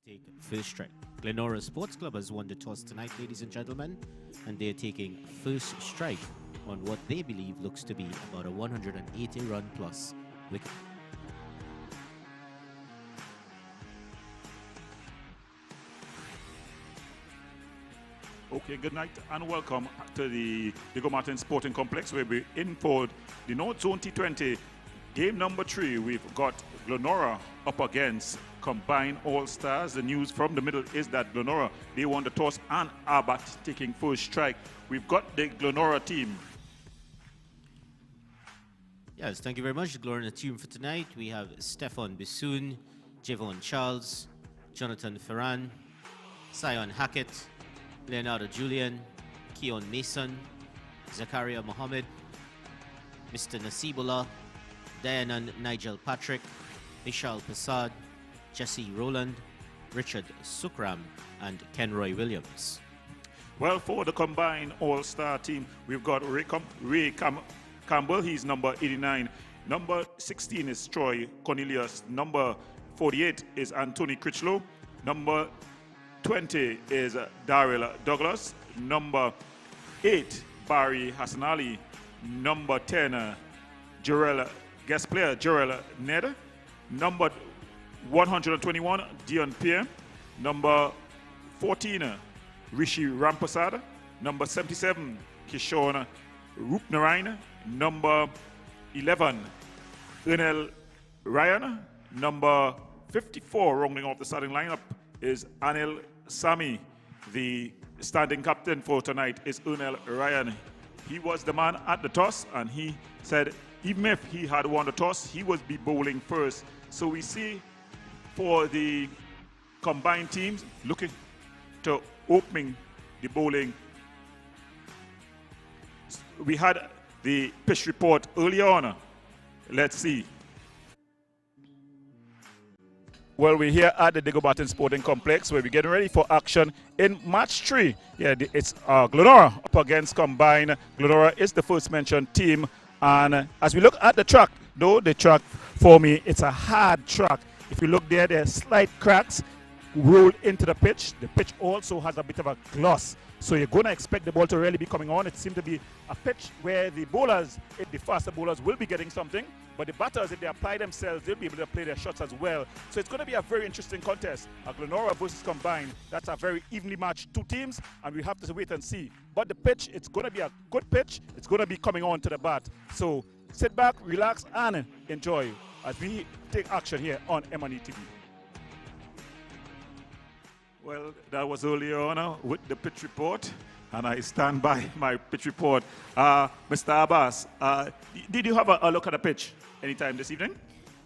take first strike. Glenora Sports Club has won the toss tonight, ladies and gentlemen, and they're taking first strike on what they believe looks to be about a 180-run plus wicket. Okay, good night and welcome to the Diego Martin Sporting Complex, where we're in for the North Zone T20 game number 3. We've got Glenora up against combined All-Stars. The news from the middle is that Glenora, they won the toss and are back taking first strike. We've got the Glenora team. Yes, thank you very much. The Glenora team for tonight. We have Stefan Bissoon, Javon Charles, Jonathan Ferran, Sion Hackett, Leonardo Julian, Keon Mason, Zakaria Mohammed, Mr. Nasibullah, Dayanan Nigel Patrick, Vishal Prasad, Jesse Rowland, Richard Sukram, and Kenroy Williams. Well, for the combined All-Star team, we've got Ray Campbell, he's number 89. Number 16 is Troy Cornelius. Number 48 is Anthony Critchlow. Number 20 is Daryl Douglas. Number 8, Barry Hassanali. Number 10, guest player Jarrell Ned. Number 121, Dion Pierre. Number 14, Rishi Rampasad. Number 77, Kishore Rupnarayan. Number 11, Ernel Ryan. Number 54, rounding off the starting lineup, is Anil Sami. The standing captain for tonight is Ernel Ryan. He was the man at the toss, and he said even if he had won the toss, he would be bowling first. So we see for the combined teams looking to opening the bowling. We had the pitch report earlier on. Let's see. Well, we're here at the Diego Martin Sporting Complex, where we're getting ready for action in match 3. Yeah, it's Glenora up against combined. Glenora is the first mentioned team. And as we look at the track, though, the track for me, it's a hard track. If you look there, there are slight cracks rolled into the pitch. The pitch also has a bit of a gloss. So you're going to expect the ball to really be coming on. It seems to be a pitch where the bowlers, the faster bowlers, will be getting something. But the batters, if they apply themselves, they'll be able to play their shots as well. So it's going to be a very interesting contest. Glenora versus combined. That's a very evenly matched two teams, and we have to wait and see. But the pitch, it's going to be a good pitch. It's going to be coming on to the bat. So sit back, relax, and enjoy as we take action here on M&ETV. Well, that was earlier on with the pitch report, and I stand by my pitch report. Mr. Abbas, did you have a look at the pitch anytime this evening?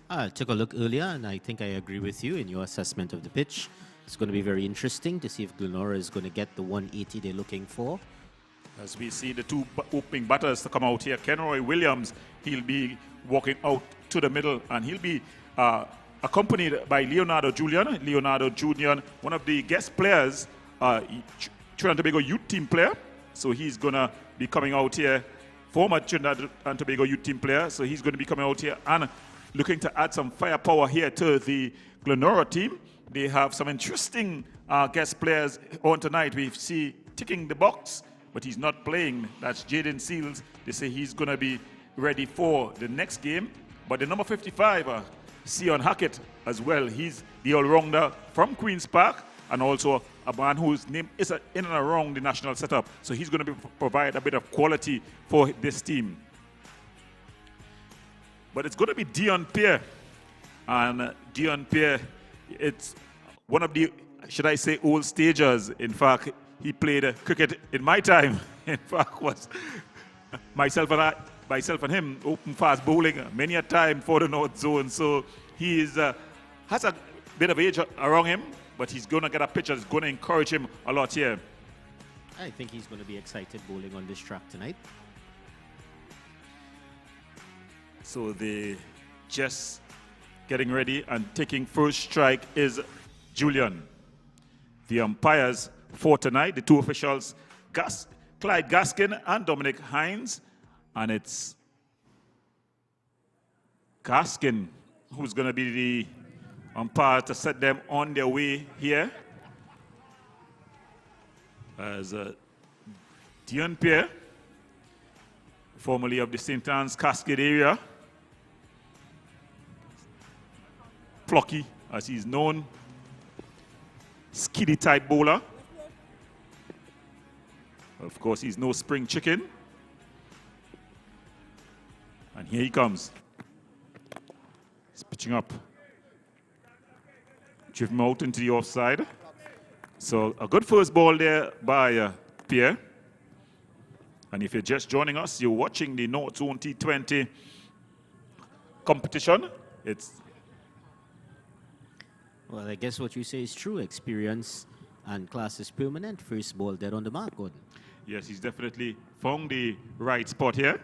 I took a look earlier, and I think I agree with you in your assessment of the pitch. It's going to be very interesting to see if Glenora is going to get the 180 they're looking for. As we see the two opening batters to come out here, Kenroy Williams, he'll be walking out to the middle, and he'll be accompanied by Leonardo Julian. Leonardo Julian, one of the guest players, Trinidad and Tobago youth team player. So he's going to be coming out here, former Trinidad and Tobago youth team player. So he's going to be coming out here and looking to add some firepower here to the Glenora team. They have some interesting guest players on tonight. We see ticking the box, but he's not playing. That's Jaden Seals. They say he's going to be ready for the next game. But the number 55, Sion Hackett as well. He's the all-rounder from Queen's Park, and also a man whose name is in and around the national setup. So he's going to provide a bit of quality for this team. But it's going to be Dion Pierre. And Dion Pierre, it's one of the, should I say, old stagers. In fact, he played cricket in my time. In fact, was myself and him open fast bowling many a time for the North Zone. So he has a bit of age around him, but he's going to get a pitch that's going to encourage him a lot here. I think he's going to be excited bowling on this track tonight. So they just getting ready, and taking first strike is Julian. The umpires for tonight, the two officials, Clyde Gaskin and Dominic Hines. And it's Gaskin who's going to be the umpire to set them on their way here. As Dion Pierre, formerly of the St. Anne's Cascade area. Plucky, as he's known. Skiddy type bowler. Of course, he's no spring chicken. And here he comes. He's pitching up. Driven out into the offside. So a good first ball there by Pierre. And if you're just joining us, you're watching the North Zone T20 competition. Well, I guess what you say is true. Experience and class is permanent. First ball dead on the mark, Gordon. Yes, he's definitely found the right spot here.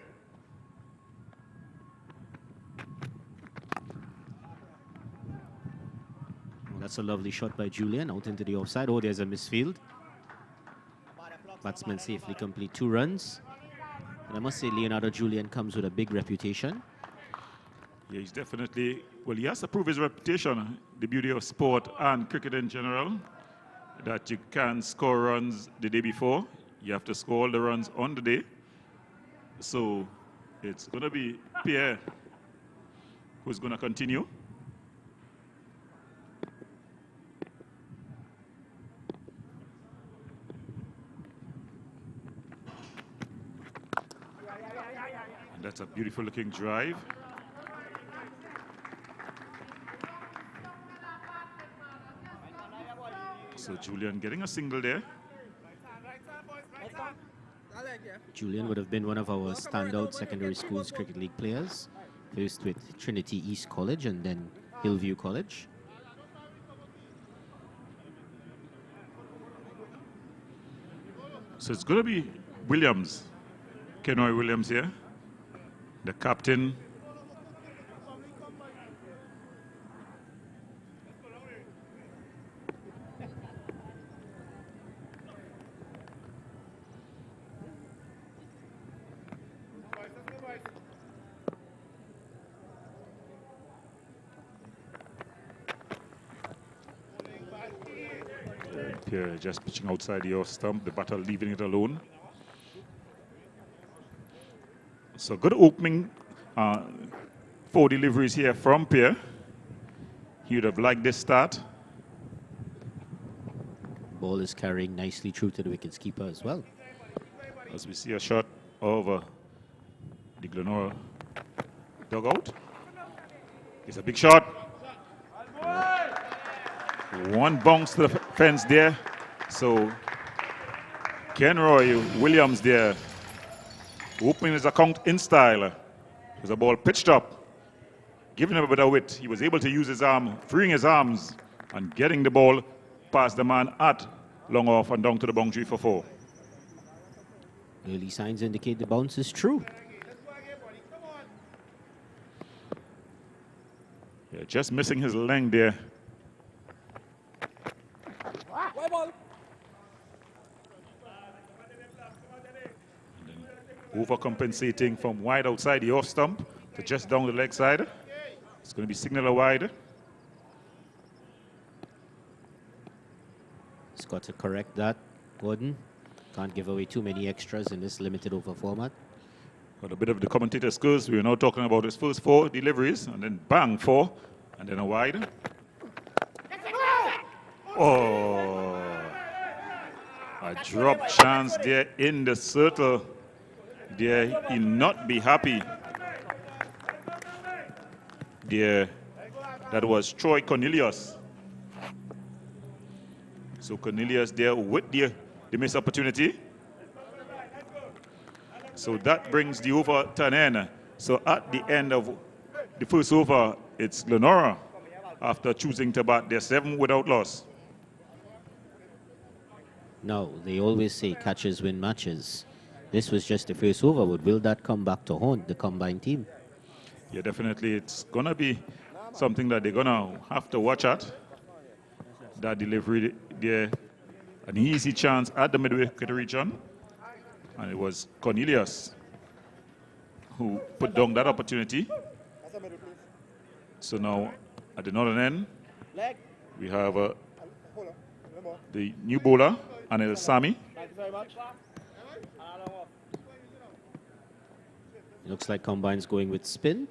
Well, that's a lovely shot by Julian out into the offside. Oh, there's a misfield. Batsman safely complete 2 runs. And I must say, Leonardo Julian comes with a big reputation. Yeah, he's definitely, well, he has to prove his reputation, the beauty of sport and cricket in general, that you can score runs the day before. You have to score all the runs on the day. So it's going to be Pierre who's going to continue. And that's a beautiful looking drive. So Julian getting a single there. Julian would have been one of our standout secondary schools cricket league players. First with Trinity East College and then Hillview College. So it's going to be Williams, Kenroy Williams here, the captain. Pierre just pitching outside the off stump, the batter leaving it alone. So good opening, 4 deliveries here from Pierre. He would have liked this start. Ball is carrying nicely through to the wicketkeeper as well. As we see a shot over the Glenora dugout. It's a big shot. One bounce to the fence there. So Kenroy Williams there opening his account in style. There's a ball pitched up, giving him a bit of width. He was able to use his arm, freeing his arms and getting the ball past the man at long off and down to the boundary for 4. Early signs indicate the bounce is true. Yeah, just missing his length there. Overcompensating from wide outside the off stump to just down the leg side. It's going to be signaler wide. He's got to correct that, Gordon. Can't give away too many extras in this limited over format. Got a bit of the commentator's skills. We are now talking about his first 4 deliveries, and then bang, 4, and then a wide. Oh, a drop chance there in the circle. There, he'll not be happy. There, that was Troy Cornelius. So Cornelius there with the missed opportunity. So that brings the over to an end. So at the end of the first over, it's Glenora after choosing to bat their 7 without loss. No, they always say catches win matches. This was just the first over. Will that come back to haunt the combined team? Yeah, definitely. It's going to be something that they're going to have to watch at. That delivery there, an easy chance at the mid-wicket region. And it was Cornelius who put down that opportunity. So now, at the northern end, We have the new bowler, Anil Sami. Thank you very much. Looks like Combine's going with spin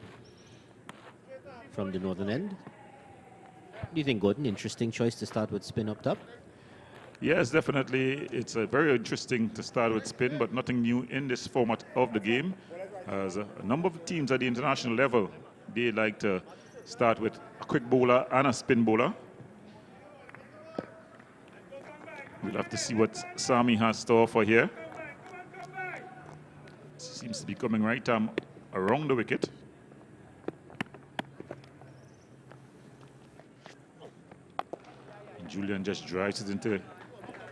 from the northern end. Do you think, Gordon, interesting choice to start with spin up top? Yes, definitely. It's very interesting to start with spin, but nothing new in this format of the game. As a number of teams at the international level, they like to start with a quick bowler and a spin bowler. We'll have to see what Sami has to offer here. Seems to be coming right around the wicket. And Julian just drives it into the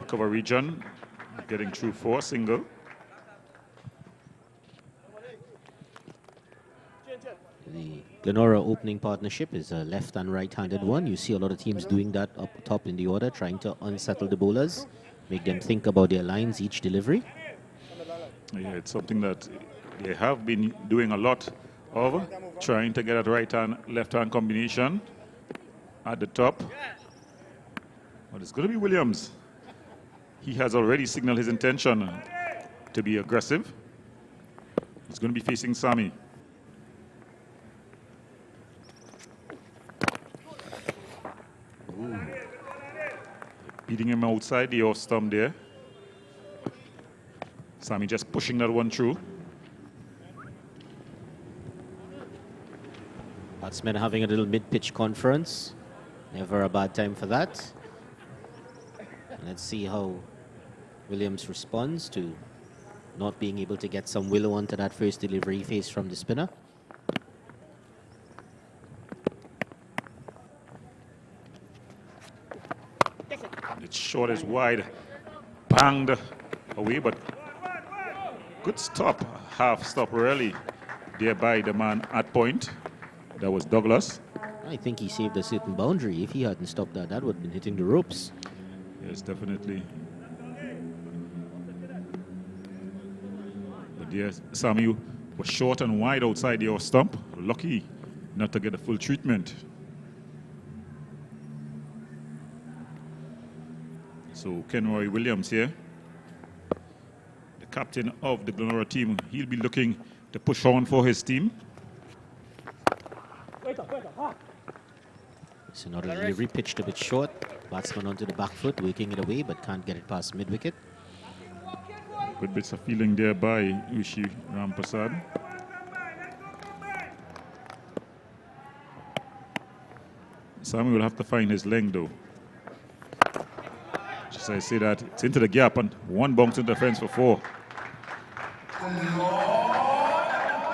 cover region, getting through for a single. The Glenora opening partnership is a left and right-handed one. You see a lot of teams doing that up top in the order, trying to unsettle the bowlers, make them think about their lines each delivery. Yeah, it's something that they have been doing a lot of, trying to get a right-hand, left-hand combination at the top. But it's going to be Williams. He has already signaled his intention to be aggressive. He's going to be facing Sami. Ooh. Beating him outside the off stump there. Sami just pushing that one through. Batsmen having a little mid-pitch conference. Never a bad time for that. Let's see how Williams responds to not being able to get some willow onto that first delivery face from the spinner. It's short as wide, banged away, but good stop, half stop really, there by the man at point. That was Douglas. I think he saved a certain boundary. If he hadn't stopped that, that would have been hitting the ropes. Yes, definitely. But yes, Sami was short and wide outside the off stump. Lucky not to get a full treatment. So Kenroy Williams here, the captain of the Glenora team, he'll be looking to push on for his team. So another delivery pitched a bit short. Batsman onto the back foot, working it away, but can't get it past mid-wicket. Good bits of feeling there by Ushi Rampasad. Sami will have to find his length though. Just I say that, it's into the gap and one bounce into the fence for 4.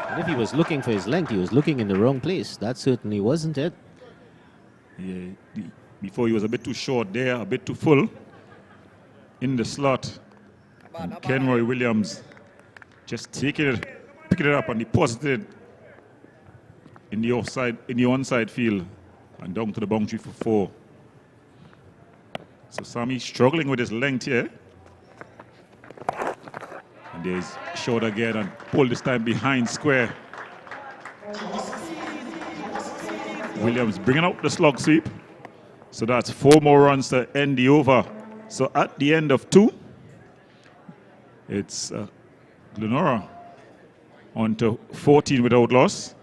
And if he was looking for his length, he was looking in the wrong place. That certainly wasn't it. Yeah, before he was a bit too short there, a bit too full in the slot. And Kenroy Williams just taking it, picking it up and deposited it in the offside, in the onside field and down to the boundary for 4. So Sami struggling with his length here. And there's short again and pull this time behind square. Williams bringing out the slog sweep. So that's 4 more runs to end the over. So at the end of 2, it's Glenora on to 14 without loss.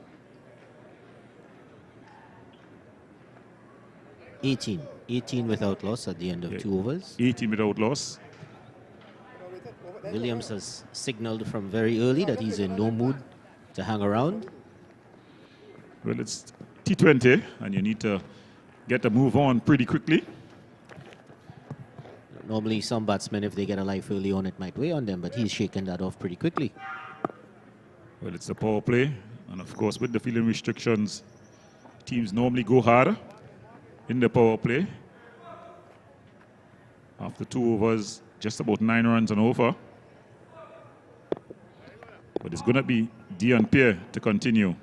18 without loss at the end of 2 overs. 18 without loss. Williams has signaled from very early that he's in no mood to hang around. Well, it's T20 and you need to get the move on pretty quickly. Normally some batsmen, if they get a life early on, it might weigh on them, but he's shaken that off pretty quickly. Well, it's a power play, and of course with the fielding restrictions, teams normally go harder in the power play. After 2 overs, just about 9 runs and over. But it's going to be Dion Pierre to continue.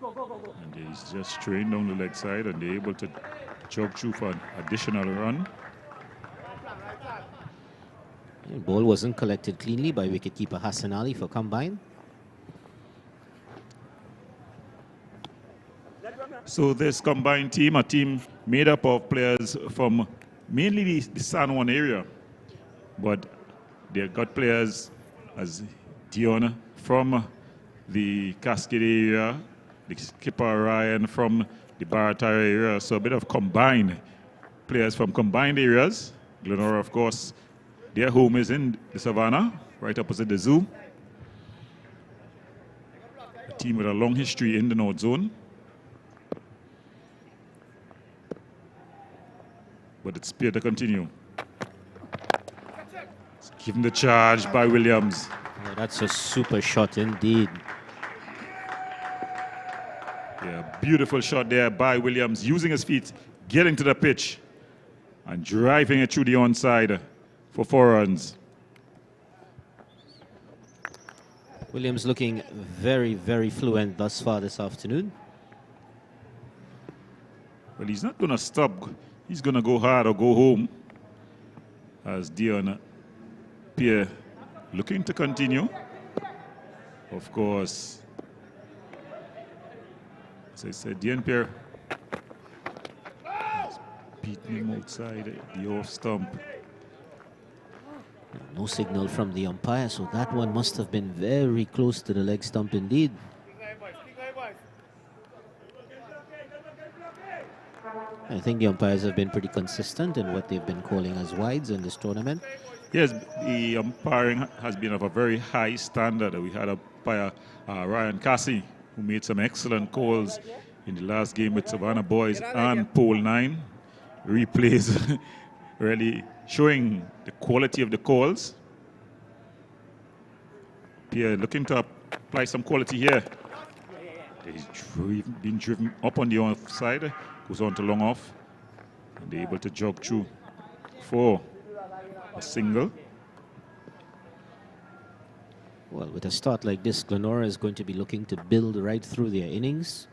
And he's just straight down the leg side and they're able to jog through for an additional run. The ball wasn't collected cleanly by wicketkeeper Hassan Ali for Combine. So this combined team, a team made up of players from mainly the San Juan area, but they've got players as Dion from the Cascade area, the skipper Ryan from the Barataria area, so a bit of combined players from combined areas. Glenora, of course, their home is in the Savannah, right opposite the zoo. A team with a long history in the North Zone. But it's Spear to continue. Given the charge by Williams. Oh, that's a super shot indeed. Yeah, beautiful shot there by Williams, using his feet, getting to the pitch, and driving it through the onside for 4 runs. Williams looking very, very fluent thus far this afternoon. Well, he's not going to stop. He's going to go hard or go home. As Dion Pierre looking to continue. Of course, as I said, Dion Pierre has beaten him outside the off stump. No signal from the umpire, so that one must have been very close to the leg stump indeed. I think the umpires have been pretty consistent in what they've been calling as wides in this tournament. Yes, the umpiring has been of a very high standard. We had umpire Ryan Cassie, who made some excellent calls in the last game with Savannah Boys and Pole 9. Replays really showing the quality of the calls. Pierre looking to apply some quality here. He's been driven up on the offside, goes on to long off, and they're able to jog through for a single. Well, with a start like this, Glenora is going to be looking to build right through their innings.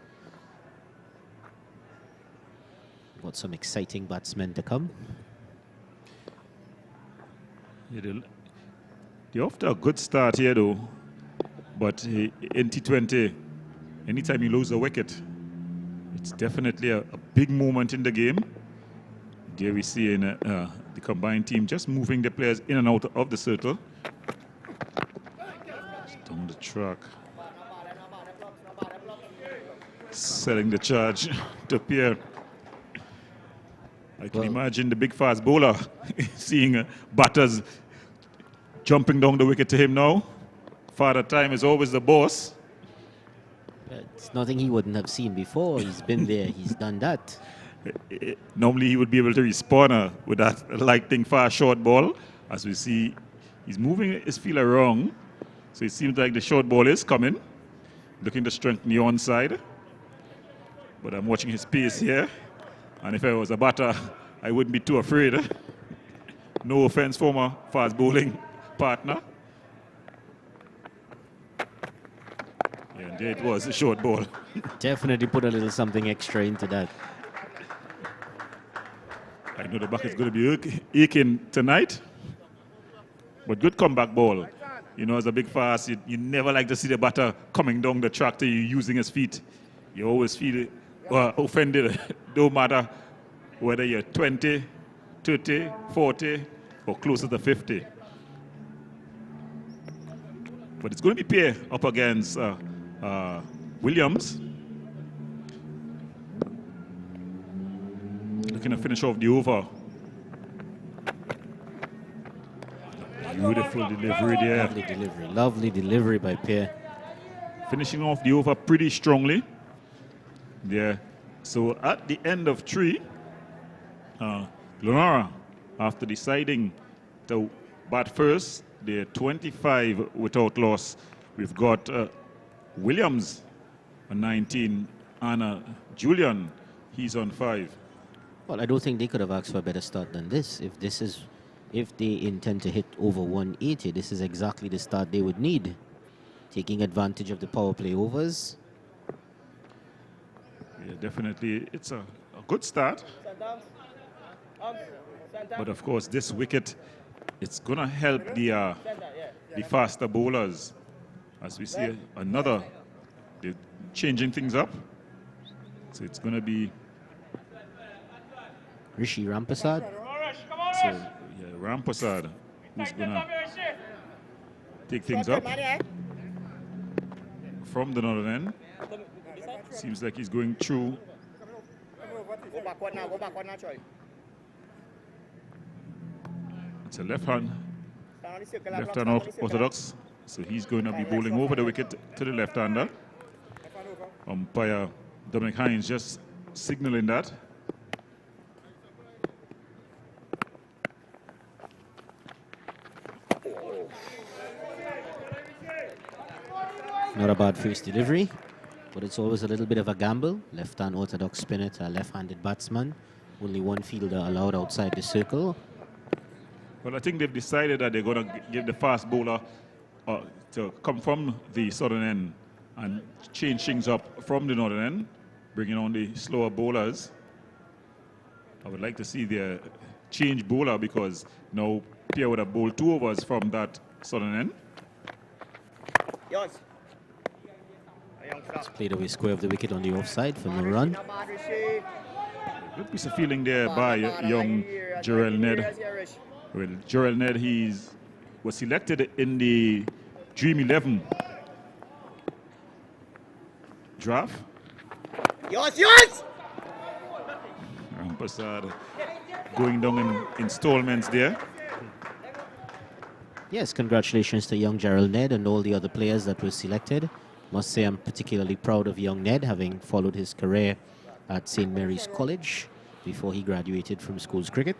Got some exciting batsmen to come. Yeah, they're off to a good start here, though. But in T20, anytime you lose a wicket, it's definitely a big moment in the game. There we see in the combined team just moving the players in and out of the circle. Just down the track. Selling the charge to Pierre. I can imagine the big fast bowler seeing batters jumping down the wicket to him now. Father Time is always the boss. It's nothing he wouldn't have seen before. He's been there, he's done that. Normally he would be able to respond with that lightning fast short ball. As we see, he's moving his fielder wrong. So it seems like the short ball is coming. Looking to strengthen the onside. But I'm watching his pace here. And if I was a batter, I wouldn't be too afraid. No offense, former fast bowling partner. Yeah, and there it was, a short ball. Definitely put a little something extra into that. I know the back is going to be aching tonight. But good comeback ball. You know, as a big fast, you never like to see the batter coming down the track to you using his feet. You always feel offended, no matter whether you're 20, 30, 40, or closer to 50. But it's going to be Pierre up against Williams. Looking to finish off the over. Beautiful delivery there. Lovely delivery, lovely delivery by Pierre. Finishing off the over pretty strongly there. So at the end of 3, Glenora, after deciding to bat first, they're 25 without loss. We've got Williams on 19 and Julian, he's on 5. Well, I don't think they could have asked for a better start than this. If they intend to hit over 180, this is exactly the start they would need. Taking advantage of the power play overs. Yeah, definitely, it's a good start. But of course, this wicket, it's going to help the faster bowlers. As we see another, they're changing things up. So it's going to be Rishi Rampasad. so yeah, Rampasad who's going to take things up from the northern end. Seems like he's going through. It's a left-hand orthodox. So he's going to be bowling over the wicket to the left-hander. Umpire Dominic Hines just signaling that. Not a bad first delivery, but it's always a little bit of a gamble. Left-hand orthodox spinner to a left-handed batsman. Only one fielder allowed outside the circle. Well, I think they've decided that they're going to give the fast bowler to come from the southern end and change things up from the northern end, bringing on the slower bowlers. I would like to see their change bowler because now Pierre would have bowled 2 overs from that southern end. It's played away square of the wicket on the offside for no run. Good piece of fielding there by young Jarrell Ned. Well, Jarrell Ned, was selected in the Dream 11 draft. Rampasad going down in installments there. Yes, congratulations to young Gerald Ned and all the other players that were selected. Must say I'm particularly proud of young Ned, having followed his career at St. Mary's College before he graduated from schools cricket.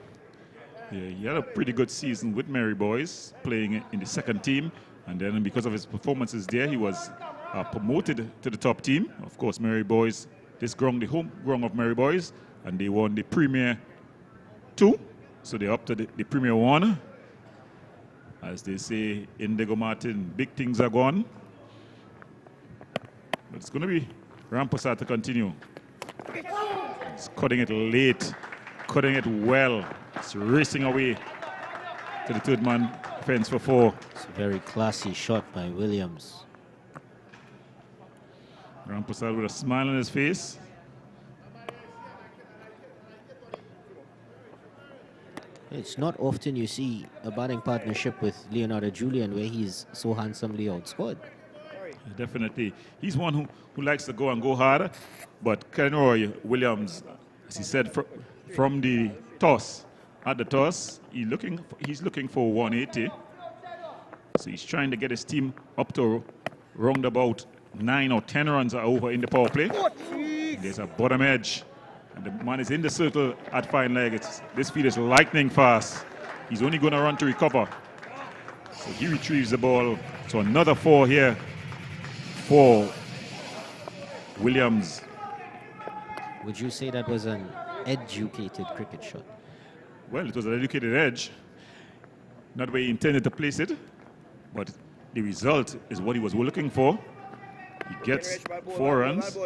Yeah, he had a pretty good season with Mary Boys, playing in the second team. And then because of his performances there, he was promoted to the top team. Of course, Mary Boys, this ground, the home ground of Mary Boys, and they won the Premier 2. So they're up to the Premier 1. As they say, Indigo Martin, big things are gone. But it's going to be Rampasad to continue. He's cutting it late, cutting it well. It's racing away to the third man fence for 4. It's a very classy shot by Williams. Rampasad with a smile on his face. It's not often you see a batting partnership with Leonardo Julian where he's so handsomely outscored. Definitely. He's one who likes to go and go hard. But Kenroy Williams, as he said, from the toss, at the toss, he's looking for 180. So he's trying to get his team up to round about 9 or 10 runs are over in the power play. There's a bottom edge. And the man is in the circle at fine leg. This field is lightning fast. He's only going to run to recover. So he retrieves the ball. So another 4 here for Williams. Would you say that was an educated cricket shot? Well, it was an educated edge. Not where he intended to place it, but the result is what he was looking for. He gets 4 runs.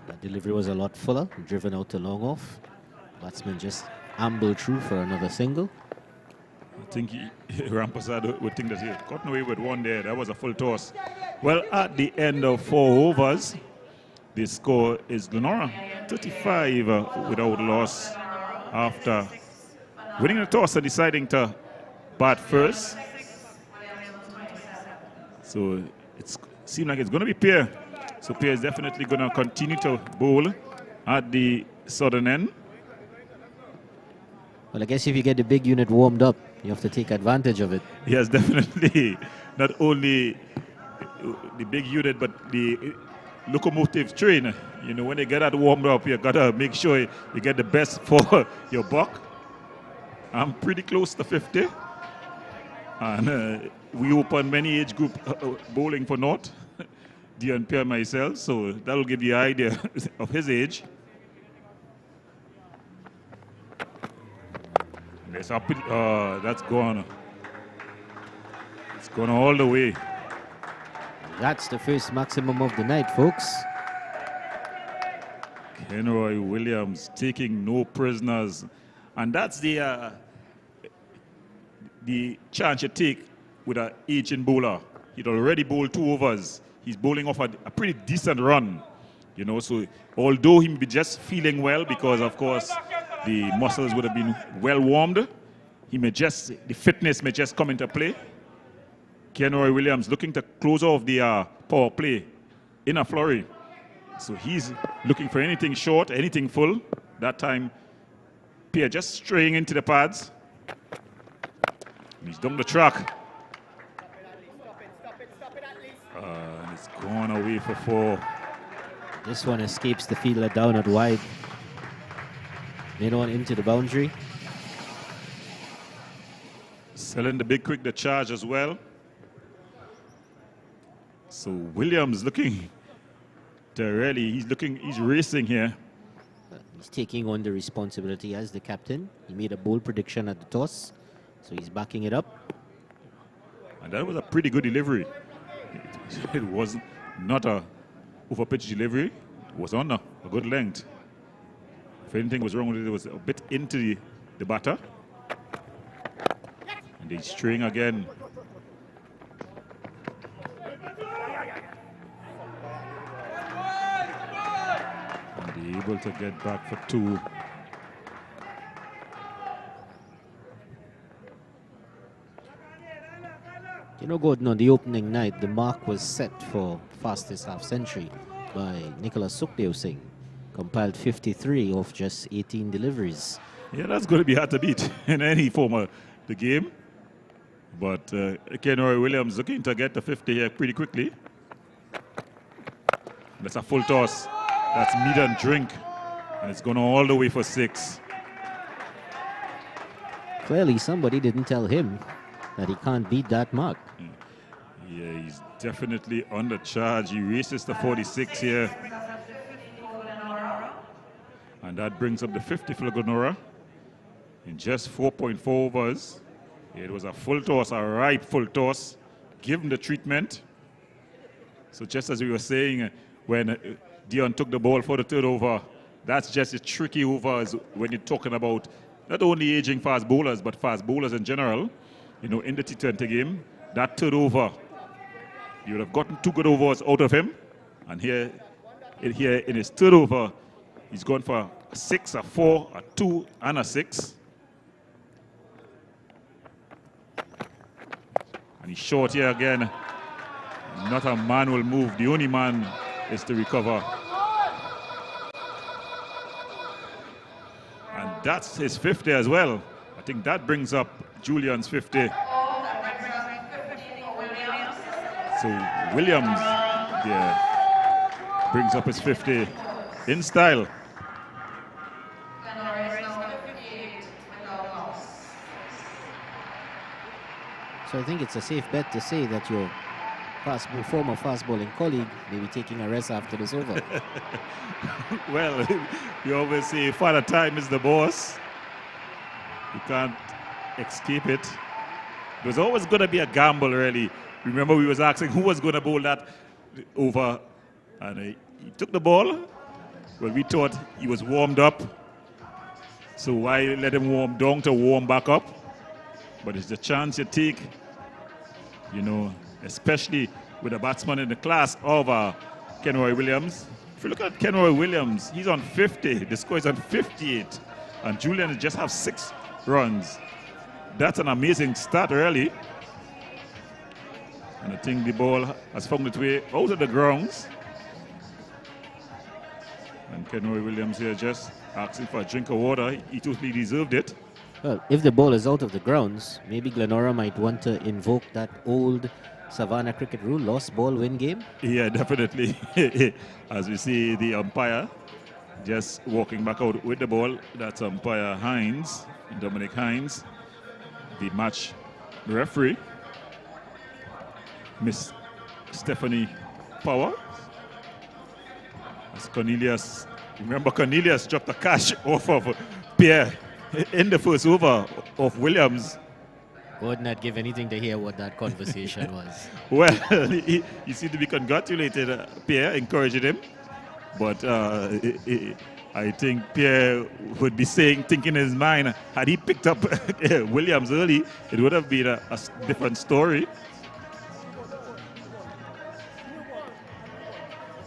That delivery was a lot fuller, driven out to long off. Batsman just ambled through for another single. I think Rampasad would think that he had gotten away with 1 there. That was a full toss. Well, at the end of 4 overs, the score is Glenora 35 without loss after winning the toss and deciding to bat first. So it seems like it's going to be Pierre. So Pierre is definitely going to continue to bowl at the southern end. Well, I guess if you get the big unit warmed up, you have to take advantage of it. Yes, definitely. Not only the big unit, but the locomotive train. You know, when they get that warmed up, you got to make sure you get the best for your buck. I'm pretty close to 50. And we open many age group bowling for North, Dion Pierre myself, so that'll give you an idea of his age. That's gone. It's gone all the way. That's the first maximum of the night, folks. Kenroy Williams taking no prisoners. And that's the the chance you take with an aging bowler. He'd already bowled 2 overs. He's bowling off a pretty decent run. You know, so although he may be just feeling well because, of course, the muscles would have been well warmed, the fitness may just come into play. Glenora Williams looking to close off the power play in a flurry. So he's looking for anything short, anything full. That time, Pierre just straying into the pads. He's down the track. And it's gone away for 4. This one escapes the fielder down at wide. Made on into the boundary. Selling the big quick, the charge as well. So Williams looking to really, he's racing here. He's taking on the responsibility as the captain. He made a bold prediction at the toss, so he's backing it up. And that was a pretty good delivery. It was not a over-pitch delivery. It was on a good length. If anything was wrong with it, it was a bit into the batter. And they string again. And they're able to get back for 2. You know, Gordon, on the opening night, the mark was set for fastest half-century by Nicholas Sukhdev Singh. Compiled 53 off just 18 deliveries. Yeah, that's going to be hard to beat in any form of the game. But Glenora Williams looking to get the 50 here pretty quickly. That's a full toss. That's meat and drink. And it's going all the way for 6. Clearly, somebody didn't tell him that he can't beat that mark. Yeah, he's definitely under charge. He races to 46 here. And that brings up the 50 for Glenora in just 4.4 overs. It was a full toss, a ripe full toss. Give him the treatment. So just as we were saying, when Dion took the ball for the 3rd over, that's just a tricky overs when you're talking about not only aging fast bowlers, but fast bowlers in general. You know, in the T20 game, that 3rd over, you would have gotten 2 good overs out of him. And here in his 3rd over, he's gone for a 6, a 4, a 2, and a 6. And he's short here again. Not a manual move. The only man is to recover. And that's his 50 as well. I think that brings up Julian's 50. So Williams, yeah, brings up his 50 in style. So I think it's a safe bet to say that your former fast-bowling colleague may be taking a rest after this over. Well, you always say Father Time is the boss. You can't escape it. There's always going to be a gamble, really. Remember, we was asking who was going to bowl that over, and he took the ball. Well, we thought he was warmed up, so why let him warm down to warm back up? But it's the chance you take, you know, especially with a batsman in the class of Glenora Williams. If you look at Glenora Williams, he's on 50. The score is on 58, and Julian just have 6 runs. That's an amazing start, really. And I think the ball has found its way out of the grounds. And Glenora Williams here just asking for a drink of water. He totally deserved it. Well, if the ball is out of the grounds, maybe Glenora might want to invoke that old Savannah cricket rule, lost ball, win game. Yeah, definitely. As we see the umpire just walking back out with the ball. That's umpire Hines, Dominic Hines, the match referee. Miss Stephanie Power. As Cornelius, remember Cornelius dropped the cash off of Pierre in the first over of Williams. Would not give anything to hear what that conversation was. Well, he seemed to be congratulated, Pierre, encouraging him. But I think Pierre would be thinking in his mind, had he picked up Williams early, it would have been a different story.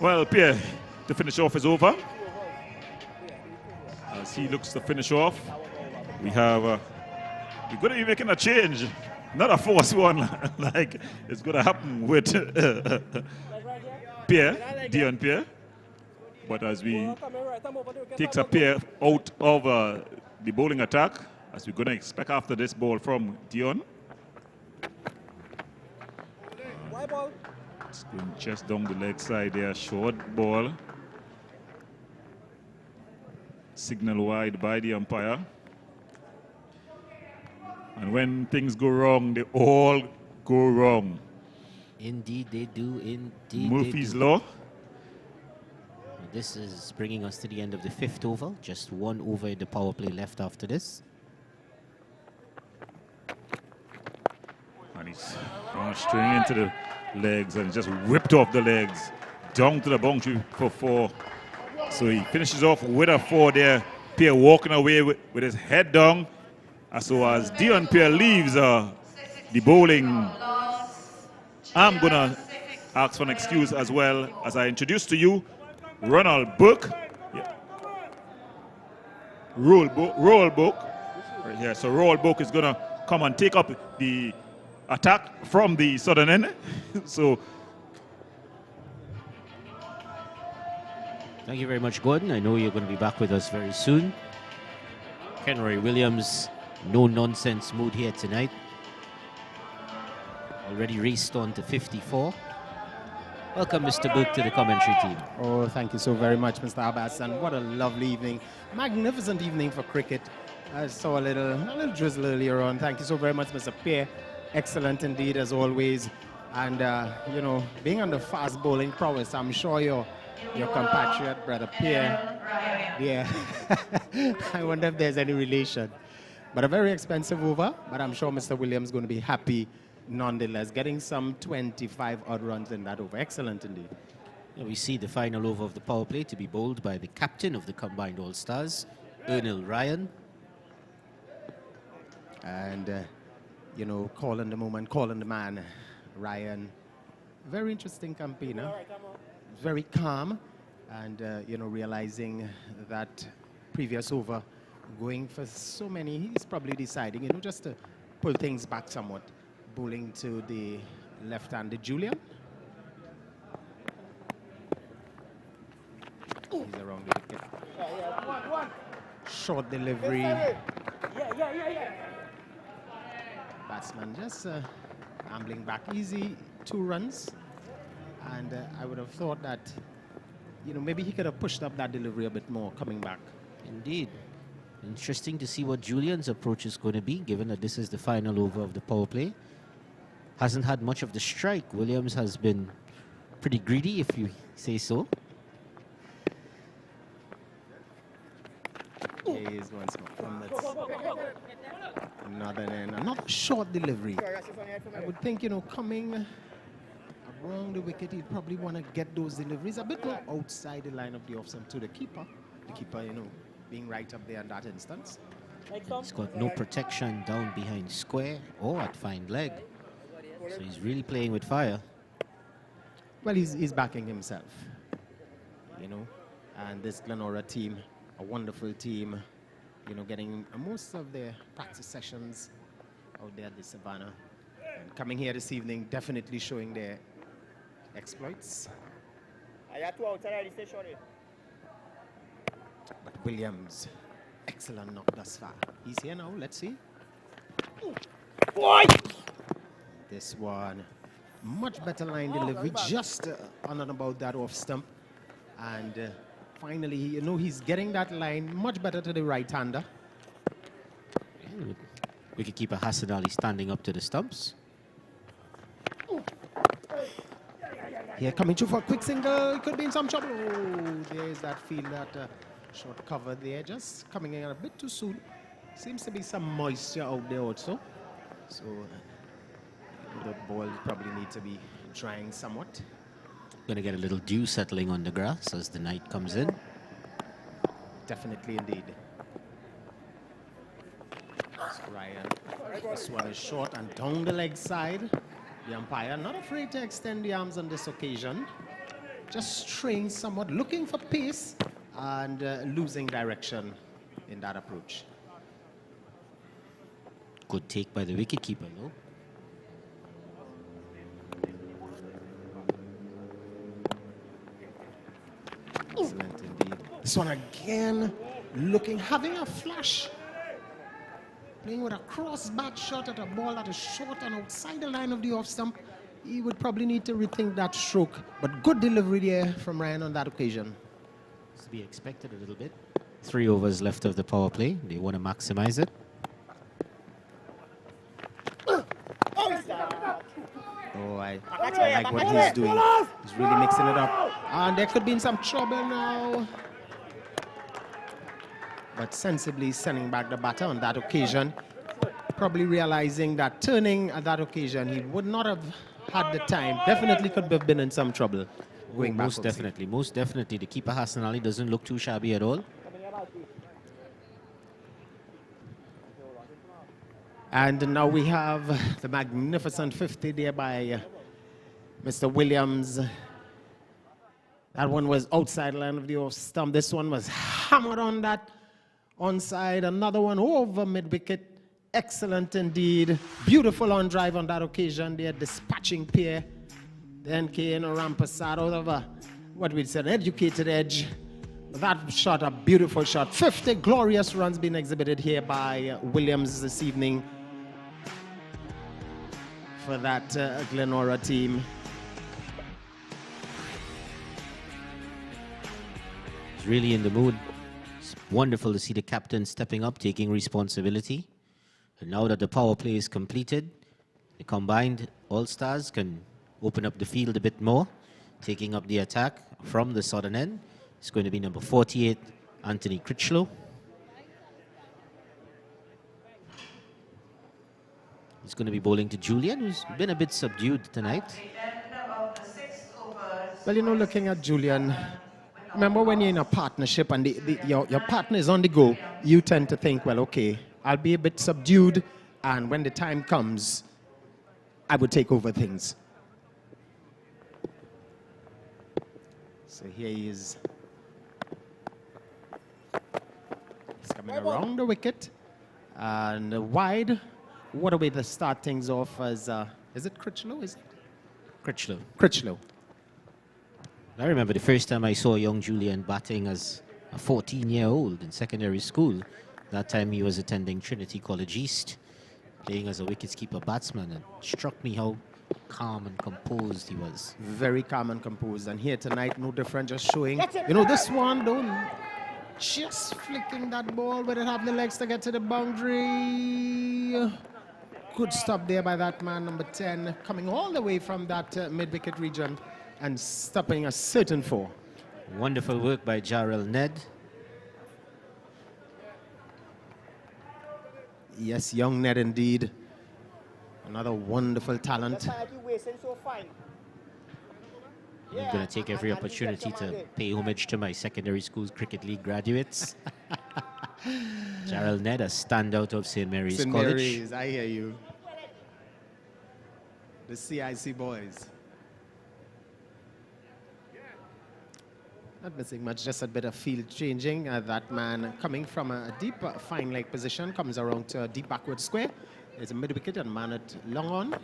Well, Pierre, the finish off is over. As he looks to finish off, we have, we're going to be making a change. Not a forced one, like it's going to happen with Pierre, Dion Pierre. But as we take a Pierre out of the bowling attack, as we're going to expect after this ball from Dion. It's going just down the leg side there, short ball. Signal wide by the umpire. And when things go wrong, they all go wrong. Indeed they do, indeed Murphy's they do. Law. This is bringing us to the end of the 5th over. Just 1 over in the power play left after this. And he's gone straight into the legs and just whipped off the legs. Down to the boundary for 4. So he finishes off with a 4 there. Pierre walking away with his head down. So as Dion Pierre leaves the bowling, I'm going to ask for an excuse as well as I introduce to you Ronald Book. Yeah. Roll Book. Right here. So Roll Book is going to come and take up the attack from the southern end. So thank you very much, Gordon. I know you're going to be back with us very soon. Kenroy Williams, no nonsense mood here tonight. Already raced on to 54. Welcome, Mr. Book, to the commentary team. Oh, thank you so very much, Mr. Abbas, and what a lovely evening. Magnificent evening for cricket. I saw a little drizzle earlier on. Thank you so very much, Mr. Pierre. Excellent indeed, as always. And, you know, being on the fast bowling prowess, I'm sure your compatriot, Brother Pierre, yeah, I wonder if there's any relation. But a very expensive over, but I'm sure Mr. Williams is going to be happy nonetheless, getting some 25 odd runs in that over. Excellent indeed. Yeah, we see the final over of the power play to be bowled by the captain of the combined All-Stars, Ernil Ryan. And, you know, calling the moment, calling the man, Ryan. Very interesting campaigner. Very calm. And, you know, realizing that previous over, going for so many, he's probably deciding, you know, just to pull things back somewhat. Bowling to the left-handed Julian. He's around the wicket. Short delivery. Batsman just ambling back easy, 2 runs. And I would have thought that, you know, maybe he could have pushed up that delivery a bit more coming back. Indeed. Interesting to see what Julian's approach is going to be, given that this is the final over of the power play. Hasn't had much of the strike. Williams has been pretty greedy, if you say so. Here he is once more from another end. Another short delivery. I would think, you know, coming around the wicket, he'd probably want to get those deliveries a bit more outside the line of the off stump to the keeper. The keeper, you know, being right up there in that instance. He's got no protection down behind square or at fine leg. So he's really playing with fire. Well, he's backing himself, you know. And this Glenora team, a wonderful team, you know, getting most of their practice sessions out there at the Savannah. And coming here this evening, definitely showing their exploits. But Williams, excellent knock thus far. He's here now, let's see. Boy! This one, much better line delivery, just on and about that off stump. And finally, you know, he's getting that line much better to the right-hander. Wicketkeeper Hassan Ali standing up to the stumps. Here, coming through for a quick single, could be in some trouble. Oh, there's that field, that short cover there, just coming in a bit too soon. Seems to be some moisture out there also. So the ball probably needs to be drying somewhat. Going to get a little dew settling on the grass as the night comes in. Definitely indeed. So Ryan, this one is short and down the leg side. The umpire not afraid to extend the arms on this occasion. Just straying somewhat, looking for pace and losing direction in that approach. Good take by the wicketkeeper, though. Excellent indeed. This one again, having a flash. Playing with a cross-back shot at a ball that is short and outside the line of the off stump. He would probably need to rethink that stroke. But good delivery there from Ryan on that occasion. To be expected a little bit. 3 overs left of the power play. They want to maximize it. Oh, I like what he's doing. He's really mixing it up. And there could be some trouble now. But sensibly sending back the batter on that occasion. Probably realizing that turning at that occasion, he would not have had the time. Definitely could have been in some trouble going back. Most definitely, most definitely. The keeper, Hassan Ali, doesn't look too shabby at all. And now we have the magnificent 50 there by Mr. Williams. That one was outside line of the off stump. This one was hammered on that onside. Another one over mid-wicket. Excellent indeed. Beautiful on drive on that occasion. They're dispatching pair. Then Kane Rampasad out of what we'd say, an educated edge. That shot, a beautiful shot. 50 glorious runs being exhibited here by Williams this evening for that Glenora team. He's really in the mood. It's wonderful to see the captain stepping up, taking responsibility. And now that the power play is completed, the combined All-Stars can open up the field a bit more, taking up the attack from the southern end. It's going to be number 48, Anthony Critchlow. He's going to be bowling to Julian, who's been a bit subdued tonight. Well, you know, looking at Julian, remember when you're in a partnership and your partner is on the go, you tend to think, well, okay, I'll be a bit subdued, and when the time comes, I would take over things. So here he is. He's coming around the wicket and wide. What a way to start things off as, is it Critchlow? Is it? Critchlow. Critchlow. I remember the first time I saw young Julian batting as a 14-year-old in secondary school. That time he was attending Trinity College East, playing as a wicketkeeper batsman, and it struck me how calm and composed he was. Very calm and composed. And here tonight, no different, just showing, you know, this one, though, just flicking that ball where it have the legs to get to the boundary. Good stop there by that man, number 10, coming all the way from that mid-wicket region and stopping a certain 4. Wonderful work by Jarrell Ned. Yes, young Ned indeed. Another wonderful talent. I'm going to take every opportunity to pay homage to my secondary school's cricket league graduates. Jarrell Ned, a standout of St. Mary's St. College. Mary's, I hear you. The CIC boys. Not missing much, just a bit of field changing. That man coming from a deep fine leg position comes around to a deep backward square. There's a mid-wicket and man at long on.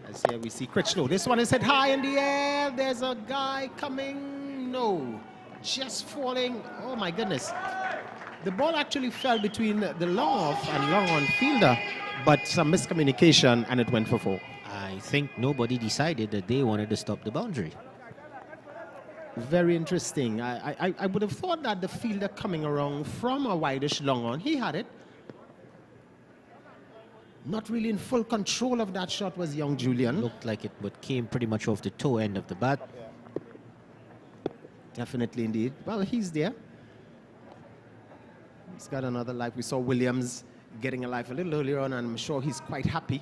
As here we see Critchlow. This one is hit high in the air. There's a guy coming. No, just falling. Oh my goodness. The ball actually fell between the long off and long on fielder, but some miscommunication and it went for 4. I think nobody decided that they wanted to stop the boundary. Very interesting. I would have thought that the fielder coming around from a wideish long on, he had it. Not really in full control of that shot was young Julian. Looked like it, but came pretty much off the toe end of the bat. Definitely indeed. Well, he's there. He's got another life. We saw Williams getting a life a little earlier on, and I'm sure he's quite happy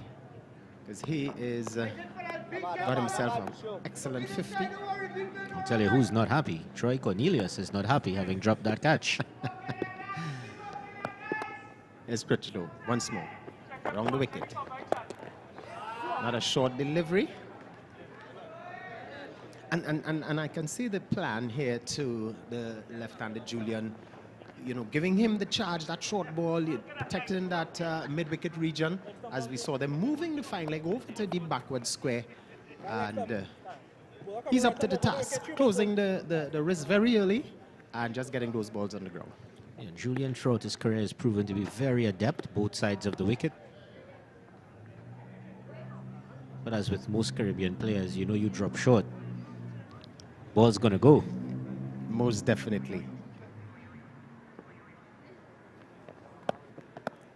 because he is got himself an excellent 50. I'll tell you who's not happy. Troy Cornelius is not happy having dropped that catch. It's Critchlow once more. Around the wicket. Not a short delivery. And I can see the plan here to the left-handed Julian, you know, giving him the charge, that short ball, protecting that mid-wicket region, as we saw them moving the fine leg over to the backward square. And he's up to the task, closing the wrist very early and just getting those balls on the ground. Yeah, Julian throughout his career has proven to be very adept, both sides of the wicket. But as with most Caribbean players, you know, you drop short, ball's gonna go. Most definitely.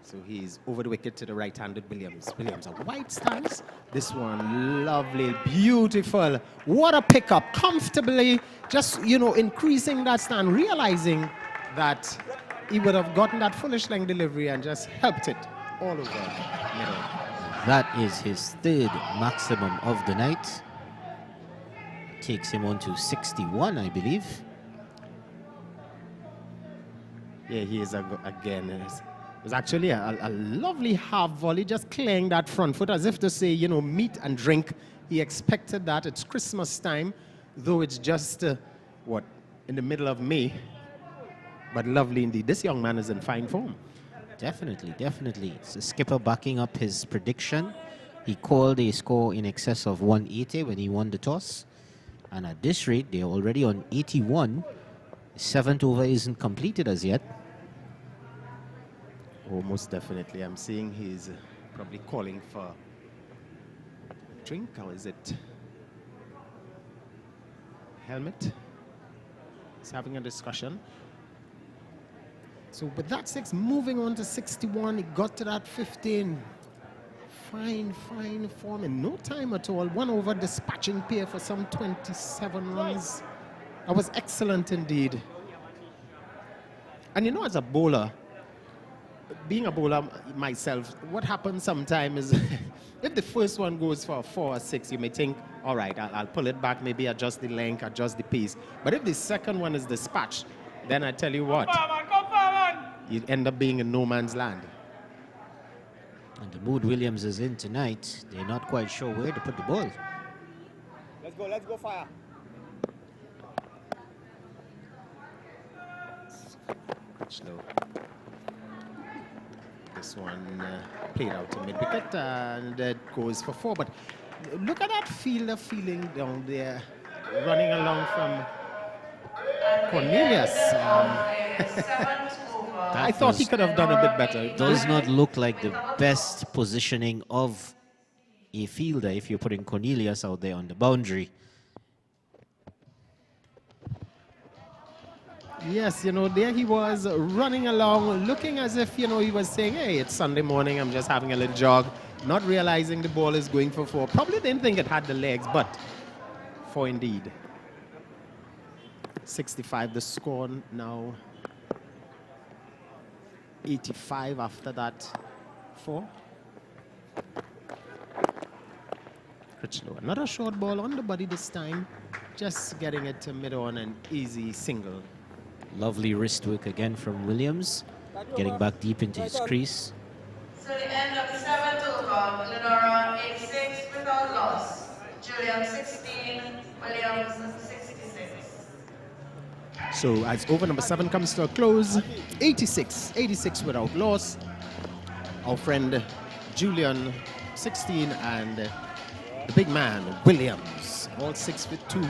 So he's over the wicket to the right-handed Williams. Williams, a wide stance. This one, lovely, beautiful. What a pickup, comfortably, just, you know, increasing that stand, realizing that he would have gotten that foolish length delivery and just helped it all over middle. That is his third maximum of the night. Takes him on to 61, I believe. Yeah, he is again. It was actually a lovely half volley, just clearing that front foot as if to say, you know, meat and drink. He expected that. It's Christmas time, though it's just, what, in the middle of May. But lovely indeed. This young man is in fine form. Definitely, definitely. It's the skipper backing up his prediction. He called a score in excess of 180 when he won the toss. And at this rate, they're already on 81. The 7th over isn't completed as yet. Oh, most definitely. I'm seeing he's probably calling for a drink, or is it helmet? He's having a discussion. So with that 6, moving on to 61, he got to that 15. Fine, fine form in no time at all. 1 over dispatching pair for some 27 runs. That was excellent indeed. And you know, as a bowler, being a bowler myself, what happens sometimes is if the first one goes for a 4 or 6, you may think, all right, I'll pull it back, maybe adjust the length, adjust the pace. But if the second one is dispatched, then I tell you what, you end up being in no man's land. And the mood Williams is in tonight, they're not quite sure where to put the ball. Let's go, fire. Slow. This one played out to mid-wicket and it goes for 4. But look at that fielder feeling down there, running along from Cornelius. I thought he could have done a bit better. Does not look like the best positioning of a fielder if you're putting Cornelius out there on the boundary. Yes, you know, there he was running along, looking as if, you know, he was saying, hey, it's Sunday morning, I'm just having a little jog, not realizing the ball is going for 4. Probably didn't think it had the legs, but 4 indeed. 65 the score now. 85 after that 4. Critchlow, another short ball on the body this time, just getting it to mid-on, an easy single. Lovely wrist work again from Williams, getting back deep into his crease. So the end of the 7th over, Glenora 86 without loss. Julian 16, Williams 66. So as over number 7 comes to a close, 86 without loss. Our friend Julian 16 and the big man Williams, all 6'2",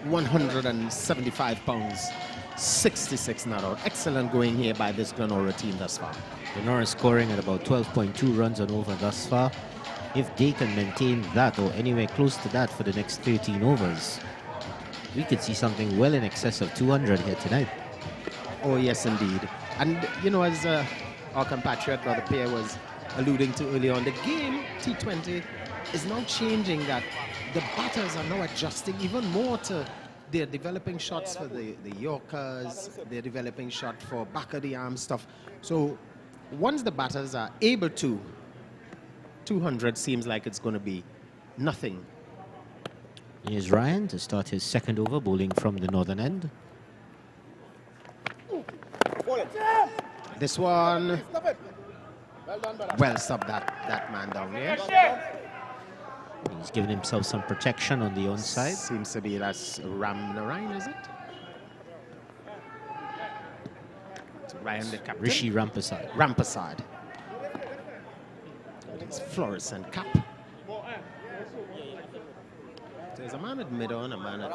175 pounds. 66 not out. Excellent going here by this Glenora team thus far. Glenora scoring at about 12.2 runs on over thus far. If they can maintain that or anywhere close to that for the next 13 overs, we could see something well in excess of 200 here tonight. Oh, yes, indeed. And, you know, as our compatriot, Brother Pierre, was alluding to earlier on, the game, T20, is now changing that the batters are now adjusting even more to they're developing shots for the Yorkers, they're developing shot for back of the arm stuff. So once the batters are able to, 200 seems like it's going to be nothing Here's Ryan to start his second over, bowling from the northern end. This one, well subbed that man down there. He's given himself some protection on the onside. Seems to be that's Ryan, is it? It's Ryan the captain. Rishi Rampasad. Rampasad. With his fluorescent cap. There's a man at middle and a man at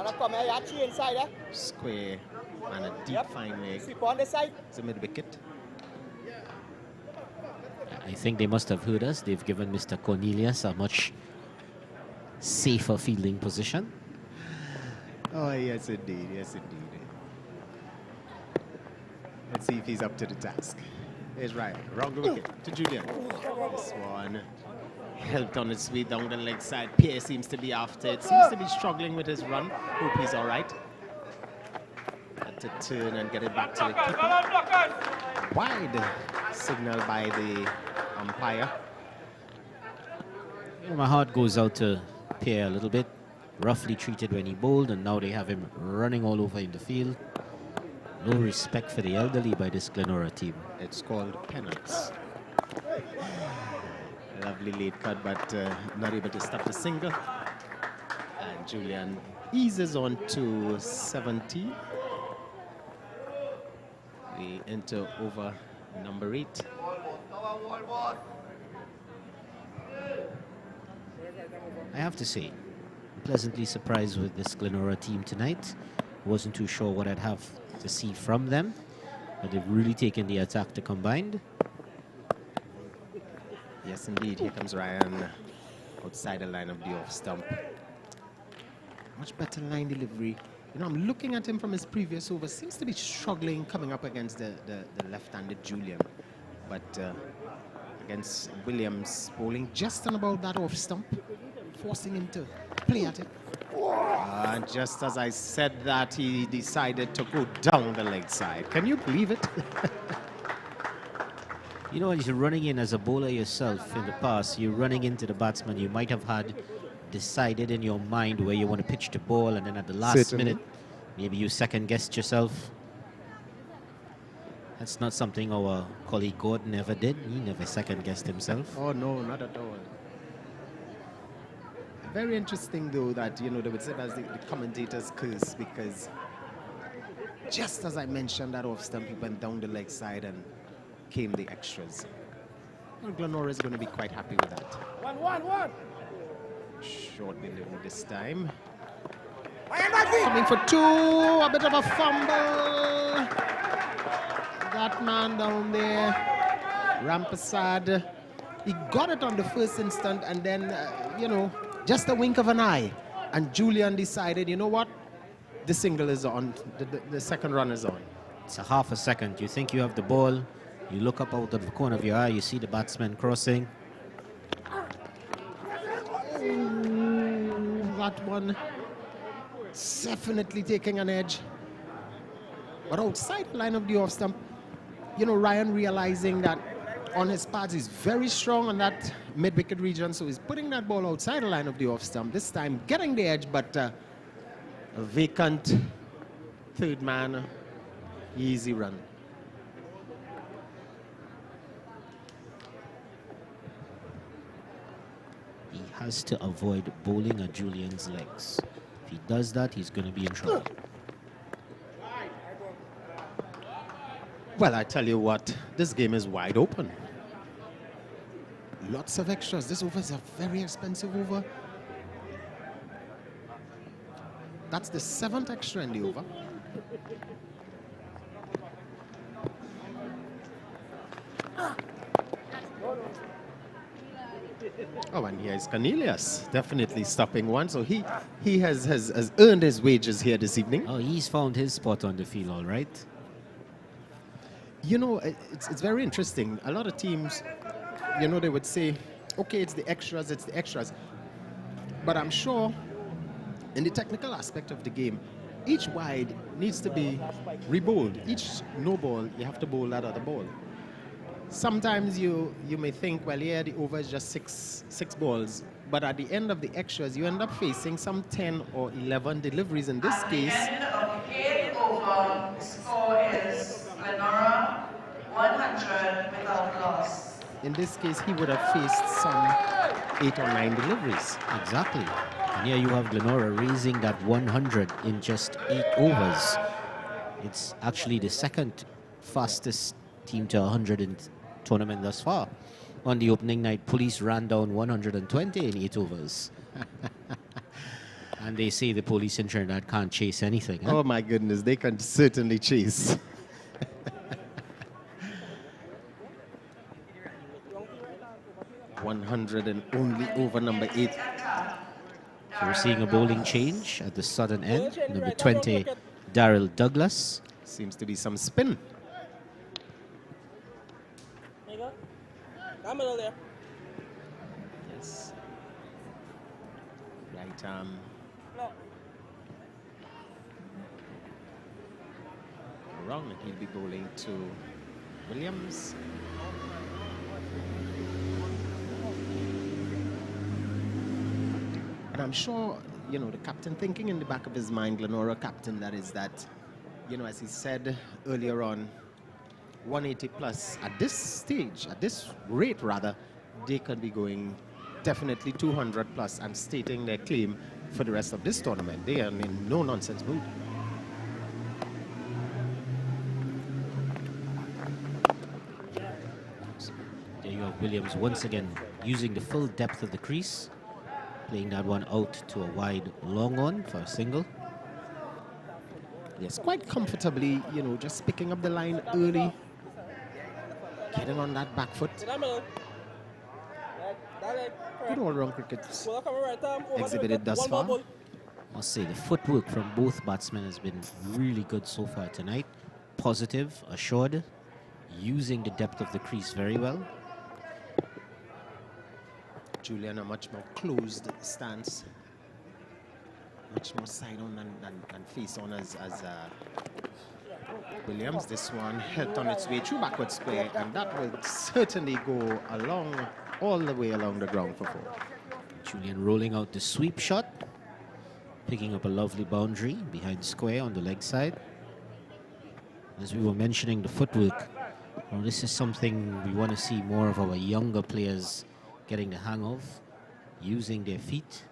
square and a deep fine leg. It's a mid-wicket. I think they must have heard us. They've given Mr. Cornelius a much safer fielding position. Oh, yes, indeed. Yes, indeed. Let's see if he's up to the task. Here's Ryan. Wrong wicket to Julian. This one helped on its way down the leg side. Pierre seems to be after it. Seems to be struggling with his run. Hope he's all right. Had to turn and get it back to the keeper. Wide signal by the umpire. You know, my heart goes out to Pierre a little bit. Roughly treated when he bowled, and now they have him running all over in the field. No respect for the elderly by this Glenora team. It's called penance. Lovely late cut, but not able to stop the single. And Julian eases on to 70. We enter over number 8. I have to say, I'm pleasantly surprised with this Glenora team tonight. Wasn't too sure what I'd have to see from them, but they've really taken the attack to combined. Yes, indeed. Here comes Ryan outside the line of the off stump. Much better line delivery. You know, I'm looking at him from his previous over. Seems to be struggling coming up against the left-handed Julian. But against Williams, bowling just on about that off stump, forcing him to play at it. And just as I said that, he decided to go down the leg side. Can you believe it? You know, when you're running in as a bowler yourself in the past, you're running into the batsman. You might have had decided in your mind where you want to pitch the ball, and then at the last minute, maybe you second-guessed yourself. That's not something our colleague Gordon ever did. He never second-guessed himself. Oh, no, not at all. Very interesting, though, that, you know, they would say that's the commentator's curse, because just as I mentioned that off stump, he went down the leg side and came the extras. Well, Glenora is going to be quite happy with that. 1-1-1. Short delivery this time. Coming for 2, a bit of a fumble. That man down there, Rampasad, he got it on the first instant, and then, you know, just a wink of an eye. And Julian decided, you know what? The single is on, the second run is on. It's a half a second. You think you have the ball, you look up out of the corner of your eye, you see the batsman crossing. That one definitely taking an edge. But outside the line of the off stump, you know, Ryan realizing that on his pads he's very strong on that mid-wicket region, so he's putting that ball outside the line of the off stump. This time getting the edge, but a vacant third man, easy run. He has to avoid bowling at Julian's legs. If he does that, he's going to be in trouble. Well, I tell you what, this game is wide open. Lots of extras. This over is a very expensive over. That's the 7th extra in the over. Oh, and here's Cornelius, definitely stopping one. So he has earned his wages here this evening. Oh, he's found his spot on the field, all right. You know, it's very interesting. A lot of teams, you know, they would say, okay, it's the extras. But I'm sure in the technical aspect of the game, each wide needs to be rebowled. Each no ball, you have to bowl that other ball. sometimes you may think, well, yeah, the over is just six balls. But at the end of the extras, you end up facing some 10 or 11 deliveries. In this At case, the end of the 8th over, the score is Glenora 100 without loss. in this case, he would have faced some 8 or 9 deliveries. Exactly. And here you have Glenora raising that 100 in just 8 overs. It's actually the second fastest team to 100 in tournament thus far. On the opening night, Police ran down 120 in 8 overs. And they say the Police in Trinidad can't chase anything. Huh? Oh my goodness, they can certainly chase. 100 and only over number 8. So we're seeing a bowling change at the southern end. Number 20, Daryl Douglas. Seems to be some spin. There you go. I'm middle there. Yes. Right No. wrong, and he'll be bowling to Williams. And I'm sure, you know, the captain thinking in the back of his mind, Glenora captain, that is that, you know, as he said earlier on, 180 plus at this stage, at this rate rather, they could be going definitely 200 plus and stating their claim for the rest of this tournament. They are in no nonsense mood. There you have Williams once again using the full depth of the crease, playing that one out to a wide long on for a single. Yes, quite comfortably, you know, just picking up the line early, getting on that back foot. Good all-round cricket exhibited thus far. I must say the footwork from both batsmen has been really good so far tonight. Positive, assured, using the depth of the crease very well. Julian a much more closed stance, much more side on than face on as Williams. This one helped on its way through backward square, and that will certainly go along all the way along the ground for 4. Julian rolling out the sweep shot, picking up a lovely boundary behind square on the leg side. As we were mentioning, the footwork, well, this is something we want to see more of our younger players getting the hang of, using their feet,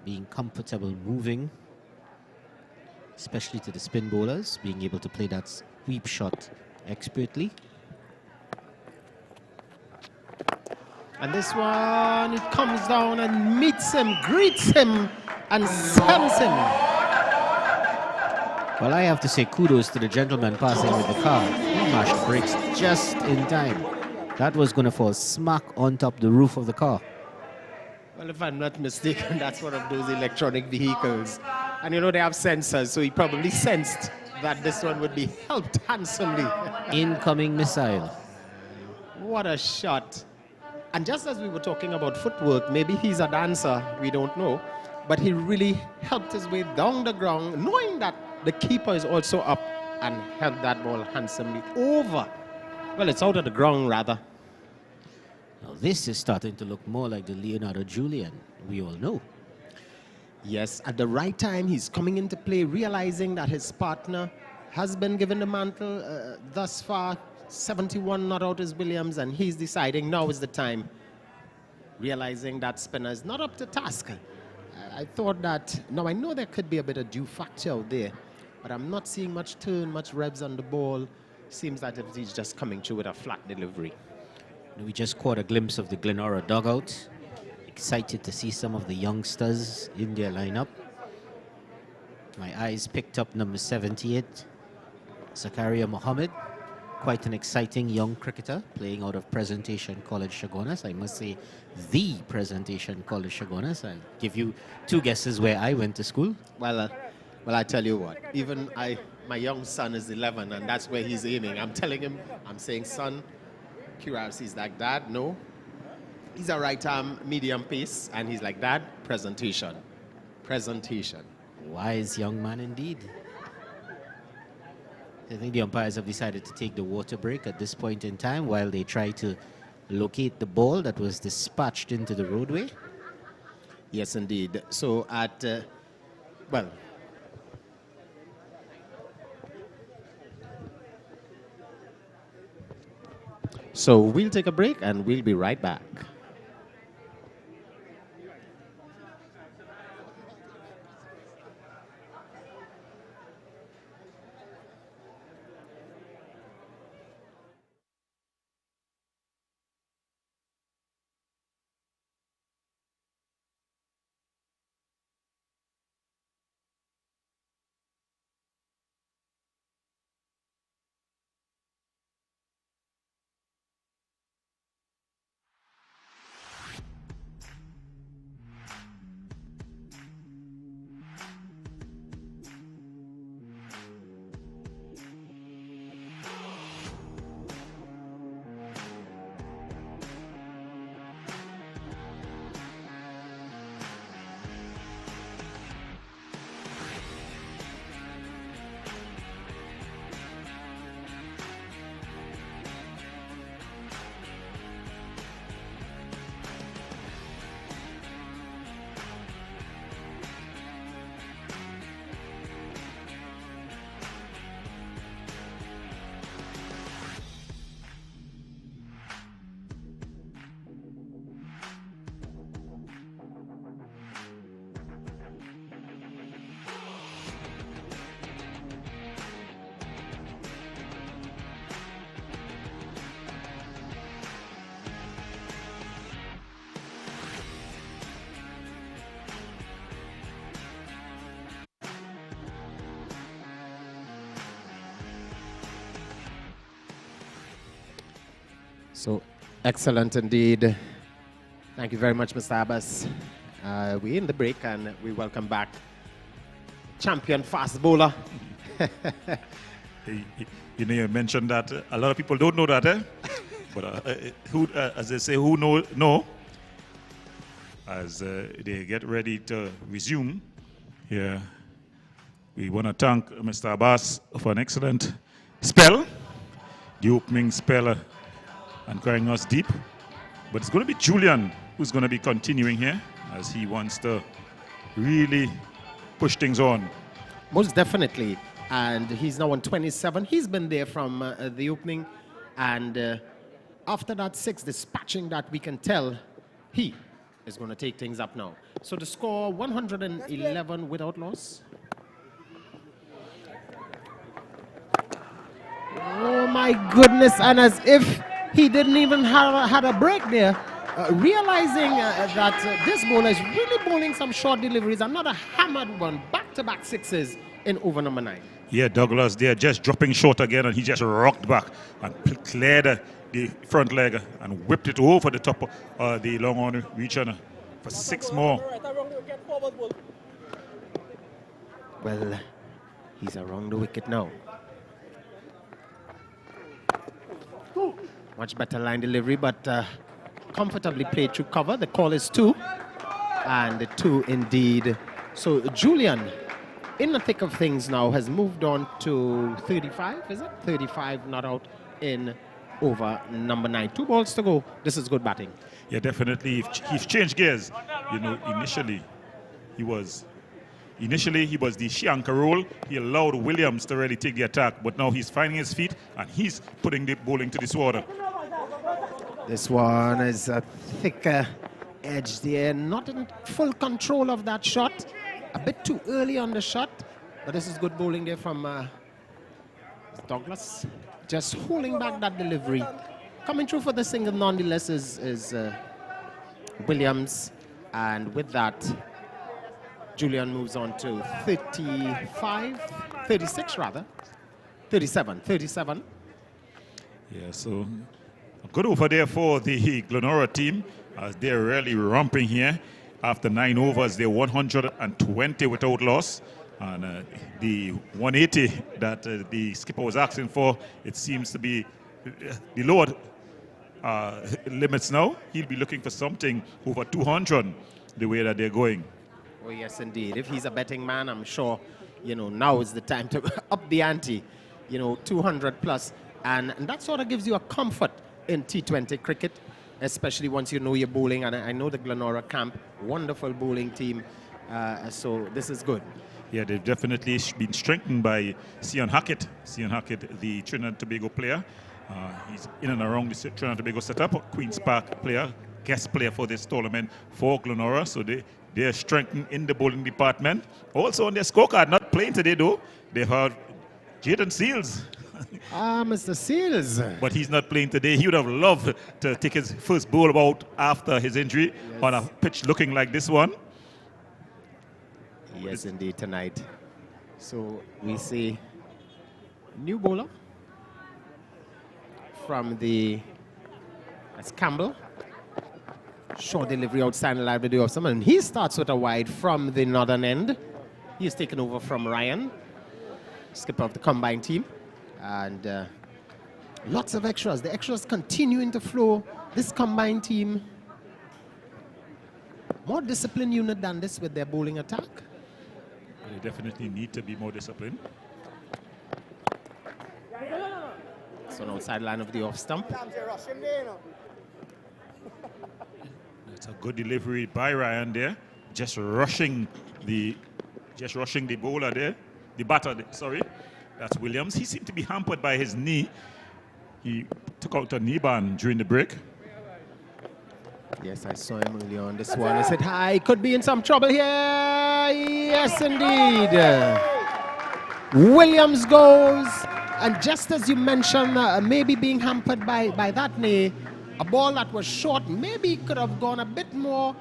being comfortable moving, especially to the spin bowlers, being able to play that sweep shot expertly. And this one, it comes down and meets him, greets him, and sends him. Well, I have to say kudos to the gentleman passing with the car. He mashed brakes just in time. That was going to fall smack on top the roof of the car. Well, if I'm not mistaken, that's one of those electronic vehicles. And you know, they have sensors, so he probably sensed that this one would be helped handsomely. Incoming missile. What a shot. And just as we were talking about footwork, maybe he's a dancer, we don't know, but he really helped his way down the ground, knowing that the keeper is also up, and held that ball handsomely over. Well, it's out of the ground, rather. Now, this is starting to look more like the Leonardo Julian we all know. Yes, at the right time, he's coming into play, realizing that his partner has been given the mantle thus far. 71 not out is Williams, and he's deciding now is the time, realizing that spinner is not up to task. I thought that, now I know there could be a bit of due factor out there, but I'm not seeing much turn, much revs on the ball. Seems that he's just coming through with a flat delivery. We just caught a glimpse of the Glenora dugout. Excited to see some of the youngsters in their lineup. My eyes picked up number 78, Zakaria Mohammed. Quite an exciting young cricketer playing out of Presentation College Chaguanas. I must say, the Presentation College Chaguanas. I'll give you 2 guesses where I went to school. Well, I tell you what, even my young son is 11, and that's where he's aiming. I'm telling him, I'm saying, son, QRC is like, Dad, no. He's a right arm, medium pace, and he's like, Dad, presentation. Presentation. Wise young man indeed. I think the umpires have decided to take the water break at this point in time while they try to locate the ball that was dispatched into the roadway. Yes, indeed. So at, well, so we'll take a break and we'll be right back. So excellent indeed. Thank you very much, Mr. Abbas. We're in the break and we welcome back champion fast bowler. You know, you mentioned that a lot of people don't know that, eh? But who, as they say, who know. As they get ready to resume here, we want to thank Mr. Abbas for an excellent spell, the opening spell, and carrying us deep. But it's going to be Julian who's going to be continuing here as he wants to really push things on. Most definitely. And he's now on 27. He's been there from the opening. And after that 6 dispatching that, we can tell he is going to take things up now. So the score 111 without loss. Oh my goodness. And as if he didn't even had a break there, realizing that this bowler is really bowling some short deliveries. Another hammered one, back-to-back 6s in over number 9. Yeah, Douglas there just dropping short again, and he just rocked back and cleared the front leg and whipped it over the top of the long on reacher for 6 more. Well, he's around the wicket now. Much better line delivery, but comfortably played through cover. The call is 2, and 2 indeed. So Julian, in the thick of things now, has moved on to 35, is it? 35 not out in over number 9. 2 balls to go. This is good batting. Yeah, definitely. He's changed gears. You know, initially he was the Shanka role. He allowed Williams to really take the attack, but now he's finding his feet and he's putting the bowling to this water. This one is a thicker edge there. Not in full control of that shot. A bit too early on the shot, but this is good bowling there from Douglas. Just holding back that delivery. Coming through for the single nonetheless is Williams. And with that, Julian moves on to 36 rather. 37. Yeah, so good over there for the Glenora team as they're really romping here. After 9 overs, they're 120 without loss. And the 180 that the skipper was asking for, it seems to be the lower limits now. He'll be looking for something over 200 the way that they're going. Oh, yes, indeed. If he's a betting man, I'm sure, you know, now is the time to up the ante. you know, 200 plus. And that sort of gives you a comfort in T20 cricket, especially once you know you're bowling. And I know the Glenora camp, wonderful bowling team. So this is good. Yeah, they've definitely been strengthened by Sion Hackett. Sion Hackett, the Trinidad and Tobago player. He's in and around the Trinidad and Tobago setup, Queen's Park player, guest player for this tournament for Glenora. So they're strengthened in the bowling department. Also on their scorecard, not playing today though, they have Jaden Seals. Mr. Seals. But he's not playing today. He would have loved to take his first bowl out after his injury on a pitch looking like this one. Yes, indeed, tonight. So we see new bowler from that's Campbell. Short delivery outside the live video of someone. And he starts with a wide from the northern end. He's taken over from Ryan, skipper of the combined team. And lots of extras. The extras continuing to flow. This combined team, more disciplined unit than this with their bowling attack. They definitely need to be more disciplined. So outside line of the off stump. It's a good delivery by Ryan there. Just rushing the bowler there. The batter, sorry. That's Williams. He seemed to be hampered by his knee. He took out a knee band during the break. Yes, I saw him earlier on this one. I said, hi, could be in some trouble here. Yes, indeed. Williams goes. And just as you mentioned, maybe being hampered by that knee, a ball that was short, maybe could have gone a bit more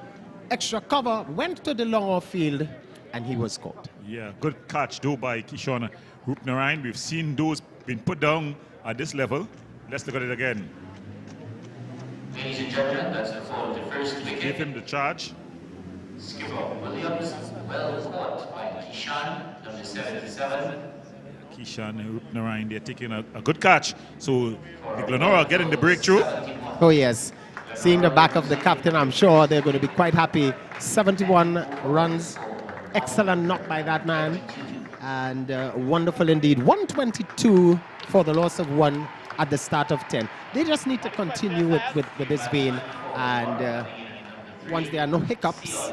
extra cover, went to the long off field, and he was caught. Yeah, good catch though by Kishan Rupnarayan. We've seen those being put down at this level. Let's look at it again. Ladies and gentlemen, that's the fall of the first wicket. Give him the charge. Skipper Williams, well caught by Kishan, number 77. Kishan Rupnarayan, they're taking a good catch. So the Glenora getting the breakthrough. Oh, yes. Seeing the back of the captain, I'm sure they're going to be quite happy. 71 runs. Excellent knock by that man. And wonderful indeed. 122 for the loss of 1 at the start of 10. They just need to continue with this vein. And once there are no hiccups,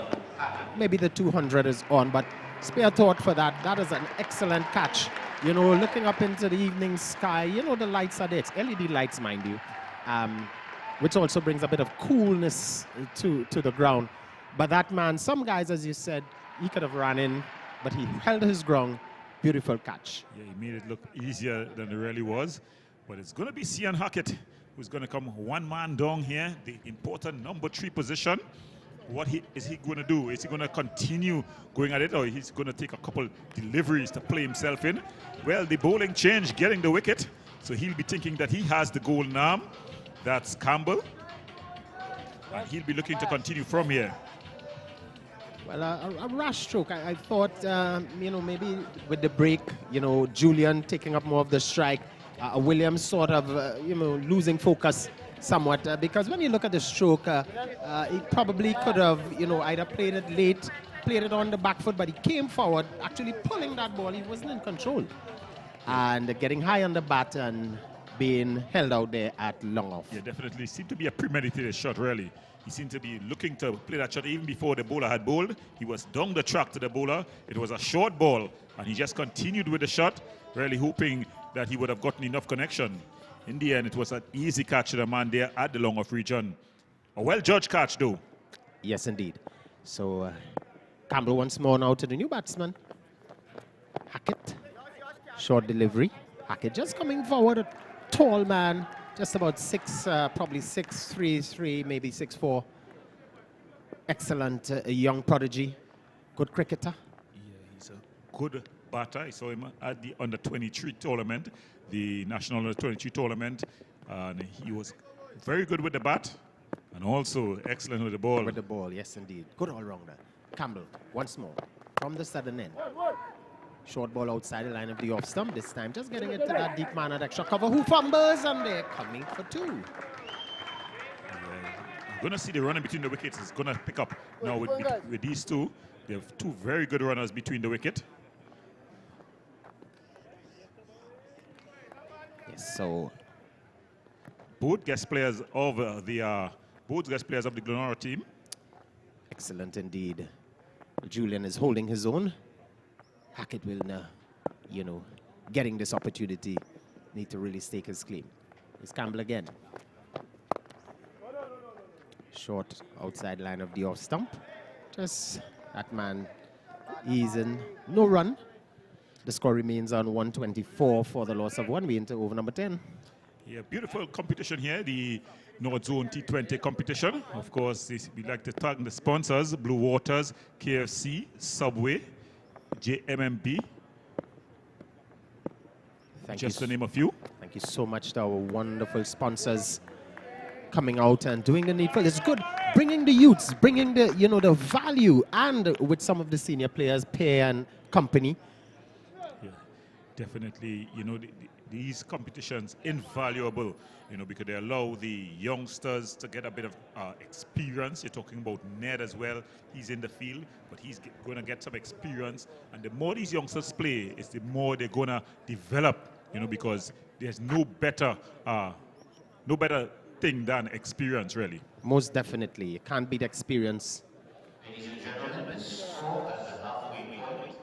maybe the 200 is on. But spare thought for that. That is an excellent catch. You know, looking up into the evening sky, you know, the lights are there. It's LED lights, mind you, which also brings a bit of coolness to the ground. But that man, some guys, as you said, he could have run in, but he held his ground. Beautiful catch. Yeah, he made it look easier than it really was. But it's going to be Sion Hackett who's going to come one man down here, the important number 3 position. What is he going to do? Is he going to continue going at it, or he's going to take a couple deliveries to play himself in? Well, the bowling change, getting the wicket. So he'll be thinking that he has the golden arm. That's Campbell. And he'll be looking to continue from here. Well, a rash stroke. I thought, you know, maybe with the break, you know, Julian taking up more of the strike. Williams sort of, you know, losing focus somewhat. Because when you look at the stroke, he probably could have, you know, either played it late, played it on the back foot, but he came forward, actually pulling that ball. He wasn't in control. And getting high on the bat and being held out there at long off. Yeah, definitely seemed to be a premeditated shot, really. He seemed to be looking to play that shot even before the bowler had bowled. He was down the track to the bowler. It was a short ball, and he just continued with the shot, really hoping that he would have gotten enough connection. In the end, it was an easy catch to the man there at the long off region. A well-judged catch, though. Yes, indeed. So, Campbell once more now to the new batsman. Hackett. Short delivery. Hackett just coming forward, a tall man. Just about 6, probably 6'3", maybe 6'4". Excellent young prodigy. Good cricketer. Yeah, he's a good batter. I saw him at the under-23 tournament, the national under-23 tournament. And he was very good with the bat and also excellent with the ball. With the ball, yes, indeed. Good all-rounder. Campbell, once more, from the southern end. Short ball outside the line of the off stump. This time just getting it to that deep man at extra cover who fumbles, and they're coming for 2. You're going to see the running between the wickets is going to pick up now with these two. They have 2 very good runners between the wicket. Yes, so Both guest players of the Glenora team. excellent indeed. Julian is holding his own. Hackett will, you know, getting this opportunity, need to really stake his claim. It's Campbell again. Short outside line of the off stump. Just that man easing. No run. The score remains on 124 for the loss of one. We into over number 10. Yeah, beautiful competition here, the North Zone T20 competition. Of course, we'd like to thank the sponsors, Blue Waters, KFC, Subway, JMMB. Just to name a few. Thank you so much to our wonderful sponsors coming out and doing the needful. It's good bringing the youths, bringing the, you know, the value, and with some of the senior players, Pear and company. Yeah, definitely, you know, these competitions invaluable, you know, because they allow the youngsters to get a bit of experience. You're talking about Ned as well. He's in the field, but he's going to get some experience. And the more these youngsters play, is the more they're going to develop, you know, because there's no better thing than experience, really. Most definitely. You can't beat experience. Ladies and gentlemen, the score at the halfway point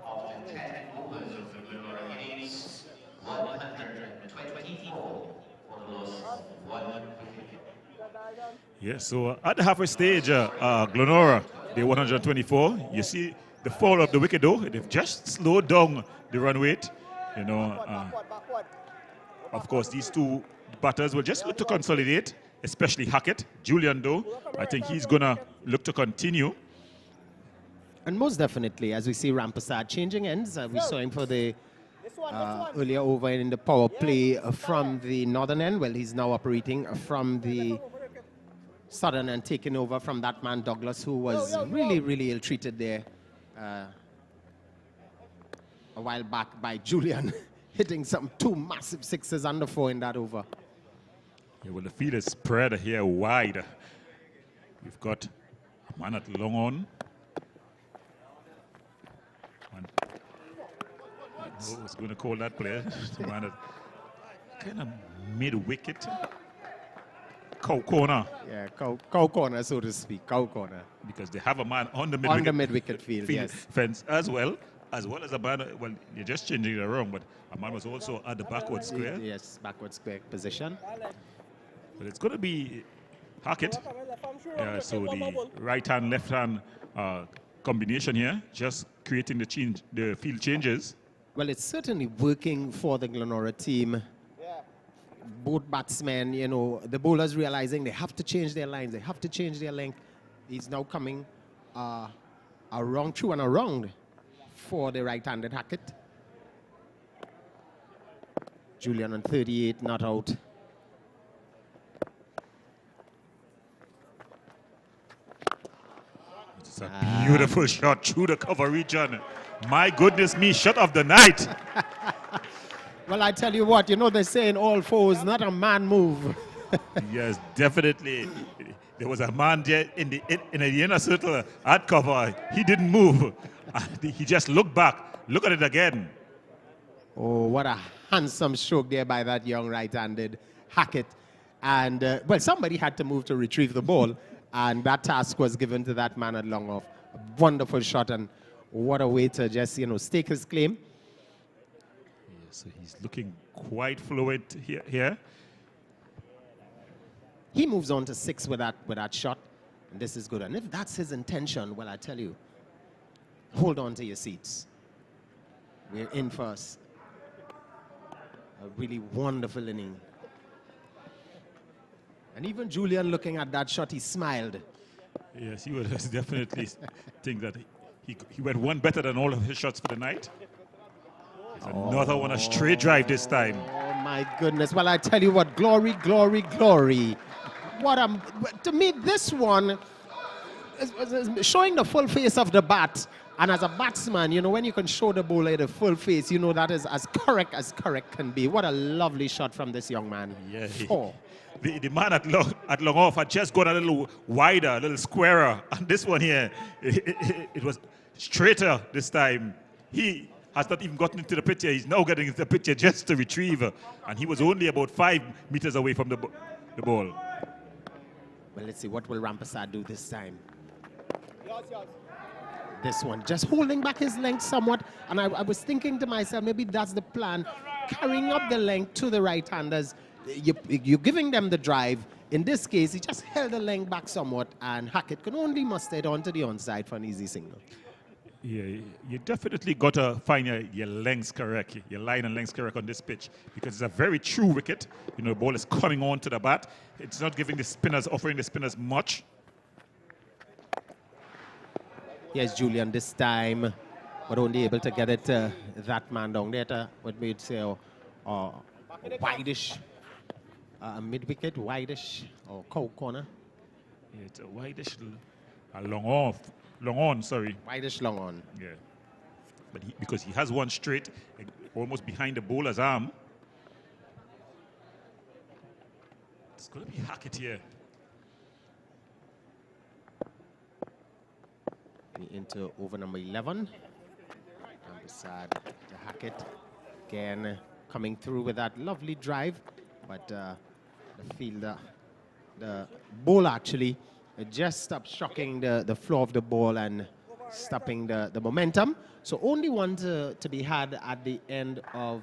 after 10 overs of the Glenora innings, 124 for the loss of 1 wicket. Yeah, so at the halfway stage, Glenora, they're 124. You see the fall of the wicket, though. They've just slowed down the run rate. You know, of course, these two batters will just look to consolidate, especially Hackett. Julian, though, I think he's going to look to continue. And most definitely, as we see Rampasad changing ends, we saw him for the earlier over in the power play from the northern end. Well, he's now operating from the southern and taking over from that man Douglas, who was really, really ill-treated there a while back by Julian, hitting some 2 massive sixes under 4 in that over. Yeah, well, the field is spread here wide. We've got a man at long on. I was going to call that player. The man at kind of mid-wicket. Cow corner. Yeah, cow corner, so to speak, cow corner. Because they have a man on the On the mid-wicket field, yes. fence as well as a man. Well, you're just changing it around, but a man was also at the backward square. Yes, backward square position. But it's going to be Hackett. So the right-hand, left-hand combination here, just creating the field changes. Well, it's certainly working for the Glenora team. Both batsmen, you know, the bowlers realizing they have to change their lines, they have to change their length. He's now coming around, through and around for the right-handed Hackett. Julian on 38, not out. It's a beautiful shot through the cover region. My goodness me, shot of the night. Well, I tell you what, you know, they're saying all fours, not a man move. Yes, definitely. There was a man there in the inner circle at cover. He didn't move. He just looked back. Look at it again. Oh, what a handsome stroke there by that young right-handed Hackett. And, well, somebody had to move to retrieve the ball, and that task was given to that man at long off. A wonderful shot, and what a way to just, you know, stake his claim. So he's looking quite fluent here. He moves on to 6 with that shot, and this is good. And if that's his intention, well, I tell you, hold on to your seats. We're in for a really wonderful inning. And even Julian, looking at that shot, he smiled. Yes, he would definitely think that he went one better than all of his shots for the night. Another one, a straight drive this time. Oh, my goodness. Well, I tell you what, glory, glory, glory. To me, this one is showing the full face of the bat. And as a batsman, you know, when you can show the bowler the full face, you know that is as correct can be. What a lovely shot from this young man. Yeah. The man at long off had just gone a little wider, a little squarer. And this one here, it was straighter this time. has not even gotten into the picture. He's now getting into the picture just to retrieve. And he was only about 5 meters away from the ball. Well, let's see, what will Rampersad do this time? This one, just holding back his length somewhat. And I was thinking to myself, maybe that's the plan. Carrying up the length to the right-handers. You're giving them the drive. In this case, he just held the length back somewhat, and Hackett could only muster it onto the onside for an easy single. Yeah, you definitely got to find your lengths correct, your line and lengths correct on this pitch, because it's a very true wicket. You know, the ball is coming on to the bat. It's not giving the spinners, offering the spinners much. Here's Julian this time, but only able to get it to that man down there to what we'd say a wide-ish, mid-wicket, wide-ish, or cow corner. Yeah, it's a wide-ish, a long on, sorry. Wide-ish long on. Yeah. But because he has one straight, almost behind the bowler's arm. It's going to be Hackett here. Into over number 11. Rampersad to Hackett. Again, coming through with that lovely drive. But the fielder, the ball actually just stopped shocking the flow of the ball and stopping the momentum. So only one to be had at the end of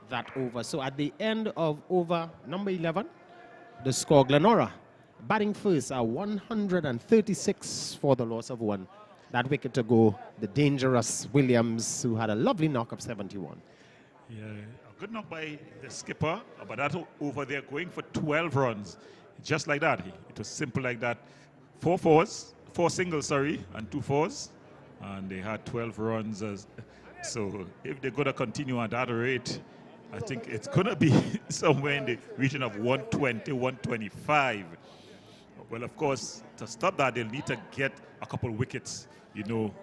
that over. So at the end of over number 11, the score, Glenora batting first are 136 for the loss of 1. That wicket to go, the dangerous Williams, who had a lovely knock of 71. Yeah, a good knock by the skipper, but that over there going for 12 runs. Just like that. It was simple like that. 4 singles, and 2 fours. And they had 12 runs. So if they're going to continue at that rate, I think it's going to be somewhere in the region of 120, 125. Well, of course, to stop that, they'll need to get a couple wickets, you know.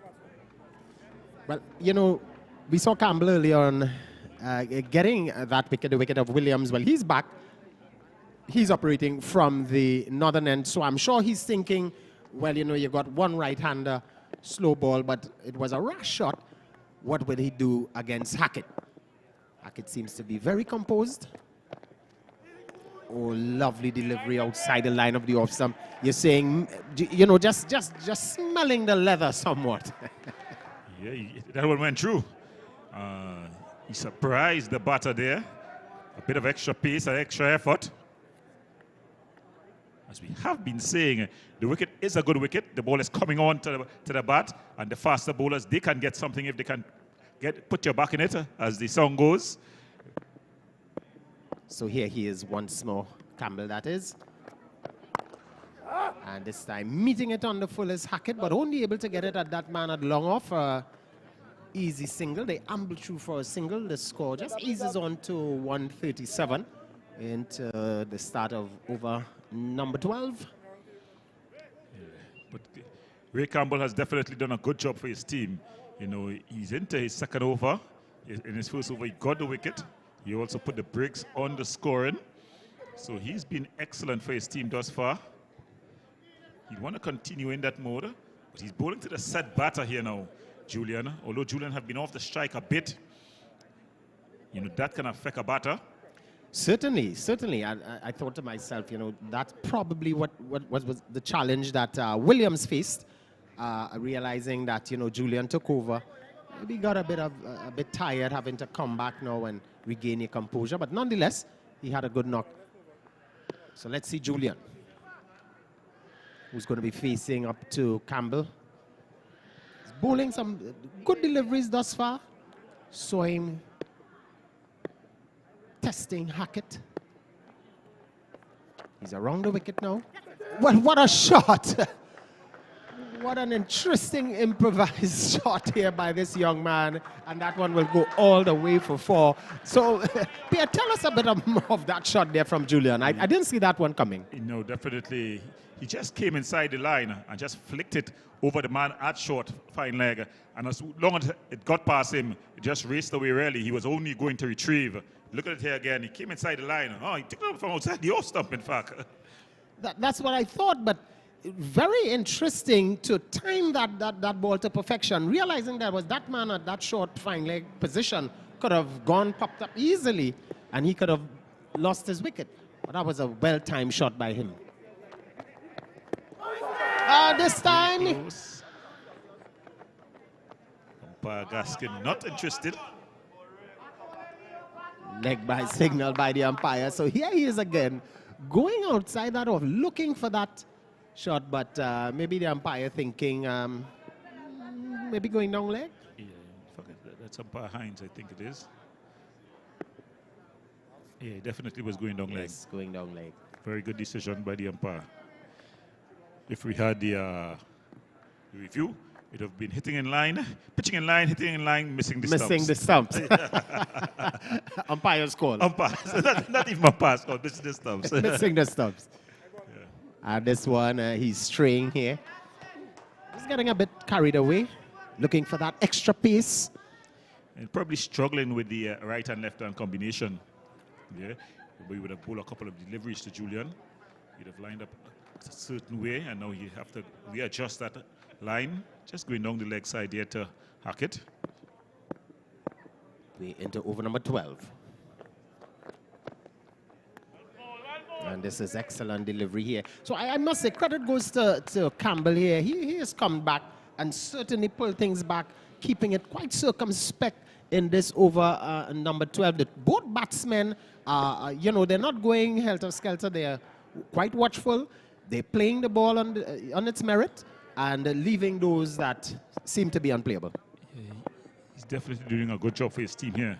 Well, you know, we saw Campbell earlier on getting that wicket, the wicket of Williams. Well, he's back. He's operating from the northern end, so I'm sure he's thinking, well, you know, you got one right-hander, slow ball, but it was a rash shot. What will he do against Hackett? Hackett seems to be very composed. Oh, lovely delivery outside the line of the off stump. You're saying, you know, just smelling the leather somewhat. Yeah, that one went through. He surprised the batter there. A bit of extra pace and extra effort. As we have been saying, the wicket is a good wicket. The ball is coming on to the bat, and the faster bowlers, they can get something if they can put your back in it, as the song goes. So here he is once more, Campbell that is. And this time meeting it on the full is Hackett, but only able to get it at that man at long off. Easy single. They amble through for a single. The score just eases on to 137 into the start of over number 12. Yeah, but Ray Campbell has definitely done a good job for his team. You know, he's into his second over. In his first over, he got the wicket. He also put the brakes on the scoring. So he's been excellent for his team thus far. He'd want to continue in that mode, but he's bowling to the set batter here now, Julian. Although Julian have been off the strike a bit, you know, that can affect a batter. Certainly, certainly. I thought to myself, you know, that's probably what was the challenge that Williams faced, realizing that, you know, Julian took over. Maybe got a bit tired having to come back now and regain your composure, but nonetheless, he had a good knock. So let's see Julian, who's going to be facing up to Campbell. He's bowling some good deliveries thus far. Saw him testing Hackett. He's around the wicket now. Well, what a shot! What an interesting improvised shot here by this young man. And that one will go all the way for 4. So, Pierre, tell us a bit more of that shot there from Julian. I didn't see that one coming. No, definitely. He just came inside the line and just flicked it over the man at short, fine leg. And as long as it got past him, it just raced away really. He was only going to retrieve. Look at it here again. He came inside the line. Oh, he took it up from outside the off stump, in fact. That's what I thought, but very interesting to time that ball to perfection, realizing that was that man at that short fine leg position could have popped up easily, and he could have lost his wicket. But that was a well-timed shot by him. This time... Close. Umpire Gaskin not interested. Leg by signal by the umpire. So here he is again, going outside that off, looking for that shot, but maybe the umpire thinking maybe going down leg? Yeah, forget that. That's umpire Hines, I think it is. Yeah, definitely was going down leg. Yes, going down leg. Very good decision by the umpire. If we had the review, it would have been hitting in line, pitching in line, hitting in line, missing the stumps. Missing the stumps. Umpire's call. Umpires, not even umpires call, missing the stumps. Missing the stumps. Yeah. This one, he's straying here. He's getting a bit carried away, looking for that extra pace. And probably struggling with the right and left hand combination. Yeah, we would have pulled a couple of deliveries to Julian. He'd have lined up a certain way, and now you have to readjust that line. Just going down the leg side here to Hackett. We're into over number 12. And this is excellent delivery here. So I must say, credit goes to Campbell here. He has come back and certainly pulled things back, keeping it quite circumspect in this over number 12. That both batsmen, you know, they're not going helter-skelter. They're quite watchful. They're playing the ball on its merit and leaving those that seem to be unplayable. Yeah, he's definitely doing a good job for his team here.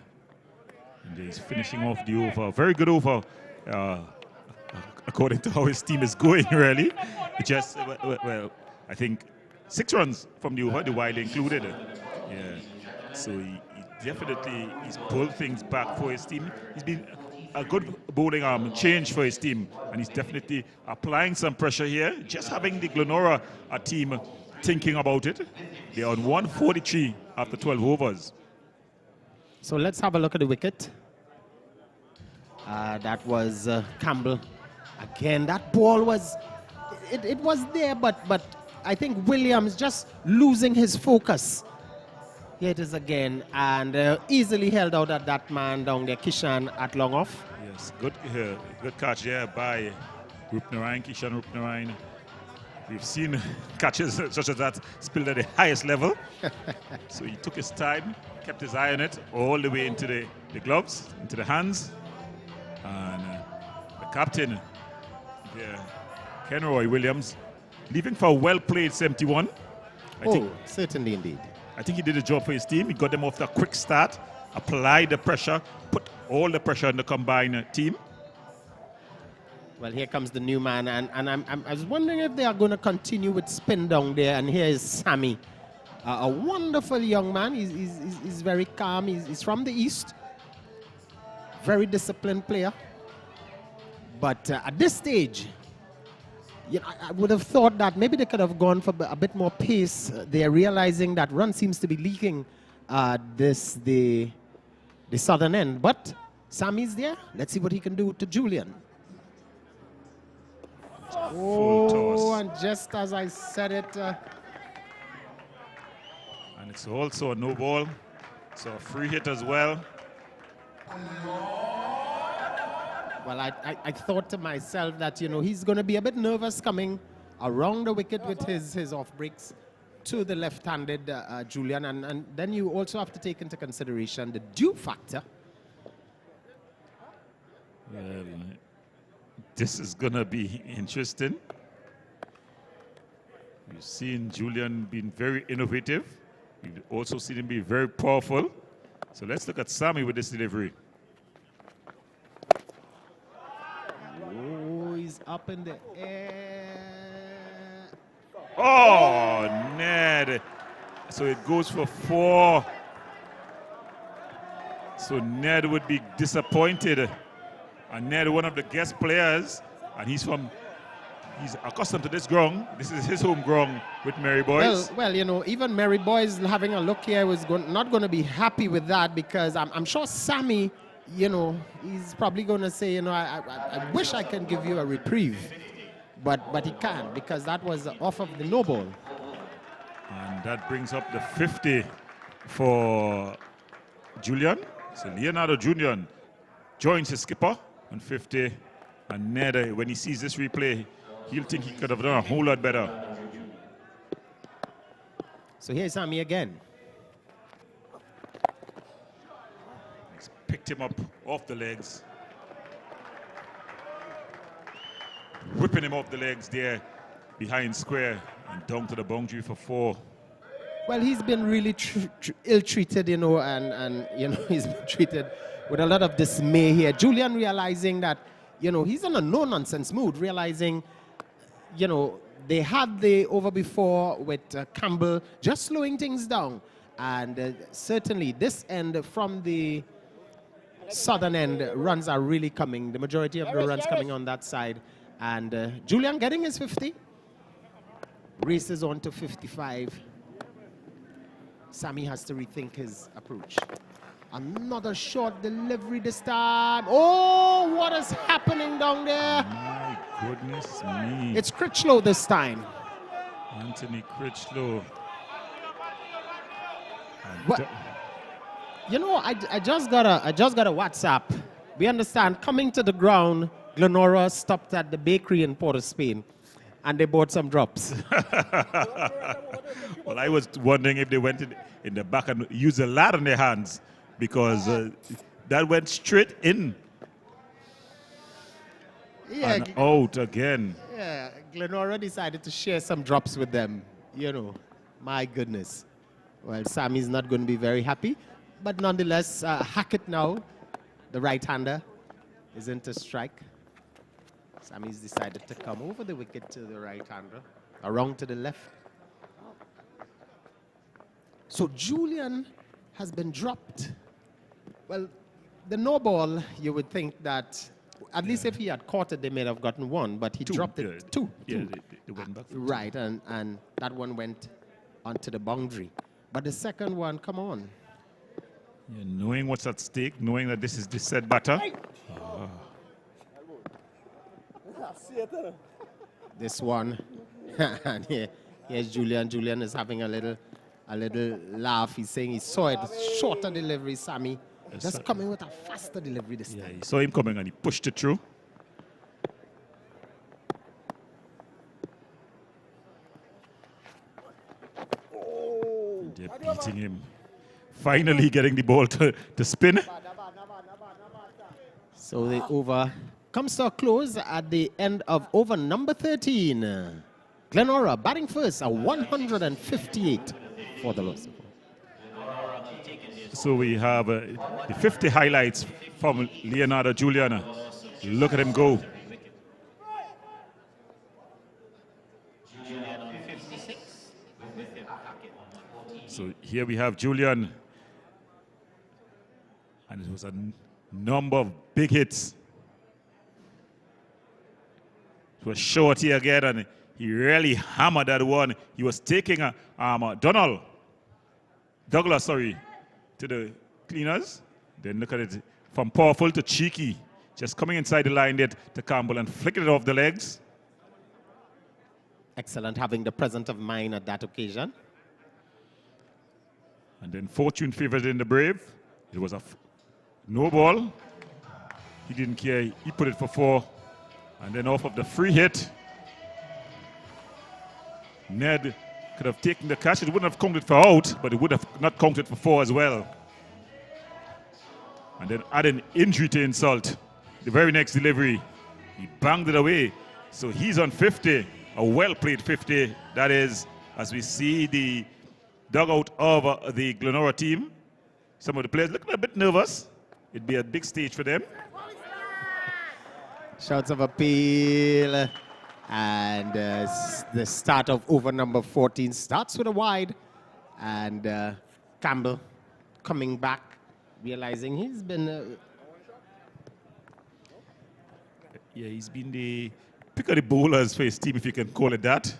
And he's finishing off the over. Very good over, according to how his team is going, really. Just, well, I think 6 runs from the over, the wide included. Yeah. So he definitely he's pulled things back for his team. He's been a good bowling change for his team, and he's definitely applying some pressure here. Just having the Glenora team thinking about it. They're on 143 after 12 overs. So let's have a look at the wicket. That was Campbell. Again, that ball was, it was there, but I think Williams just losing his focus. Here it is again, and easily held out at that man down there, Kishan at long off. Yes, good catch there by Kishan Rupnarayan. We've seen catches such as that spilled at the highest level. So he took his time, kept his eye on it all the way into the gloves, into the hands. And the captain, Kenroy Williams, leaving for a well-played 71. I think, certainly indeed. I think he did a job for his team. He got them off to a quick start, applied the pressure, put all the pressure on the combined team. Well, here comes the new man, and I was wondering if they are going to continue with spin down there. And here is Sammy, a wonderful young man. He's very calm. He's from the East. Very disciplined player. But at this stage, you know, I would have thought that maybe they could have gone for a bit more pace. They're realizing that run seems to be leaking the southern end. But Sammy's there. Let's see what he can do to Julian. Full toss. And just as I said it. And it's also a no ball. So a free hit as well. Well, I thought to myself that, you know, he's going to be a bit nervous coming around the wicket with his off breaks to the left-handed Julian. And then you also have to take into consideration the dew factor. Well, this is going to be interesting. You've seen Julian being very innovative. You've also seen him be very powerful. So let's look at Sammy with this delivery. Oh, he's up in the air. Oh, Ned. So it goes for 4. So Ned would be disappointed. And Ned, one of the guest players, and he's accustomed to this ground. This is his home ground with Mary Boys. Well, you know, even Mary Boys having a look here was not going to be happy with that, because I'm sure Sammy, you know, he's probably going to say, you know, I wish I can give you a reprieve. but he can't because that was off of the no ball. And that brings up the 50 for Julian. So Leonardo Julian joins his skipper on 50. And Ned, when he sees this replay, he'll think he could have done a whole lot better. So here's Sammy again. He's picked him up off the legs. Whipping him off the legs there behind square and down to the boundary for 4. Well, he's been really ill-treated, you know, and you know, he's been treated with a lot of dismay here. Julian realizing that, you know, he's in a no-nonsense mood, realizing, you know, they had the over before with Campbell just slowing things down. And certainly this end from the southern end, runs are really coming. The majority of the runs coming on that side. And Julian getting his 50. Races on to 55. Sammy has to rethink his approach. Another short delivery this time. Oh, what is happening down there? My goodness me. It's Critchlow this time. Anthony Critchlow. What? You know, I just got a WhatsApp. We understand coming to the ground, Glenora stopped at the bakery in Port of Spain, and they bought some drops. Well, I was wondering if they went in the back and used a ladder in their hands, because that went straight in. Yeah, and out again. Yeah, Glenora decided to share some drops with them. You know, my goodness. Well, Sammy's not going to be very happy, but nonetheless, Hackett now, the right-hander, is into strike. Sammy's decided to come over the wicket to the right-hander, around to the left. So Julian has been dropped. Well, the no ball, you would think that, at least if he had caught it, they may have gotten 1, but he dropped it 2. Yeah, they went back. Right, and that one went onto the boundary. But the second one, come on. Yeah, knowing what's at stake, knowing that this is the set batter. This one, and here's Julian. Julian is having a little laugh. He's saying he saw it. Shorter delivery, Sammy. Just coming with a faster delivery this time. He saw him coming and he pushed it through. They're beating him. Finally getting the ball to spin. So the over comes to a close at the end of over number 13. Glenora batting first, a 158 for the loss. So we have the 50 highlights from Leonardo Julian. Look at him go. So here we have Julian. And it was a number of big hits. It was shorty again, and he really hammered that one. He was taking Douglas, to the cleaners. Then look at it, from powerful to cheeky. Just coming inside the line there to Campbell and flicking it off the legs. Excellent, having the presence of mind at that occasion. And then fortune favored in the Brave. It was a no ball. He didn't care. He put it for 4. And then off of the free hit, Ned could have taken the catch. It wouldn't have counted for out, but it would have not counted for 4 as well. And then adding injury to insult. The very next delivery, he banged it away. So he's on 50, a well-played 50. That is, as we see the dugout of the Glenora team. Some of the players looking a bit nervous. It'd be a big stage for them. Shouts of appeal. And the start of over number 14 starts with a wide. And Campbell coming back, realizing he's been... he's been the pick of the bowlers for his team, if you can call it that.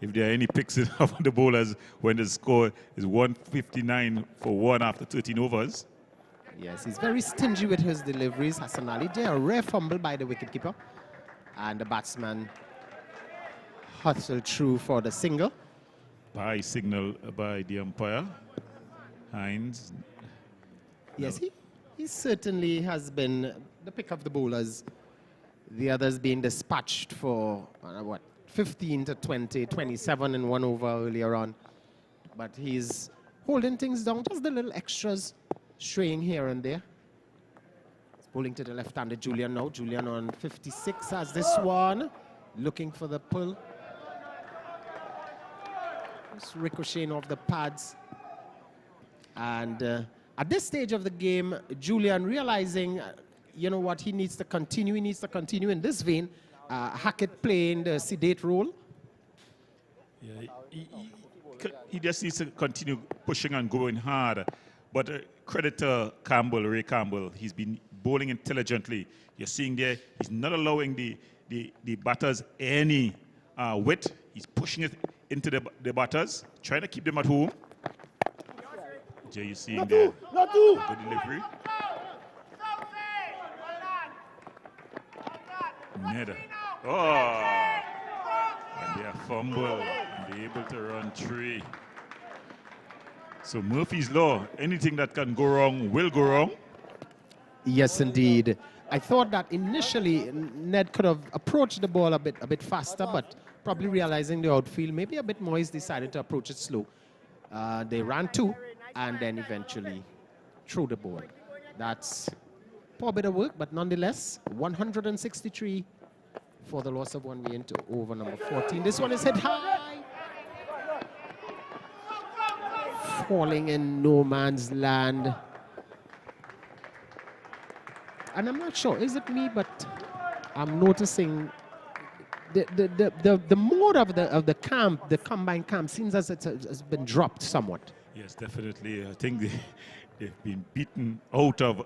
If there are any picks of the bowlers when the score is 159 for 1 after 13 overs. Yes, he's very stingy with his deliveries, Hassan Ali. There, a rare fumble by the wicketkeeper. And the batsman hustle through for the single. By signal by the umpire. Hines. Yes, he certainly has been the pick of the bowlers. The others being dispatched for, 15 to 20, 27 in 1 over earlier on. But he's holding things down, just the little extras straying here and there. He's bowling to the left-handed Julian now. Julian on 56 has this one, looking for the pull. Just ricocheting off the pads. And at this stage of the game, Julian realizing, you know what, he needs to continue in this vein. Hackett playing the sedate role. Yeah, he just needs to continue pushing and going hard. But credit to Campbell, Ray Campbell. He's been bowling intelligently. You're seeing there, he's not allowing the batters any width. He's pushing it into the batters, trying to keep them at home. Jay, you're seeing there, good delivery. Ned. Oh! And they fumble. And they're able to run 3. So Murphy's Law, anything that can go wrong will go wrong. Yes, indeed. I thought that initially Ned could have approached the ball a bit faster, but probably realizing the outfield maybe a bit more, he's decided to approach it slow. They ran 2 and then eventually threw the ball. That's poor bit of work, but nonetheless, 163 for the loss of 1 into over number 14. This one is hit high. Falling in no man's land. And I'm not sure, is it me, but I'm noticing the mode of the camp, the combined camp, seems as it has been dropped somewhat. Yes, definitely. I think they've been beaten out of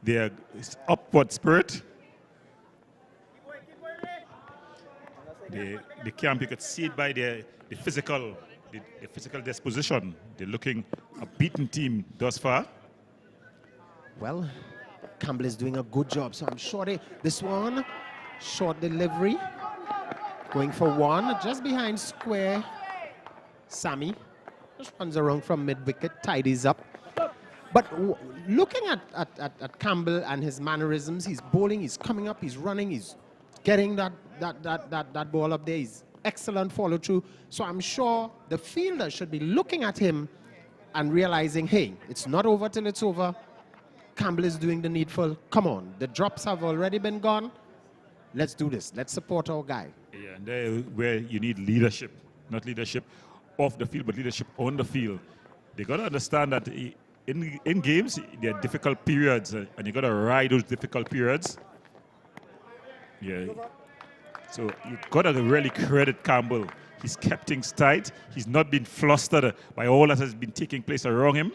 their upward spirit. The camp, you could see it by the physical disposition. They're looking a beaten team thus far. Well, Campbell is doing a good job, so I'm sure this one, short delivery, going for 1, just behind square. Sammy just runs around from mid-wicket, tidies up. But looking at Campbell and his mannerisms, he's bowling, he's coming up, he's running, he's getting that ball up there. He's excellent follow through. So I'm sure the fielder should be looking at him and realizing, hey, it's not over till it's over. Campbell is doing the needful. Come on, the drops have already been gone. Let's do this. Let's support our guy. Yeah, and there where you need leadership, not leadership off the field, but leadership on the field. They got to understand that in games, there are difficult periods, and you got to ride those difficult periods. Yeah. So you got to really credit Campbell. He's kept things tight. He's not been flustered by all that has been taking place around him.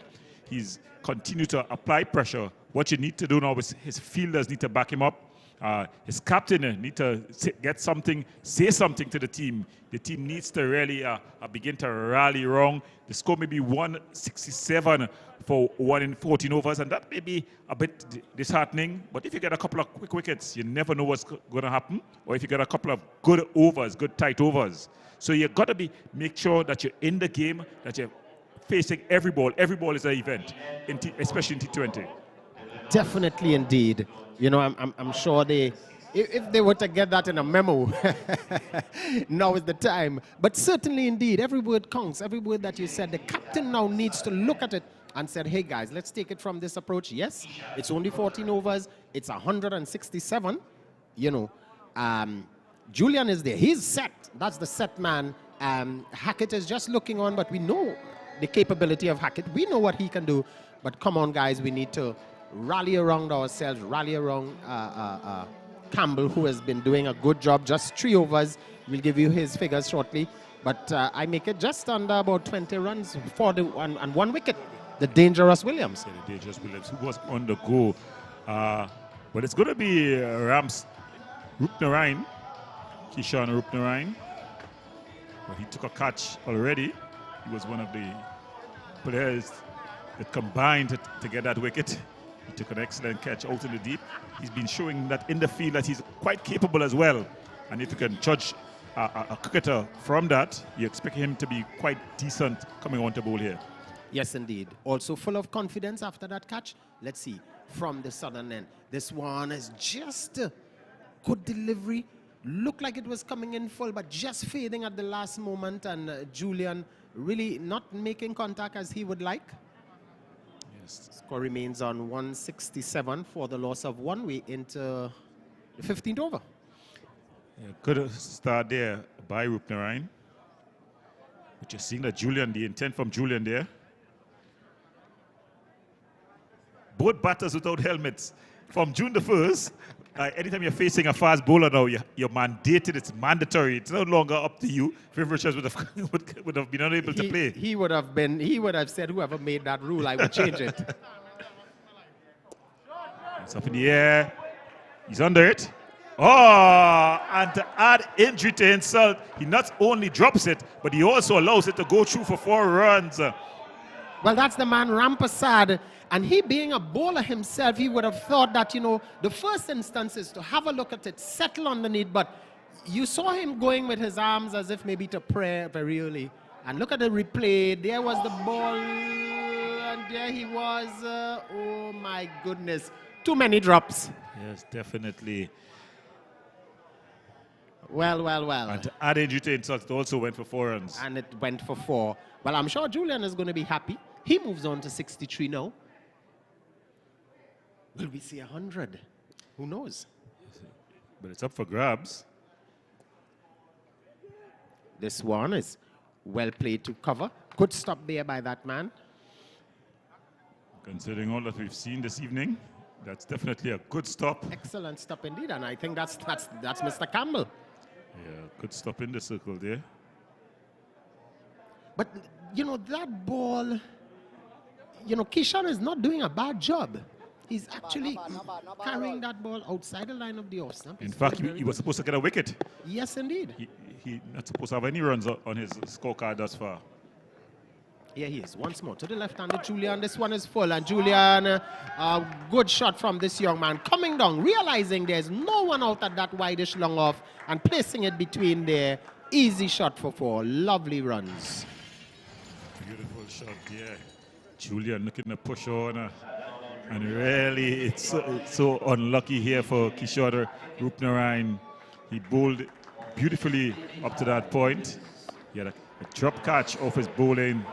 He's continued to apply pressure. What you need to do now is his fielders need to back him up. His captain need to get something, say something to the team. The team needs to really begin to rally around. The score may be 167 for 1 in 14 overs, and that may be a bit disheartening. But if you get a couple of quick wickets, you never know what's going to happen. Or if you get a couple of good overs, good tight overs. So you got to make sure that you're in the game, that you're facing every ball. Every ball is an event, especially in T20. Definitely, indeed. You know, I'm sure if they were to get that in a memo, now is the time. But certainly, indeed, every word counts. Every word that you said, the captain now needs to look at it and said, hey, guys, let's take it from this approach. Yes, it's only 14 overs. It's 167. You know, Julian is there. He's set. That's the set man. Hackett is just looking on, but we know the capability of Hackett. We know what he can do. But come on, guys, we need to rally around ourselves, rally around Campbell, who has been doing a good job. Just 3 overs. We'll give you his figures shortly. But I make it just under about 20 runs for and 1 wicket. The dangerous Williams. Yeah, the dangerous Williams, who was on the go. But it's going to be Rams Rupnarine, Kishan Rupnarine. But he took a catch already. He was one of the players that combined to get that wicket. He took an excellent catch out in the deep. He's been showing that in the field that he's quite capable as well. And if you can judge a cricketer from that, you expect him to be quite decent coming on to bowl here. Yes, indeed. Also full of confidence after that catch. Let's see, from the southern end. This one is just a good delivery. Looked like it was coming in full, but just fading at the last moment. And Julian really not making contact as he would like. Yes. Score remains on 167 for the loss of 1. We into the 15th over. Yeah, good start there by Rupnarine. But you're seeing that Julian, the intent from Julian there. Both batters without helmets. From June the 1st, anytime you're facing a fast bowler now, you're mandated, it's mandatory. It's no longer up to you. Viv Richards would have been unable to play. He would have said, whoever made that rule, I would change it. It's up in the air. He's under it. Oh, and to add injury to insult, he not only drops it, but he also allows it to go through for 4 runs. Well, that's the man, Rampasad. And he being a bowler himself, he would have thought that, you know, the first instance is to have a look at it, settle underneath. But you saw him going with his arms as if maybe to pray very early. And look at the replay. There was the ball. And there he was. Oh, my goodness. Too many drops. Yes, definitely. Well, well, well. And to add injury to insult, it also went for 4 runs. And it went for 4. Well, I'm sure Julian is going to be happy. He moves on to 63 now. Will we see 100? Who knows? But it's up for grabs. This one is well played to cover. Good stop there by that man. Considering all that we've seen this evening, that's definitely a good stop. Excellent stop indeed, and I think that's Mr. Campbell. Yeah, good stop in the circle there. But, you know, that ball, you know, Kishan is not doing a bad job. He's actually carrying that ball outside the line of the off stump. In fact, he was supposed to get a wicket. Yes, indeed. He not supposed to have any runs on his scorecard thus far. Here he is, once more to the left-handed Julian. This one is full, and Julian, a good shot from this young man. Coming down, realizing there's no one out at that wideish long off, and placing it between there. Easy shot for 4. Lovely runs. Beautiful shot, yeah. Julian looking to push on. And really, it's so unlucky here for Kishore Rupnarine. He bowled beautifully up to that point. He had a drop catch off his bowling.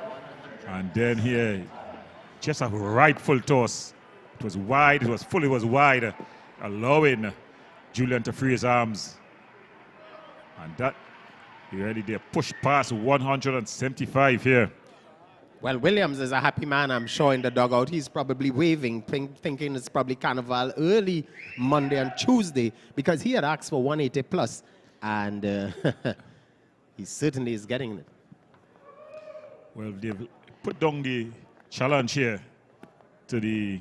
And then here, just a rightful toss. It was wide, it was full, it was wide, allowing Julian to free his arms. And that, he really did push past 175 here. Well, Williams is a happy man, I'm sure, in the dugout. He's probably waving, thinking it's probably Carnival early Monday and Tuesday, because he had asked for 180 plus, and he certainly is getting it. Well, they've put down the challenge here to the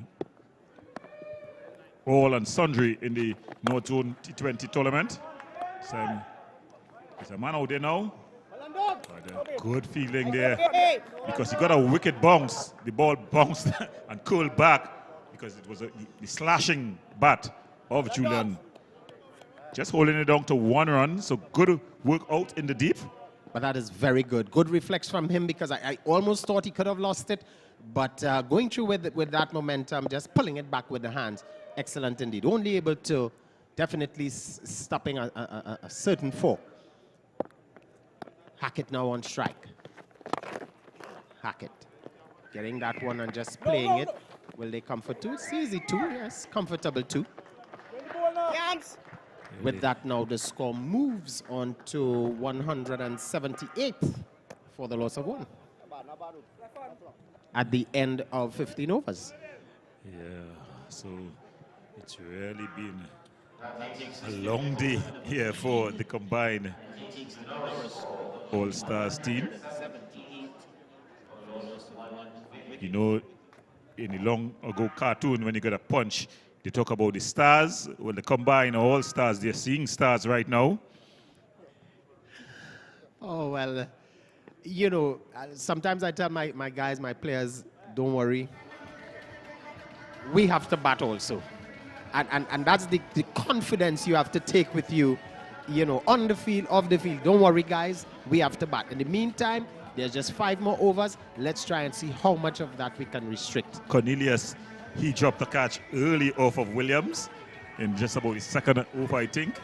all and sundry in the North Zone T20 tournament. So, there's a man out there now. Good feeling there, because he got a wicked bounce. The ball bounced and curled back because it was the slashing bat of Julian. Just holding it down to 1 run, so good work out in the deep. But that is very good. Good reflex from him, because I almost thought he could have lost it. But going through with that momentum, just pulling it back with the hands, excellent indeed. Only able to definitely stopping a certain 4. Hackett now on strike. Hackett getting that one and just playing it. Will they come for 2? It's easy 2, yes. Comfortable 2. With that now, the score moves on to 178th for the loss of 1. At the end of 15 overs. Yeah, so it's really been a long day here for the combined All-Stars team. You know, in the long ago cartoon, when you got a punch, they talk about the stars. Well, the combined All-Stars, they're seeing stars right now. Oh, well, you know, sometimes I tell my guys, my players, don't worry. We have to bat also. And that's the confidence you have to take with you you know, on the field, off the field. Don't worry, guys. We have to bat. In the meantime, there's just 5 more overs. Let's try and see how much of that we can restrict. Cornelius, he dropped the catch early off of Williams in just about his second over, I think.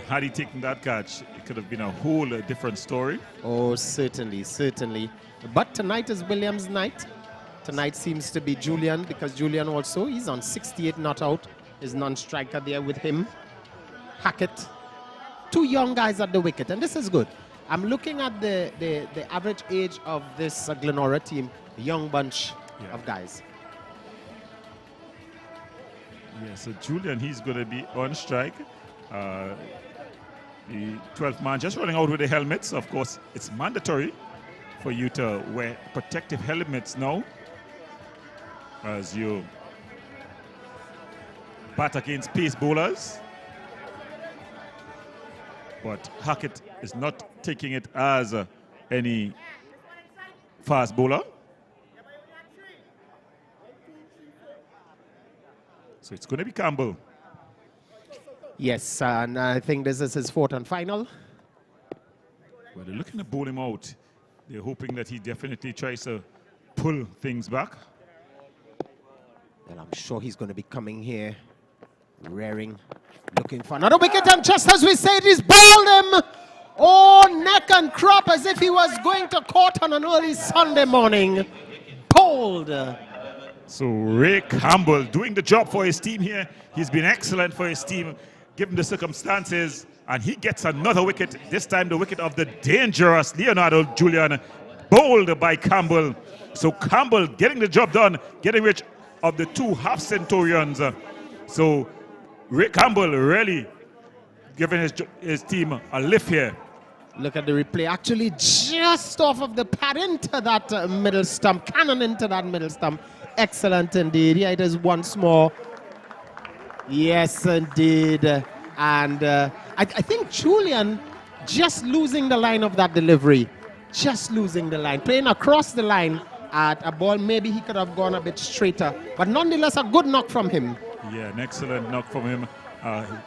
Had he taken that catch, it could have been a whole different story. Oh, certainly, certainly. But tonight is Williams' night. Tonight seems to be Julian, because Julian also, he's on 68 not out. His non-striker there with him. Hackett. 2 young guys at the wicket, and this is good. I'm looking at the average age of this Glenora team, a young bunch of guys. Yeah, so Julian, he's going to be on strike. The 12th man just running out with the helmets. Of course, it's mandatory for you to wear protective helmets now as you bat against pace bowlers. But Hackett is not taking it as any fast bowler. So it's going to be Campbell. Yes, and I think this is his 4th and final. Well, they're looking to bowl him out. They're hoping that he definitely tries to pull things back. And I'm sure he's going to be coming here, rearing, looking for another wicket. And just as we said, he's bowled him. Oh, neck and crop as if he was going to court on an early Sunday morning. Bowled. So Ray Campbell doing the job for his team here. He's been excellent for his team, given the circumstances. And he gets another wicket, this time the wicket of the dangerous Leonardo Julian, bowled by Campbell. So Campbell getting the job done, getting rid of the 2 half centurions. So Ray Campbell really giving his team a lift here. Look at the replay. Actually, just off of the pad into that middle stump, cannon into that middle stump. Excellent indeed. Here it is once more. Yes, indeed. And I think Julian just losing the line of that delivery. Just losing the line. Playing across the line at a ball, maybe he could have gone a bit straighter. But nonetheless, a good knock from him. Yeah, an excellent knock from him.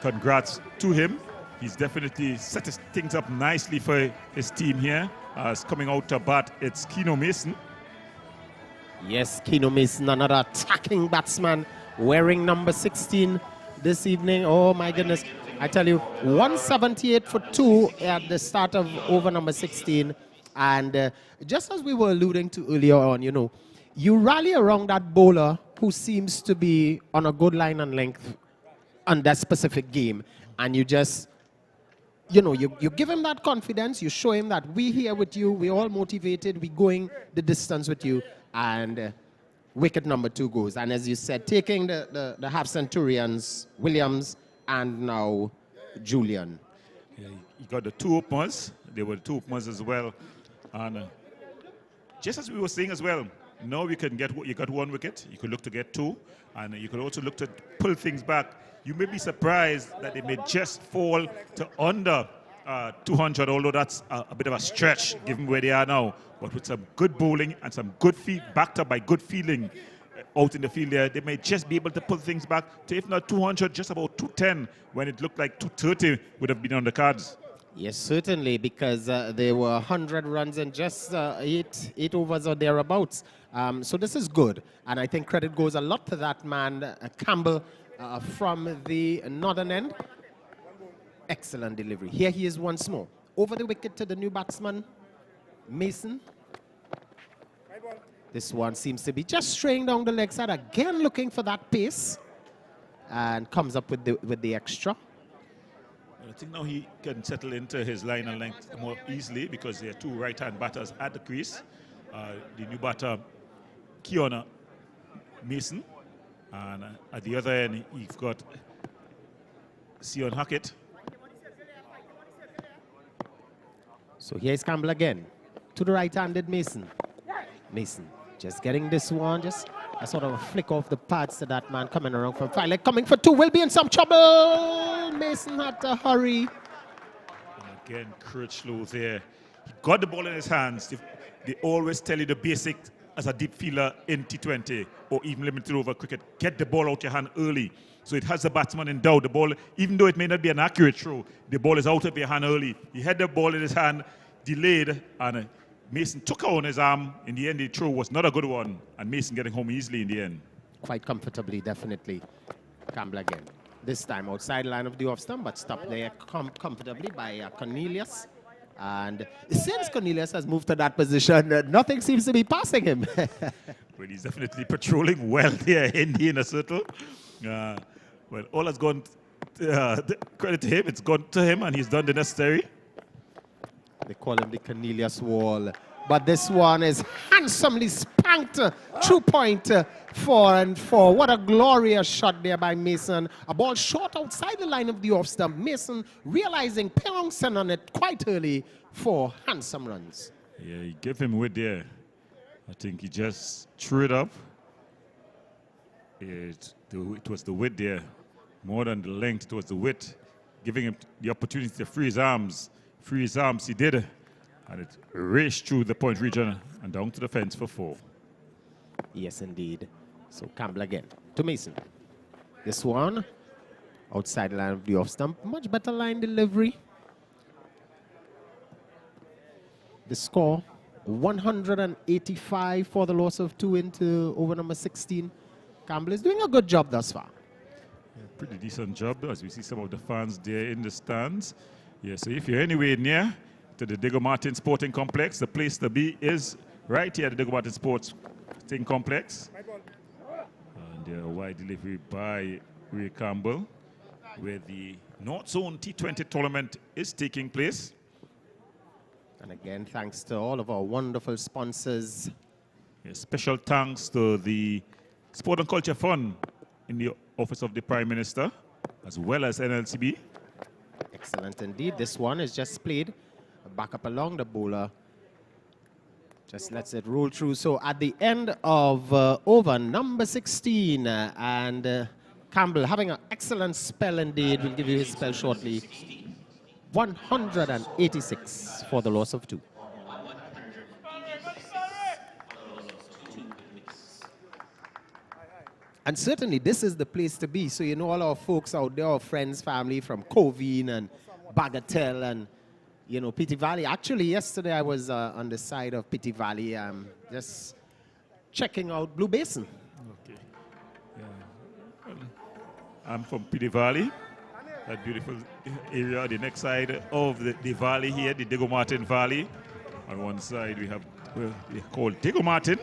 Congrats to him. He's definitely set his things up nicely for his team here. It's coming out to bat, it's Keno Mason. Yes, Keno Mason, another attacking batsman, wearing number 16 this evening. Oh my goodness. I tell you, 178 for 2 at the start of over number 16. And just as we were alluding to earlier on, you know, you rally around that bowler who seems to be on a good line and length on that specific game. And you just, you know, you give him that confidence. You show him that we here with you. We're all motivated. We're going the distance with you. And wicket number 2 goes. And as you said, taking the half centurions, Williams, and now Julian. Yeah, you got the 2 openers. There were 2 openers as well. And just as we were saying as well, now you can get, you got 1 wicket. You could look to get 2. And you could also look to pull things back. You may be surprised that they may just fall to under 200, although that's a bit of a stretch given where they are now. But with some good bowling and some good feet backed up by good fielding out in the field there, they may just be able to pull things back to, if not 200, just about 210, when it looked like 230 would have been on the cards. Yes, certainly, because there were 100 runs in just 8 overs or thereabouts. So this is good. And I think credit goes a lot to that man, Campbell, from the northern end. Excellent delivery. Here he is once more. Over the wicket to the new batsman, Mason. This one seems to be just straying down the leg side, again looking for that pace, and comes up with the extra. I think now he can settle into his line and length more easily because there are 2 right-hand batters at the crease. The new batter, Keona Mason, and at the other end, you've got Sion Hackett. So here's Campbell again. To the right-handed Mason. Mason just getting this one, just a sort of a flick off the pads to that man coming around from 5 leg, coming for 2, will be in some trouble. Mason had to hurry. And again, Critchlow there. He got the ball in his hands. They always tell you the basic as a deep fielder in T20 or even limited over cricket, get the ball out your hand early. So it has the batsman in doubt. The ball, even though it may not be an accurate throw, the ball is out of your hand early. He had the ball in his hand, delayed, and Mason took out on his arm. In the end, the throw was not a good one, and Mason getting home easily in the end. Quite comfortably, definitely. Campbell again. This time outside line of the off stump, but stopped there comfortably by Cornelius. And since Cornelius has moved to that position, nothing seems to be passing him. Well, he's definitely patrolling well there in the inner circle. Well, all has gone, credit to him, it's gone to him, and he's done the necessary. They call him the Cornelius Wall. But this one is handsomely spanked. 2 point, 4 and 4. What a glorious shot there by Mason. A ball short outside the line of the off stump. Mason realizing Pyong on it quite early for handsome runs. Yeah, he gave him width there. I think he just threw it up. It was the width there. More than the length, it was the width. Giving him the opportunity to free his arms. Free his arms, he did. And it raced through the point region and down to the fence for 4. Yes, indeed. So Campbell again to Mason. This one outside the line of the off stump. Much better line delivery. The score 185 for the loss of 2 into over number 16. Campbell is doing a good job thus far. Yeah, pretty decent job, as we see some of the fans there in the stands. Yeah, so if you're anywhere near to the Diego Martin Sporting Complex, the place to be is right here at the Diego Martin Sporting Complex. And a wide delivery by Ray Campbell, where the North Zone T20 tournament is taking place. And again, thanks to all of our wonderful sponsors. Yeah, special thanks to the Sport and Culture Fund in the Office of the Prime Minister, as well as NLCB. Excellent indeed. This one is just played back up along the bowler. Just lets it roll through. So at the end of over number 16, and Campbell having an excellent spell indeed. We'll give you his spell shortly. 186 for the loss of 2. And certainly this is the place to be. So you know all our folks out there, our friends, family from Covine and Bagatelle and you know, Pity Valley. Actually, yesterday I was on the side of Pity Valley, just checking out Blue Basin. Okay. Yeah. I'm from Pity Valley, that beautiful area. The next side of the valley here, the Diego Martin Valley. On one side we have we call Diego Martin,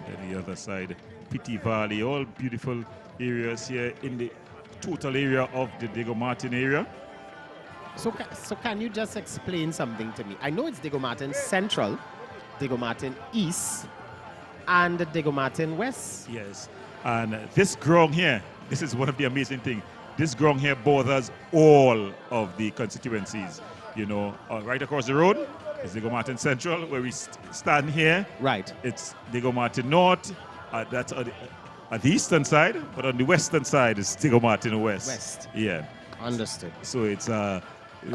and the other side Pity Valley. All beautiful areas here in the total area of the Diego Martin area. So can you just explain something to me? I know it's Diego Martin Central, Diego Martin East, and Diego Martin West. Yes, and this ground here, this is one of the amazing things. This ground here borders all of the constituencies. You know, right across the road is Diego Martin Central, where we stand here. Right. It's Diego Martin North. That's at the eastern side, but on the western side is Diego Martin West. West. Yeah. Understood. So it's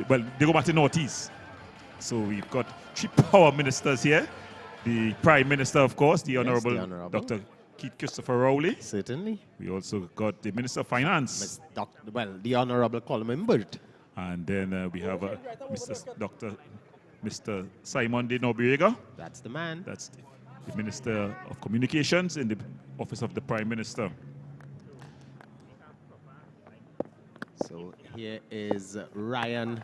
well, Diego Martin Northeast. So we've got 3 power ministers here. The Prime Minister, of course, the Honorable Dr. Keith Christopher Rowley. Certainly. We also got the Minister of Finance. The Honorable Colin Burt. And then we have Mr. Simon De Nobriega. That's the man. That's the Minister of Communications in the Office of the Prime Minister. So here is Ryan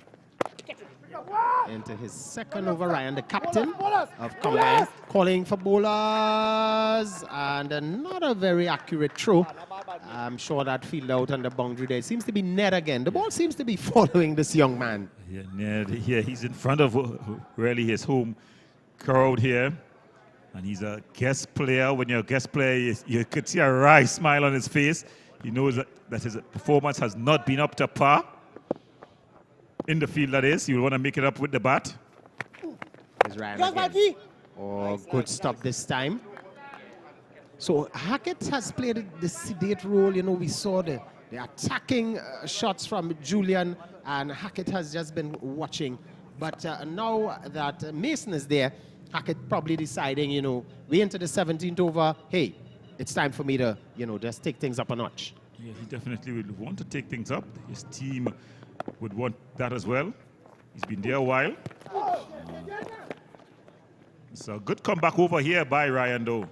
into his second over. Ryan, the captain of Combine, calling for bowlers, and not a very accurate throw. I'm sure that field out on the boundary there. It seems to be Ned again. The ball seems to be following this young man. Yeah, Ned, here he's in front of really his home crowd here. And he's a guest player. When you're a guest player, you could see a wry smile on his face. He knows that his performance has not been up to par. In the field, that is. You want to make it up with the bat. Here's Ryan again. Oh, good stop this time. So Hackett has played the sedate role. You know, we saw the attacking shots from Julian, and Hackett has just been watching. But now that Mason is there, Hackett probably deciding, you know, we into the 17th over, hey, it's time for me to, you know, just take things up a notch. Yeah, he definitely would want to take things up. His team would want that as well. He's been there a while. So good comeback over here by Ryan, though.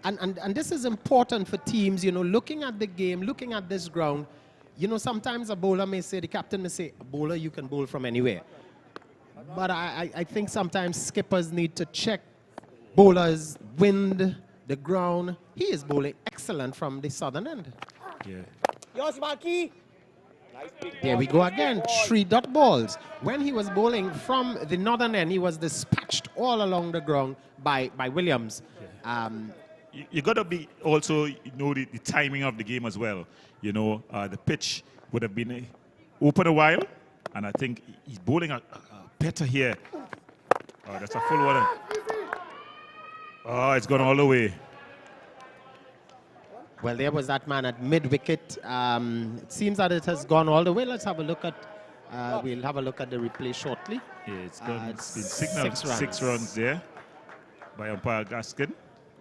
And this is important for teams, you know, looking at the game, looking at this ground. You know, sometimes a bowler may say, the captain may say, a bowler, you can bowl from anywhere. But I think sometimes skippers need to check bowlers, wind, the ground. He is bowling excellent from the southern end. Yeah. Yours, Marky. There we go again, 3 dot balls. When he was bowling from the northern end, he was dispatched all along the ground by Williams. You got to be also, you know, the timing of the game as well. You know, the pitch would have been open a while, and I think he's bowling better here. Oh, that's a full one. Oh, it's gone all the way. Well, there was that man at mid-wicket. It seems that it has gone all the way. Let's have a look at, we'll have a look at the replay shortly. Yeah, it's been signaled 6 runs. 6 runs there by umpire Gaskin.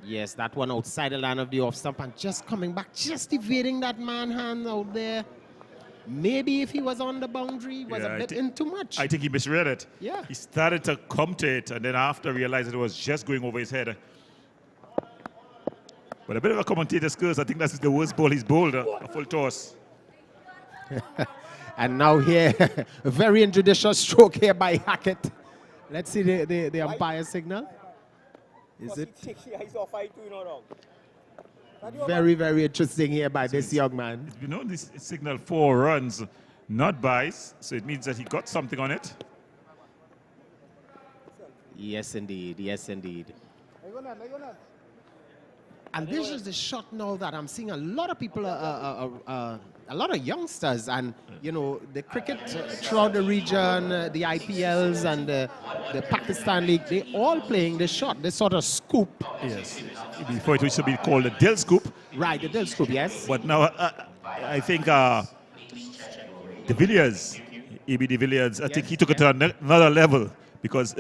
Yes, that one outside the line of the off stump and just coming back, just evading that man hand out there. Maybe if he was on the boundary, was a bit in too much. I think he misread it. Yeah. He started to come to it, and then after realized it was just going over his head. But a bit of a commentator's curse. I think that's the worst ball he's bowled, a full toss. And now here, a very injudicious stroke here by Hackett. Let's see the umpire signal. Is it? Very, very interesting here by this young man. You know, this signal 4 runs, not buys, so it means that he got something on it. Yes, indeed. Yes, indeed. And this is the shot now that I'm seeing a lot of people, a lot of youngsters, and you know, the cricket throughout the region, the IPLs and the Pakistan League, they all playing this shot, this sort of scoop. Yes. Before it used to be called the Dill Scoop. Right, the Dill Scoop, yes. But now I think de Villiers, E.B. de Villiers, I think he took it to another level. Because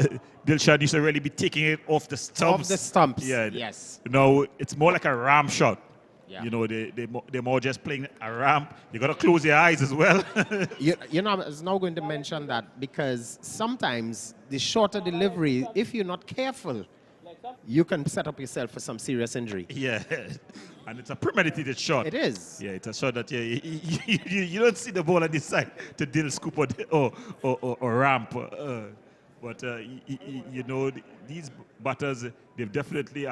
Dilshan used to really be taking it off the stumps. Off the stumps, yeah. yes. No, it's more like a ramp shot. Yeah. You know, they're more just playing a ramp. You got to close your eyes as well. you know, I was now going to mention that because sometimes the shorter delivery, if you're not careful, you can set up yourself for some serious injury. Yeah, and it's a premeditated shot. It is. Yeah, it's a shot that you don't see the ball and decide to Dill Scoop or ramp. But, you know, these batters, they've definitely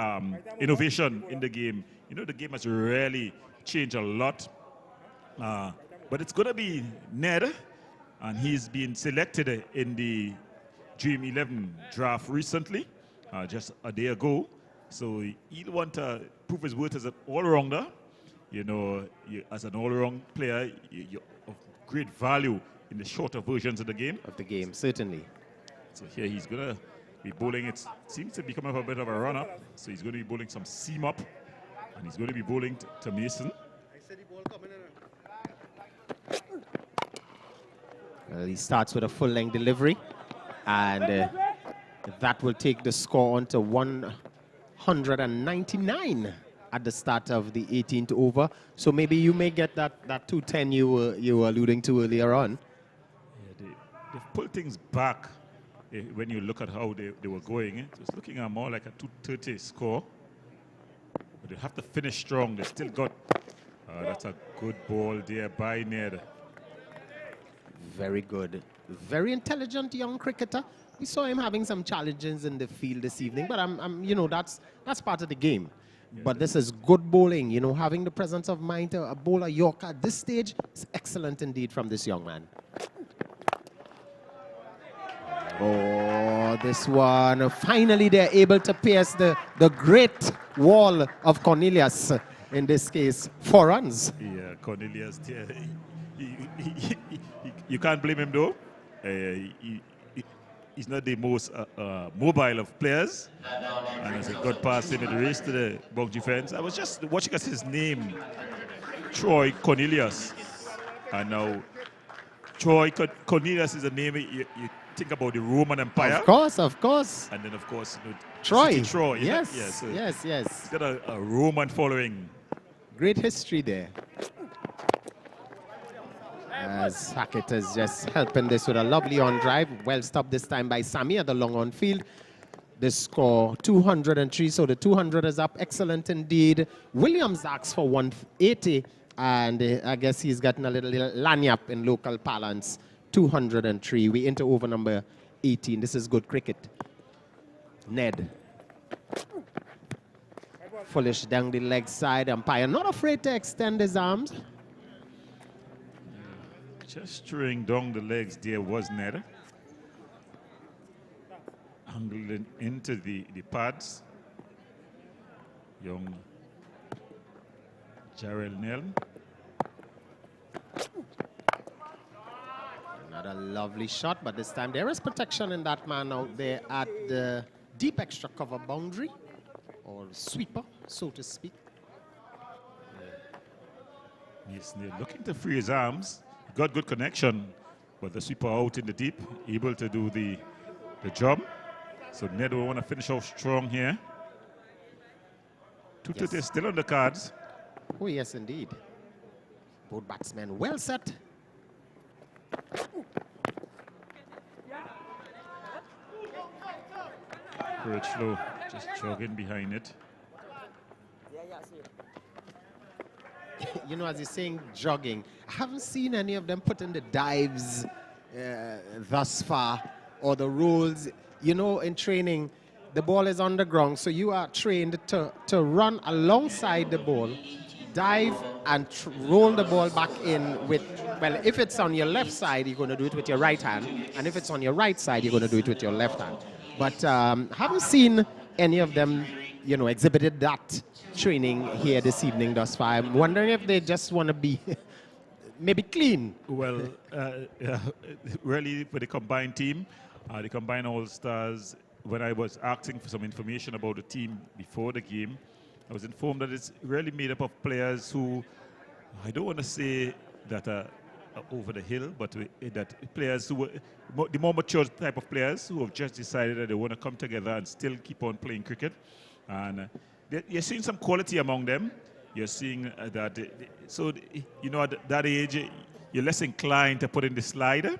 innovation in the game. You know, the game has really changed a lot. But it's going to be Ned, and he's been selected in the Dream 11 draft recently, just a day ago. So he'll want to prove his worth as an all-rounder. You know, as an all-round player, you're of great value in the shorter versions of the game. Certainly. So here he's going to be bowling. It seems to be coming up a bit of a run-up. So he's going to be bowling some seam-up. And he's going to be bowling to Mason. Well, he starts with a full-length delivery. And that will take the score on to 199 at the start of the 18th over. So maybe you may get that 210 you were alluding to earlier on. Yeah, they've pulled things back. When you look at how they were going, it was looking at more like a 230 score. But they have to finish strong. They still got, that's a good ball there by Ned. Very good. Very intelligent young cricketer. We saw him having some challenges in the field this evening, but you know, that's part of the game. Yeah. But this is good bowling, you know, having the presence of mind to bowl a Yorker at this stage is excellent indeed from this young man. Oh, this one. Finally, they're able to pierce the great wall of Cornelius, in this case, 4 runs. Yeah, Cornelius, yeah. You can't blame him, though. He's not the most mobile of players. And as he got past him, it raced to the boundary fence. I was just watching as his name, Troy Cornelius. And now, Troy Cornelius is a name think about the Roman Empire. Of course, of course. And then, of course, you know, Troy. City Troy. Yes, Yeah, so yes, yes. it's got a Roman following. Great history there. As Hackett is just helping this with a lovely on drive. Well stopped this time by Sammy at the long on field. The score 203, so the 200 is up. Excellent indeed. Williams asks for 180, and I guess he's gotten a little lanyap in local parlance. 203. We enter over number 18. This is good cricket. Ned. Foolish down the leg side. Umpire not afraid to extend his arms. Just throwing down the legs there was Ned. Angled into the pads. Young Jarrell Nell. Another lovely shot, but this time there is protection in that man out there at the deep extra cover boundary, or sweeper, so to speak. Yes, they're looking to free his arms. Got good connection, but the sweeper out in the deep, able to do the job. So Ned will want to finish off strong here. 230 is still on the cards. Oh, yes, indeed. Both batsmen well set. Birchlow just jogging behind it. You know, as you're saying jogging, I haven't seen any of them put in the dives thus far, or the rolls. You know, in training, the ball is on the ground, so you are trained to run alongside the ball, dive, and roll the ball back in with, well, if it's on your left side, you're going to do it with your right hand, and if it's on your right side, you're going to do it with your left hand. But haven't seen any of them, you know, exhibited that training here this evening thus far. I'm wondering if they just want to be maybe clean. Well, yeah, really for the combined team, the combined All-Stars, when I was asking for some information about the team before the game, I was informed that it's really made up of players who, I don't want to say that are over the hill, but that players who were the more mature type of players who have just decided that they want to come together and still keep on playing cricket. And you're seeing some quality among them. You're seeing that, you know, at that age, you're less inclined to put in the slider.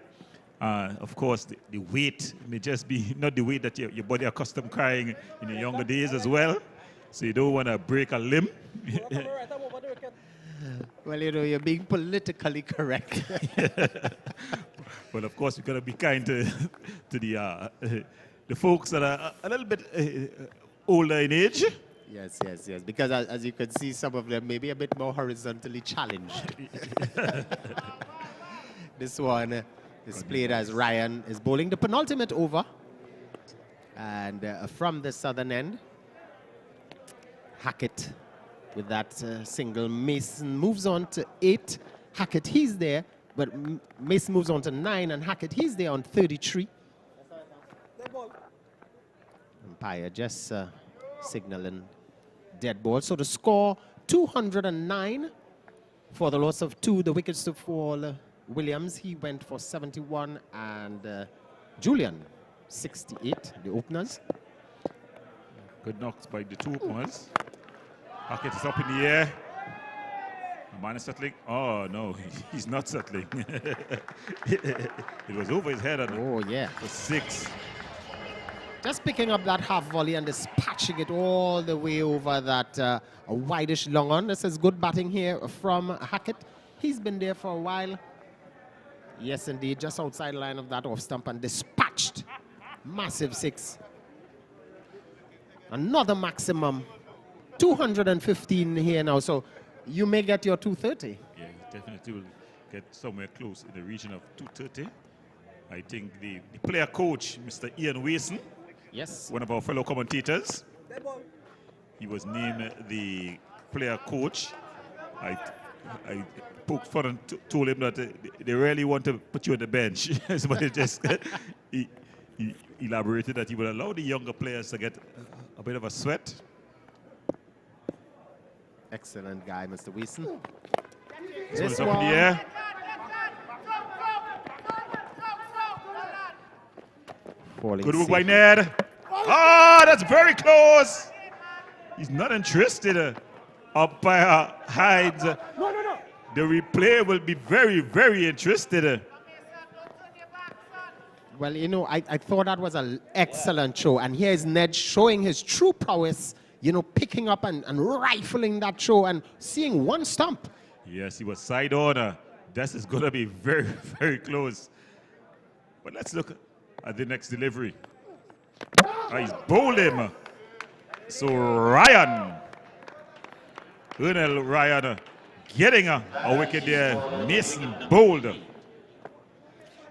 Of course, the weight may just be not the weight that your body accustomed carrying in your younger days as well. So you don't want to break a limb. Well, you know, you're being politically correct. But of course, we've got to be kind to the folks that are a little bit older in age. Yes, yes, yes. Because as you can see, some of them may be a bit more horizontally challenged. This one is played as Ryan is bowling the penultimate over. And from the southern end, Hackett with that single. Mason moves on to 8. Hackett, he's there. But Mason moves on to 9, and Hackett, he's there on 33. Umpire just signaling dead ball. So the score, 209 for the loss of 2. The wickets to fall. Williams, he went for 71, and Julian, 68, the openers. Good knocks by the two openers. Hackett is up in the air. The man is settling. Oh, no, he's not settling. It was over his head. Oh, yeah. For 6. Just picking up that half volley and dispatching it all the way over that a wideish long on. This is good batting here from Hackett. He's been there for a while. Yes, indeed, just outside the line of that off stump and dispatched. Massive 6. Another maximum. 215 here now, so you may get your 230. Yeah, definitely will get somewhere close in the region of 230. I think the player coach, Mr. Ian Wason, yes, one of our fellow commentators, he was named the player coach. I poked fun and told him that they really want to put you on the bench. Somebody just he elaborated that he would allow the younger players to get a bit of a sweat. Excellent guy, Mr. Wason. This one's up in the air. Falling Good work safe. by Ned. Ah, that's very close. He's not interested. Umpire hides. The replay will be very, very interested. Well, you know, I thought that was an excellent show. And here is Ned showing his true prowess, you know, picking up and rifling that show and seeing one stump. Yes, he was side on. This is going to be very, very close. But let's look at the next delivery. He's bowled him. So Ryan, Colonel Ryan, getting a wicket there. Mason bowled.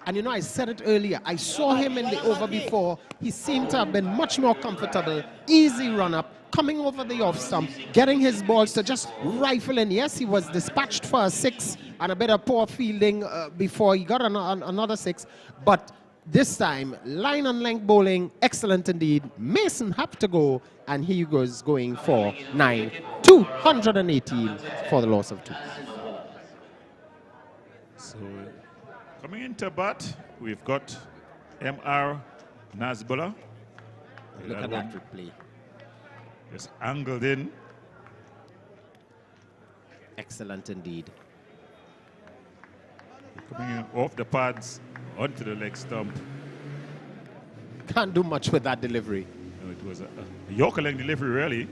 And you know, I said it earlier, I saw him in the over before. He seemed to have been much more comfortable, easy run up, coming over the off stump, getting his balls to just rifle in. Yes, he was dispatched for a 6 and a bit of poor fielding before he got another 6. But this time, line and length bowling, excellent indeed. Mason had to go, and he was going for 9, 218 for the loss of 2. So coming into bat, we've got M.R. Nazbola. Look at that replay. Just angled in. Excellent indeed. Coming in off the pads onto the leg stump. Can't do much with that delivery. No, it was a Yorker length delivery, really.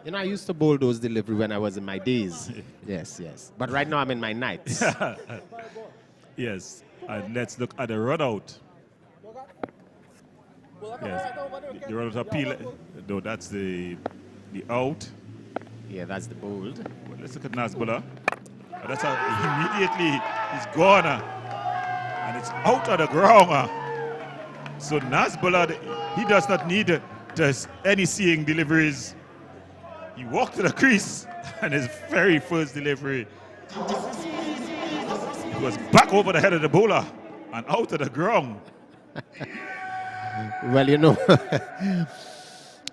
You know, I used to bowl those delivery when I was in my days. Yes, yes. But right now I'm in my nights. Yes. And let's look at the run out. Yes. The run out appeal. No, that's the out. Yeah, that's the bold. Well, let's look at Nazbola. That's how immediately he's gone. And it's out of the ground. So Nazbola, he does not need any seeing deliveries. He walked to the crease, and his very first delivery was back over the head of the bowler and out of the ground. Well, you know,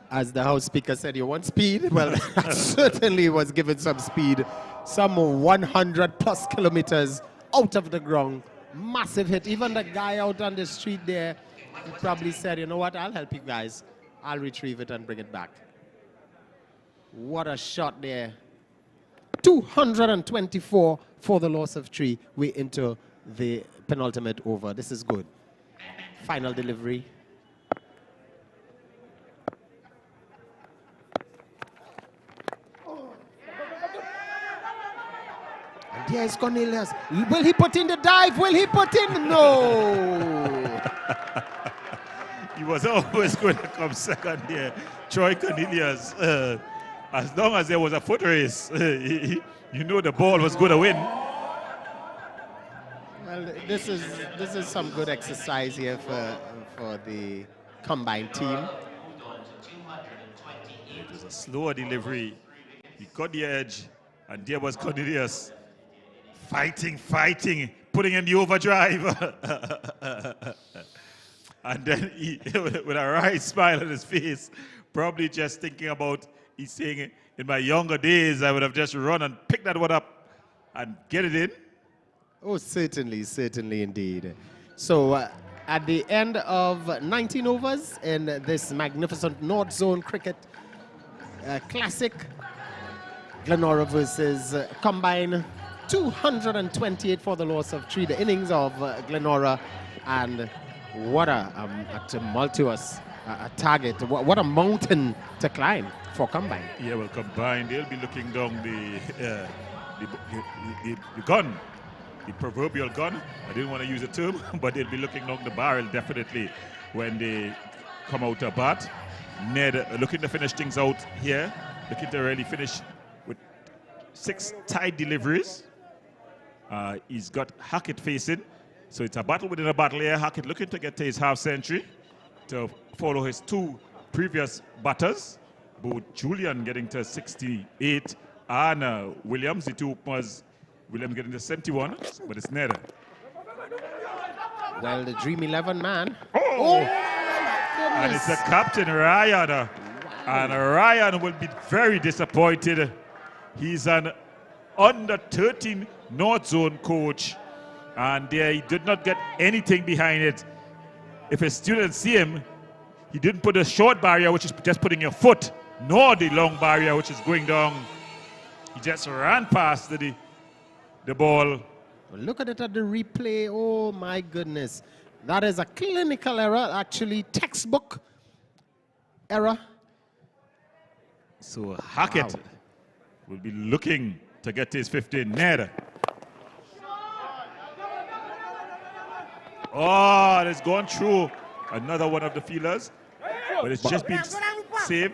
as the House Speaker said, you want speed? Well, that certainly was given some speed. Some 100 plus kilometers out of the ground. Massive hit. Even the guy out on the street there, he probably said, you know what, I'll help you guys. I'll retrieve it and bring it back. What a shot there. 224 for the loss of 3. We're into the penultimate over. This is good. Final delivery. And there's Cornelius. Will he put in the dive? Will he put in? No. He was always going to come second here. Troy Cornelius. As long as there was a foot race, you know the ball was going to win. Well, this is some good exercise here for the combined team. It was a slower delivery. He got the edge, and there was Cornelius fighting, putting in the overdrive. And then he, with a right smile on his face, probably just thinking about, he's saying, in my younger days, I would have just run and picked that one up and get it in. Oh, certainly, certainly indeed. So at the end of 19 overs in this magnificent North Zone Cricket Classic, Glenora versus Combine, 228 for the loss of 3. The innings of Glenora, and what a tumultuous target. What a mountain to climb for Combine. Yeah, well, Combine, they'll be looking down the gun, the proverbial gun. I didn't want to use the term, but they'll be looking down the barrel definitely when they come out to bat. Ned looking to finish things out here, looking to really finish with 6 tight deliveries. He's got Hackett facing, so it's a battle within a battle here. Hackett looking to get to his half century to follow his 2 previous batters. Both Julian getting to 68 and Williams, the 2 was Williams getting to 71, but it's Ned. Well, the Dream 11 man. Oh and it's the captain, Ryan. Wow. And Ryan will be very disappointed. He's an under 13 North Zone coach. And there he did not get anything behind it. If his students see him, he didn't put a short barrier, which is just putting your foot, nor the long barrier, which is going down. He just ran past the ball. Well, look at it at the replay. Oh, my goodness. That is a clinical error, actually textbook error. So Hackett will be looking to get his 15 net. Oh, it's gone through another one of the fielders, but it's just been saved.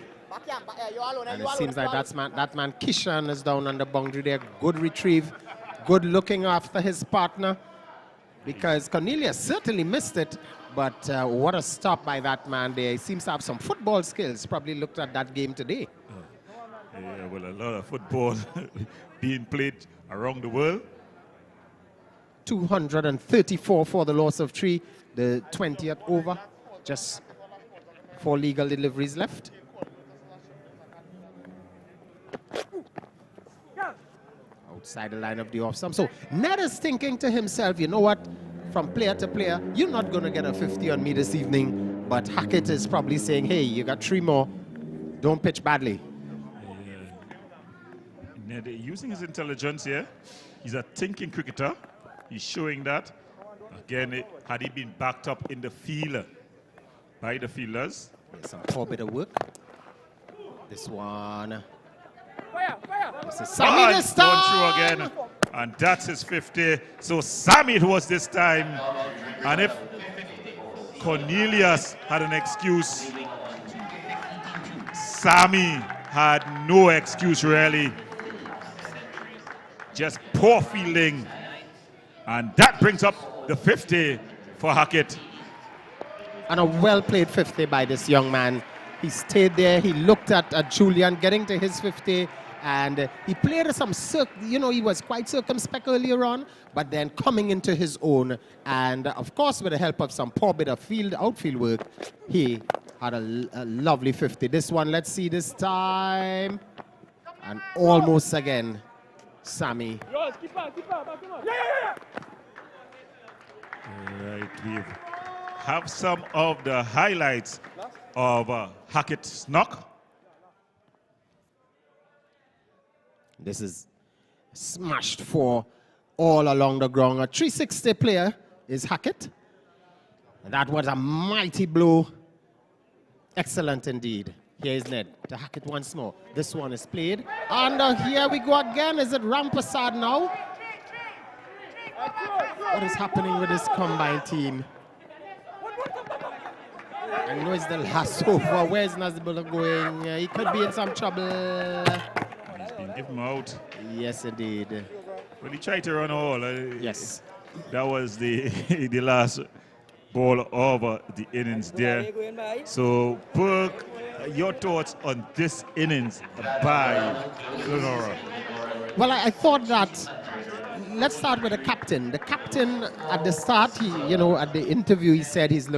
And it seems like that man Kishan is down on the boundary there. Good retrieve, good looking after his partner, because Cornelius certainly missed it, but what a stop by that man there. He seems to have some football skills. Probably looked at that game today. Yeah, well, a lot of football being played around the world. 234 for the loss of 3, the 20th over. Just 4 legal deliveries left. Outside the line of the off stump. So Ned is thinking to himself, you know what, from player to player, you're not going to get a 50 on me this evening. But Hackett is probably saying, hey, you got 3 more. Don't pitch badly. Ned using his intelligence here. He's a thinking cricketer. He's showing that. Again, had he been backed up in the field by the fielders. Some poor bit of work. This one. This is Sammy this time. Gone through again. And that's his 50. So Sammy it was this time. And if Cornelius had an excuse, Sammy had no excuse really. Just poor fielding. And that brings up the 50 for Hackett. And a well-played 50 by this young man. He stayed there. He looked at Julian getting to his 50. And he played some, he was quite circumspect earlier on. But then coming into his own. And, of course, with the help of some poor bit of outfield work, he had a lovely 50. This one, let's see this time. And almost again, Sammy. All right, we have some of the highlights of Hackett's knock. This is smashed for all along the ground. A 360 player is Hackett. That was a mighty blow. Excellent indeed. Here is Ned to Hackett once more. This one is played. And here we go again. Is it Rampasad now? What is happening with this combined team? I know it's the last over. Where's Nazibullah going? He could be in some trouble. He's been given out. Yes, indeed. Well, he tried to run all. Yes. That was the the last ball over the innings there. So, Burke, your thoughts on this innings by Glenora? Well, I thought that, let's start with the captain. The captain at the start, at the interview, he said he's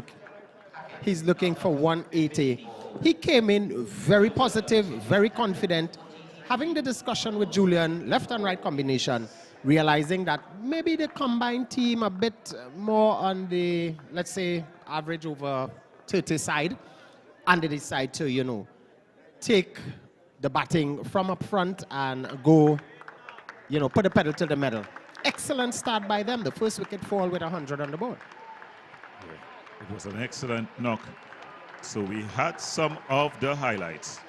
looking for 180. He came in very positive, very confident, having the discussion with Julian, left and right combination, realizing that maybe the combined team a bit more on the, let's say, average over 30 side, and they decide to, take the batting from up front and go, put the pedal to the metal. Excellent start by them. The first wicket fall with 100 on the board. It was an excellent knock. So we had some of the highlights.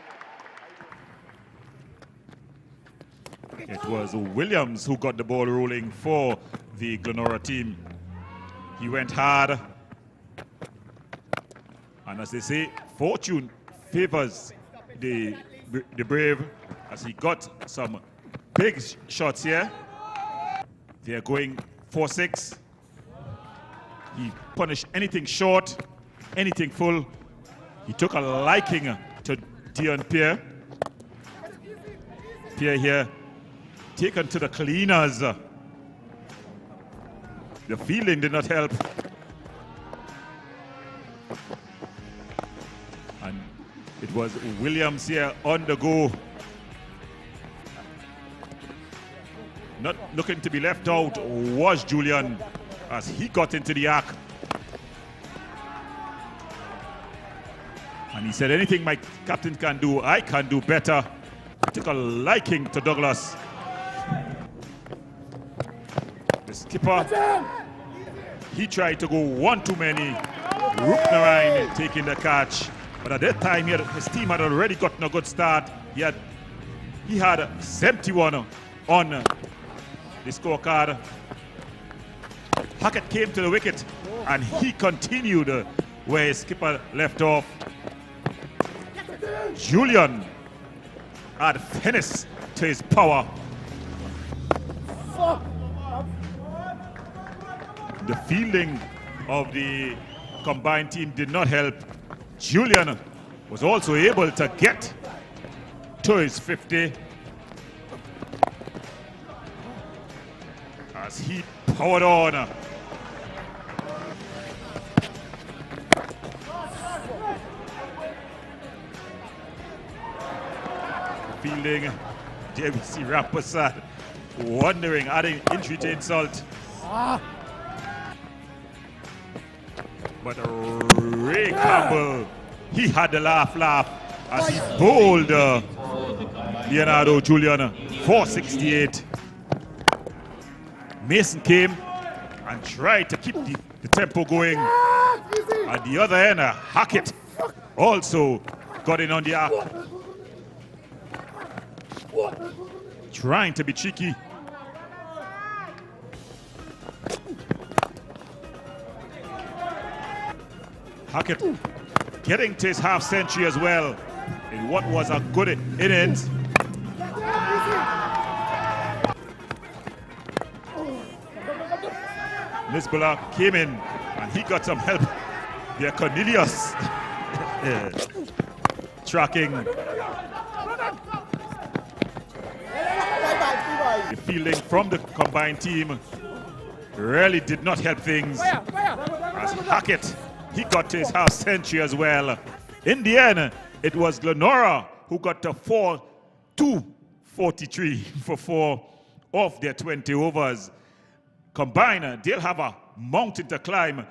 It was Williams who got the ball rolling for the Glenora team. He went hard. And as they say, fortune favors the Brave as he got some big shots here. They're going 4-6. He punished anything short, anything full. He took a liking to Dion Pierre. Pierre here taken to the cleaners. The fielding did not help. And it was Williams here on the go. Not looking to be left out was Julian. as he got into the act. And he said, anything my captain can do, I can do better. He took a liking to Douglas. The skipper, he tried to go one too many. Rupnarine taking the catch. But at that time, his team had already gotten a good start. He had 71 on the scorecard. Hackett came to the wicket and he continued where his skipper left off. Julian had finished to his power. The fielding of the combined team did not help. Julian was also able to get to his 50 as he powered on. Fielding, JVC Rampasad wondering, adding injury to insult. But Ray Campbell, he had the laugh as he bowled Leonardo Julian 468. Mason came and tried to keep the tempo going. At the other end, Hackett also got in on the arc. Trying to be cheeky. Hackett getting to his half century as well in what was a good innings. Nisbala came in and he got some help. There, Cornelius tracking. The fielding from the combined team really did not help things. As Hackett, he got to his half century as well. In the end, it was Glenora who got to 243 for 4 of their 20 overs. Combined, they'll have a mountain to climb.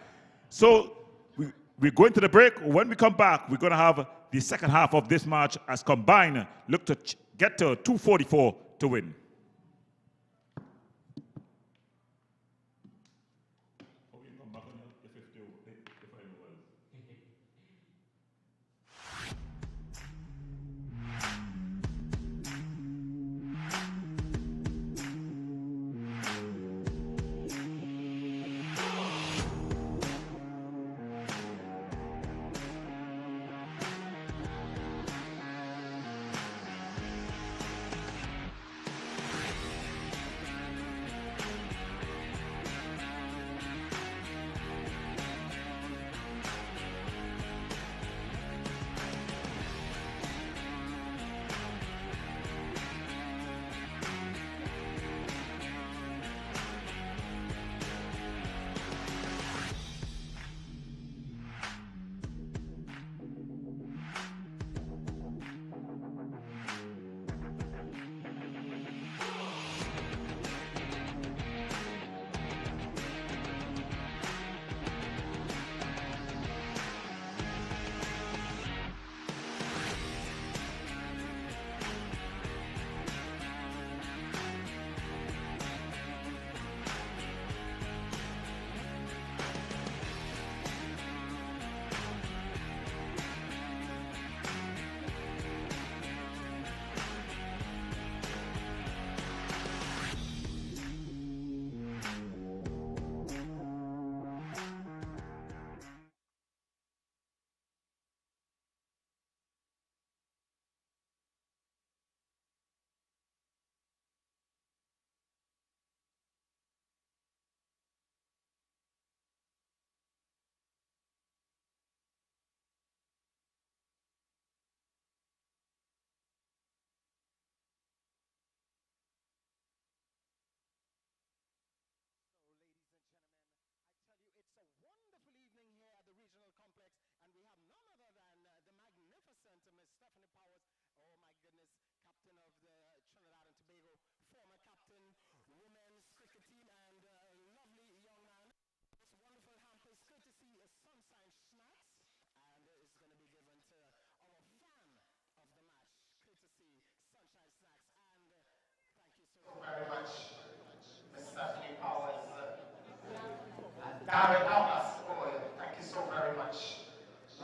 So we're going to the break. When we come back, we're going to have the second half of this match as Combined look to get to 244 to win.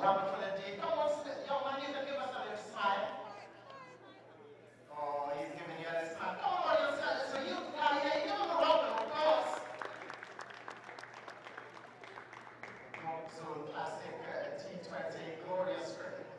Wonderful indeed. Come on, young man, you can give us a little smile. Oh, he's giving you a little smile. Come on, yourself. It's a youth guy here. You don't know how of course. So classic T20 glorious cricket.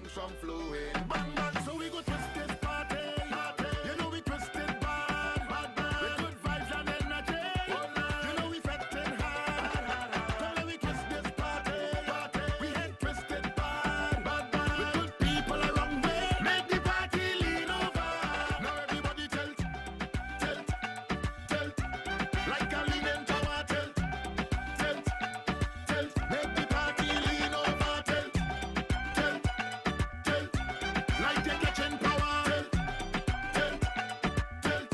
From flowing, bang bang, so we go twist this party. You know we twisted bad, bad, bad. With good vibes and energy. You know we fetting hard. Come let we twist this party. We head twisted bad, bad, bad. With good people around me, make the party lean over. Now everybody tilt, tilt, tilt, like a leaning tower. Tilt, tilt, tilt, make the party lean over. Tilt, tilt. Like you're catching power. Tilt, tilt, tilt.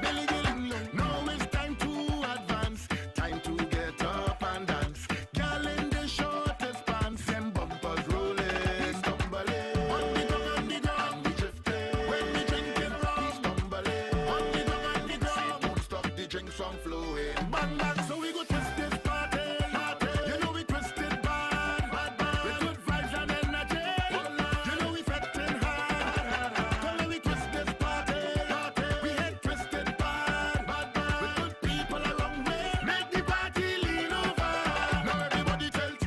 Billy Gilling. Now it's time to advance. Time to get up and dance. Girl in the shortest pants. Them bumpers rolling. Stumbling. On the ground, we drifting. When we drinking rum. Stumbling. On the ground. Don't stop the drinks from flowing. Bang bang, so we go twist this party. You know we twisted bad, bad, bad. With good vibes and energy. You know we fetting hard. Come let we twist this party. We head twisted bad, bad, bad. With good people around me, make the party lean over. Now everybody tilt,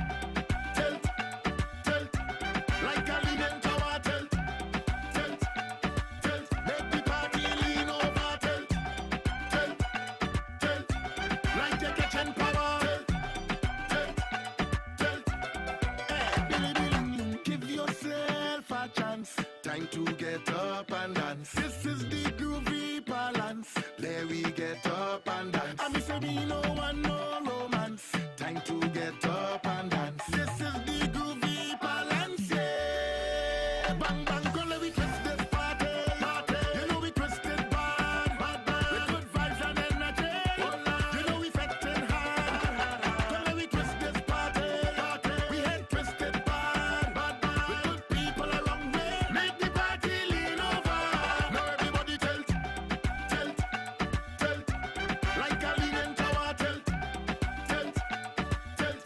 tilt, tilt, like a leaning tower. Tilt, tilt, tilt, make the party lean over. Tilt, tilt, tilt, like you're catching power. Tilt, tilt, tilt. Billy Billy, give yourself a chance. Time to get up and dance. This is the groovy balance. There we get up and dance. I say me no one no romance. Time to get up and dance. This is the groovy balance. Yeah, bang bang, go let we twist this party. You know we twisted bad, bad, bad. With good vibes and energy. You know we fetting hard. Go let we twist this party. We head twisted bad, bad, bad. With good people around me, make the party lean over. Now everybody tilt, tilt, tilt, like a leaning tower. Tilt, tilt, tilt.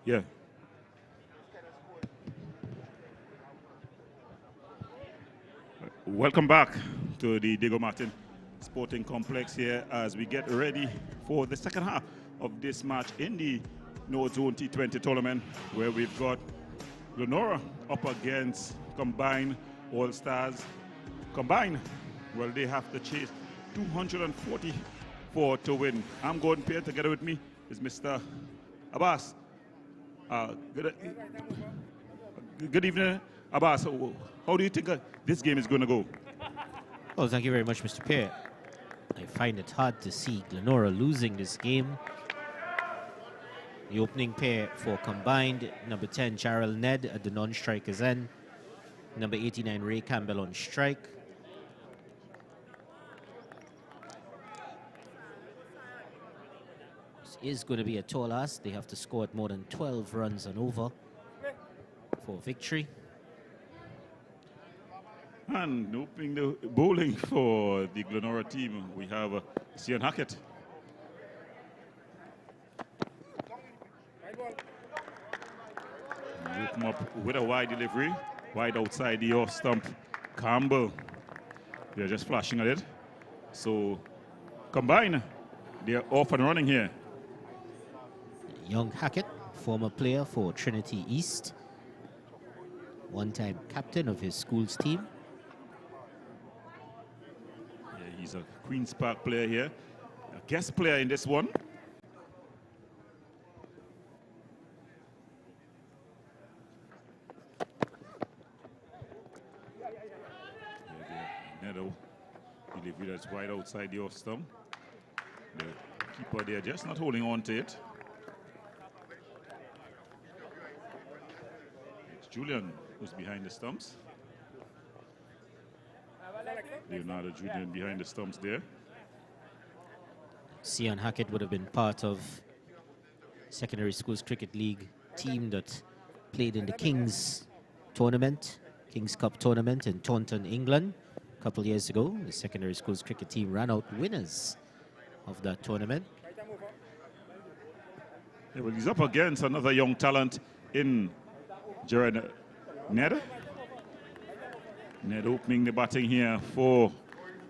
Yeah. Welcome back to the Diego Martin Sporting Complex here as we get ready for the second half of this match in the No Zone T20 tournament, where we've got Glenora up against Combined All-Stars. Combined, well, they have to chase 244 to win. I'm Gordon Pierre. Together with me is Mr. Abbas. Good evening, Abbas. How do you think this game is going to go? Oh, thank you very much, Mr. Pierre. I find it hard to see Glenora losing this game. The opening pair for Combined, number 10, Jarrell Ned at the non-striker's end. Number 89, Ray Campbell on strike. This is going to be a tall ask. They have to score at more than 12 runs and over for victory. And opening the bowling for the Glenora team, we have Cian Hackett. Loop him up with a wide delivery, wide outside the off stump. Campbell, they're just flashing at it. So, Combined, they're off and running here. Young Hackett, former player for Trinity East, one-time captain of his school's team. Yeah, he's a Queen's Park player here, a guest player in this one. Neto, delivery that's wide outside the off stump. The keeper there just not holding on to it. It's Julian who's behind the stumps. Leonardo Julian behind the stumps there. Cian Hackett would have been part of Secondary Schools Cricket League team that played in the King's tournament, King's Cup tournament in Taunton, England. A couple years ago, the Secondary Schools Cricket team ran out winners of that tournament. Yeah, well, he's up against another young talent in Jared Ned. Ned opening the batting here for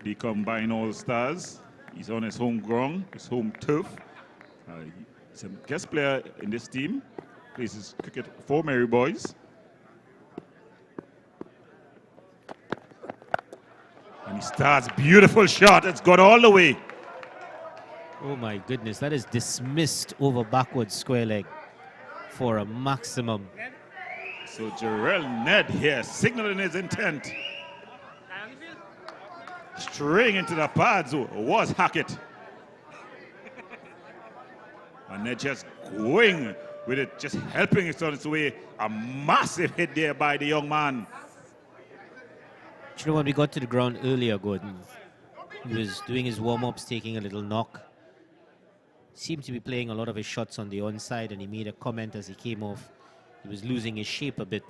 the Combined All-Stars. He's on his home ground, his home turf. He's a guest player in this team. Plays his cricket for Mary Boys. And he starts, beautiful shot. It's gone all the way. Oh my goodness, that is dismissed over backward square leg for a maximum. So Jarrell Ned here signaling his intent. Straying into the pads was Hackett. And Ned just going with it, just helping it on its way. A massive hit there by the young man. You know, when we got to the ground earlier, Gordon, he was doing his warm-ups, taking a little knock. Seemed to be playing a lot of his shots on the onside, and he made a comment as he came off. He was losing his shape a bit.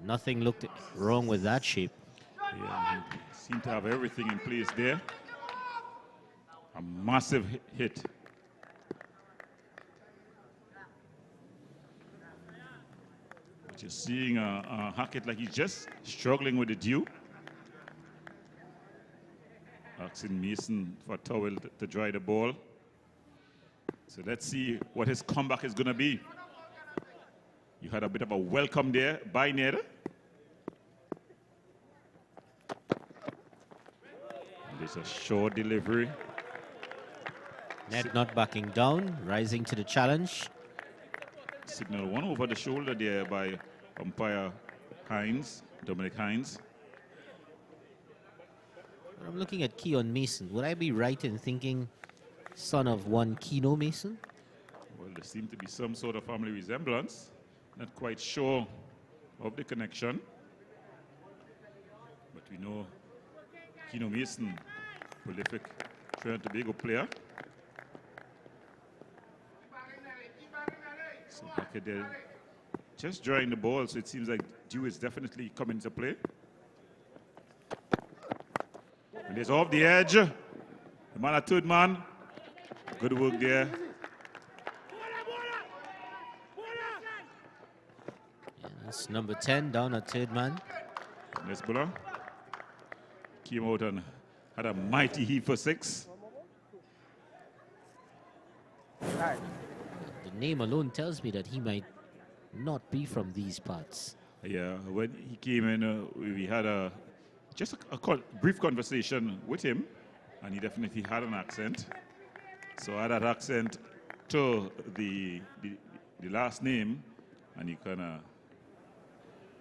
Nothing looked wrong with that shape. Yeah, he seemed to have everything in place there. A massive hit. Just seeing Hackett like he's just struggling with the dew. Asking Mason for a towel to dry the ball. So let's see what his comeback is going to be. You had a bit of a welcome there by Ned. There's a short delivery. Ned not backing down, rising to the challenge. Signal one over the shoulder there by umpire Hines, Dominic Hines. I'm looking at Keon Mason. Would I be right in thinking son of one Keno Mason? Well, there seems to be some sort of family resemblance. Not quite sure of the connection. But we know Keno Mason, prolific Trinidad and Tobago player. So Hackett there just drawing the ball, so it seems like dew is definitely coming into play. And it's off the edge. The man at third man. Good work there. That's number 10 down at third man. This bowler came out and had a mighty heave for 6. The name alone tells me that he might not be from these parts. Yeah, when he came in, we had just a brief conversation with him, and he definitely had an accent. So add that accent to the last name, and you can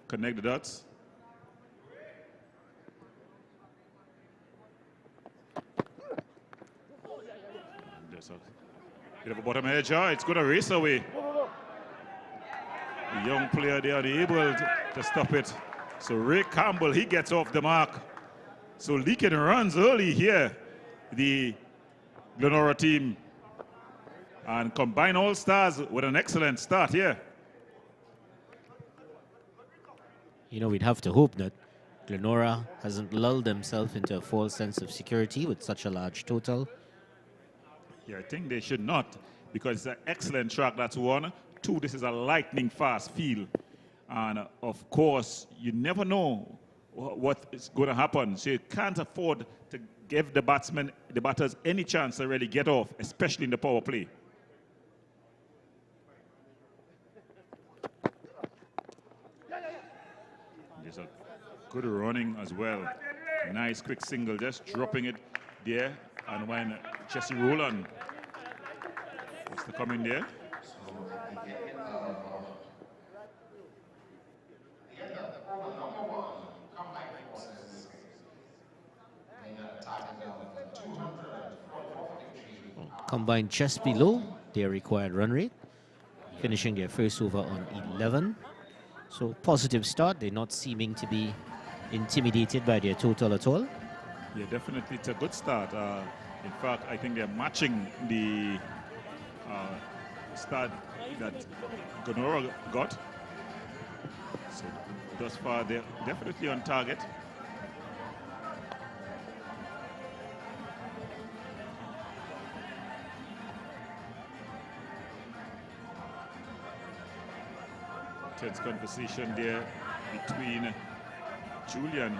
connect the dots. Just a bit of a bottom edge. It's going to race away. The young player there unable to stop it. So Ray Campbell, he gets off the mark. So leaking runs early here, the Glenora team. And combine All-Stars with an excellent start here. You know, we'd have to hope that Glenora hasn't lulled themselves into a false sense of security with such a large total. Yeah, I think they should not, because it's an excellent track, that's 1. 2, this is a lightning fast field. And of course, you never know what is going to happen. So you can't afford to give the batters any chance to really get off, especially in the power play. There's a good running as well. Nice quick single, just dropping it there. And when Jesse Rowland was to come in there. Combined just below their required run rate, finishing their first over on 11. So positive start. They're not seeming to be intimidated by their total at all. Yeah, definitely it's a good start. In fact, I think they're matching the start that Glenora got. So thus far, they're definitely on target. Tense conversation there between Julian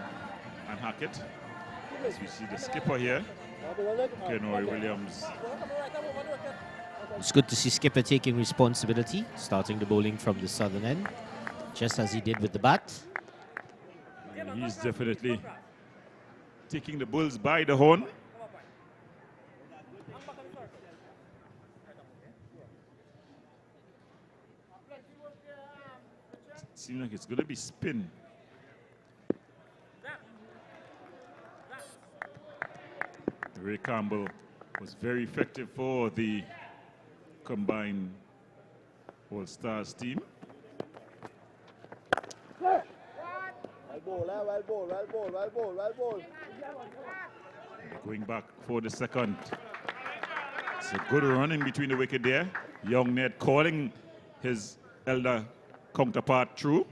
and Hackett. As we see the skipper here, Kenori Williams. It's good to see skipper taking responsibility, starting the bowling from the southern end, just as he did with the bat. And he's definitely taking the Bulls by the horn. Seems like it's going to be spin. Ray Campbell was very effective for the combined All-Stars team. Going back for the second. It's a good run in between the wicket there. Young Ned calling his elder counterpart through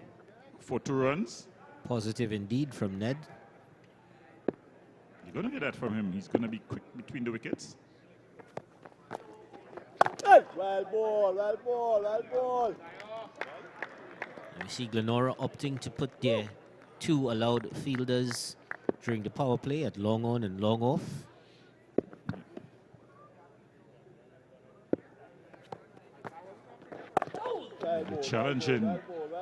for 2 runs. Positive indeed from Ned. You're going to get that from him. He's going to be quick between the wickets. Well ball. And we see Glenora opting to put their 2 allowed fielders during the power play at long on and long off. Challenging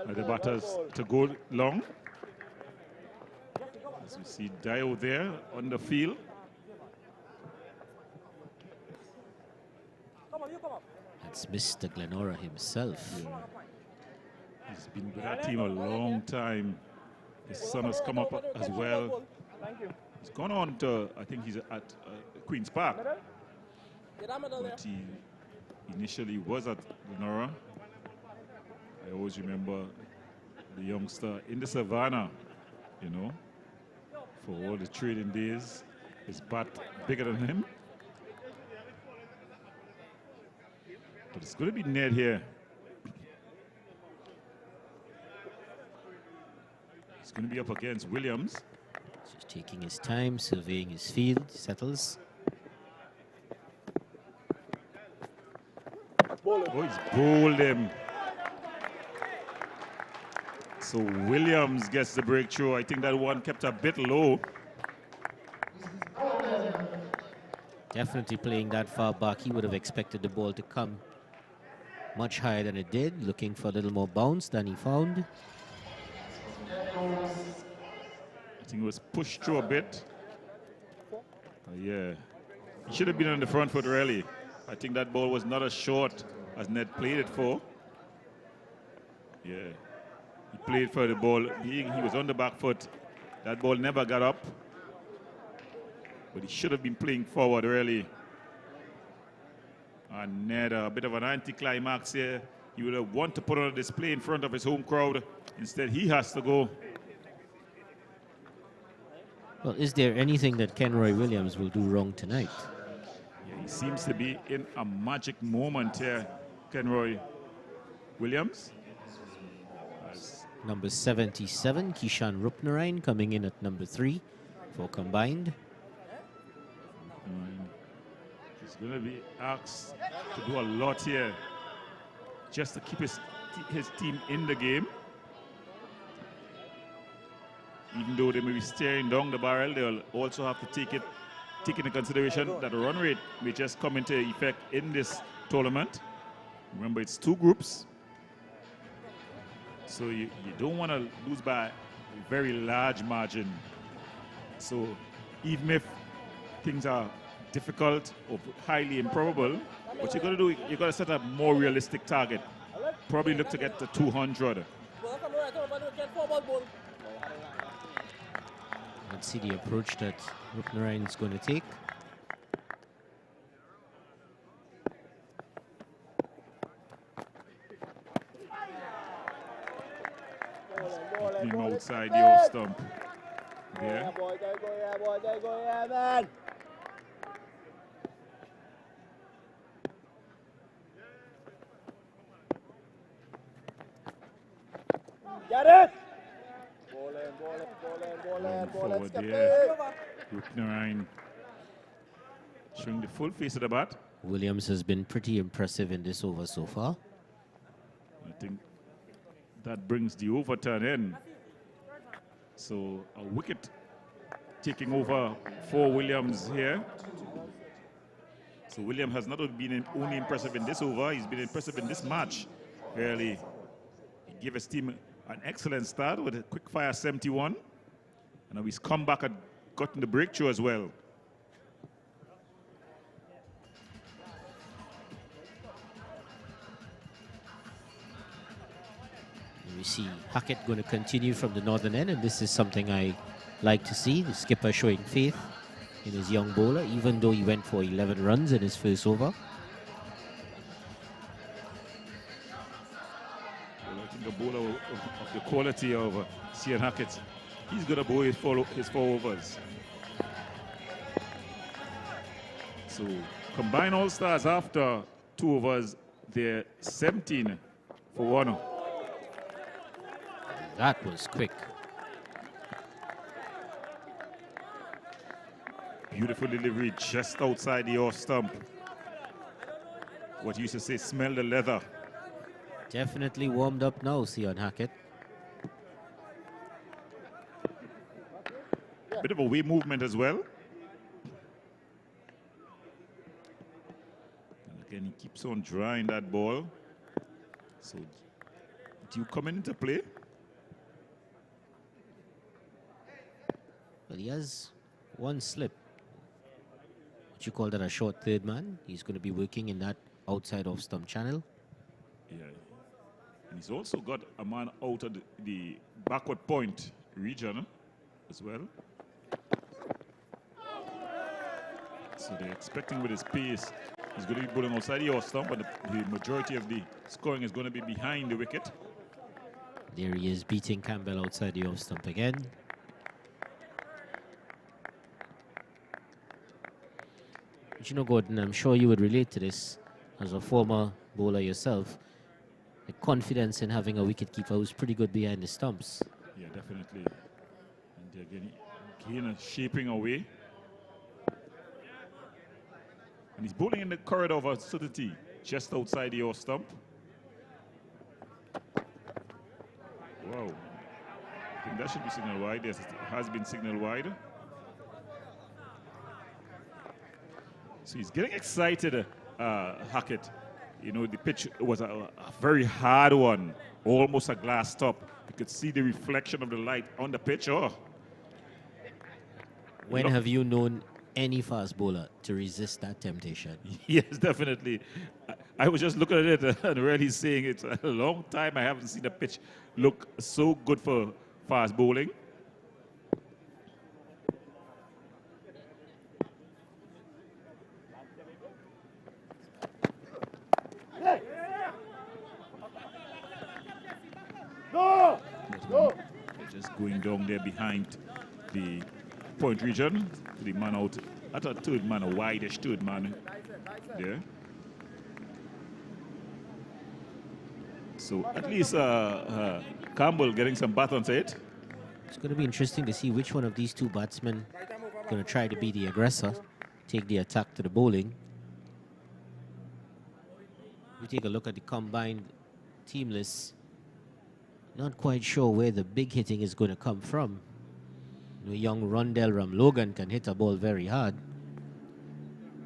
the batters to go long. As we see Dio there on the field. That's Mr. Glenora himself. Yeah. He's been with that team a long time. His son has come up as well. He's gone on to, I think he's at Queen's Park. But he initially was at Glenora. I always remember the youngster in the savannah, you know, for all the trading days. His bat bigger than him. But it's going to be Ned here. He's going to be up against Williams. Just taking his time, surveying his field, settles. Oh, he's bowled him. So Williams gets the breakthrough. I think that one kept a bit low. Definitely playing that far back. He would have expected the ball to come much higher than it did. Looking for a little more bounce than he found. I think it was pushed through a bit. Yeah. He should have been on the front foot, really. I think that ball was not as short as Ned played it for. Yeah. He played for the ball. He was on the back foot. That ball never got up. But he should have been playing forward, really. And Ned, a bit of an anticlimax here. He would have wanted to put on a display in front of his home crowd. Instead, he has to go. Well, is there anything that Kenroy Williams will do wrong tonight? Yeah, he seems to be in a magic moment here, Kenroy Williams. Number 77, Kishan Rupnarine, coming in at number 3 for combined. He's going to be asked to do a lot here just to keep his team in the game. Even though they may be staring down the barrel, they'll also have to take into consideration that the run rate may just come into effect in this tournament. Remember, it's 2 groups. So you don't want to lose by a very large margin. So even if things are difficult or highly improbable, what you're going to do, you're going to set a more realistic target. Probably look to get to 200. Let's see the approach that Rupnarine is going to take. Him outside the off stump. Yeah, There. boy, there you go, yeah, boy, there you go, yeah, man. Get it! Ball in, ball in, ball in, ball in, ball in, Forward step there. in. Rupnarine showing the full face of the bat. Williams has been pretty impressive in this over so far. I think that brings the overturn in. So a wicket taking over for Williams here. So Williams has not been only impressive in this over, he's been impressive in this match. Really, he gave his team an excellent start with a quick fire 71. And now he's come back and gotten the breakthrough as well. We see Hackett going to continue from the northern end, and this is something I like to see. The skipper showing faith in his young bowler, even though he went for 11 runs in his first over. Well, I think a bowler of the quality of Cian Hackett, he's going to bowl his 4 overs. So combine all stars after 2 overs, they're 17 for 1. That was quick. Beautiful delivery just outside the off stump. What you used to say, smell the leather. Definitely warmed up now, Cian Hackett. Bit of a way movement as well. And again, he keeps on drawing that ball. So, do you come into play? Well, he has one slip. What you call that, a short third man. He's going to be working in that outside off stump channel. Yeah. And he's also got a man out of the backward point region as well. So they're expecting with his pace, he's going to be bowling outside the off stump, but the majority of the scoring is going to be behind the wicket. There he is, beating Campbell outside the off stump again. But you know, Gordon, I'm sure you would relate to this as a former bowler yourself. The confidence in having a wicketkeeper who's pretty good behind the stumps. Yeah, definitely. And they're again shaping away. And he's bowling in the corridor of acidity, just outside the off stump. Wow, that should be signal wide. Yes, it has been signal wide. So he's getting excited, Hackett. You know, the pitch was a very hard one, almost a glass top. You could see the reflection of the light on the pitch. Oh. When have you known any fast bowler to resist that temptation? Yes, definitely. I was just looking at it and really saying it's a long time I haven't seen a pitch look so good for fast bowling. Just going down there behind the point region, the man out at a third man, a wide-ish third man there. So at least Campbell getting some bat on it. It's going to be interesting to see which one of these two batsmen going to try to be the aggressor, take the attack to the bowling. We take a look at the combined team list. Not quite sure where the big hitting is going to come from. You know, young Rondell Ramlogan can hit a ball very hard,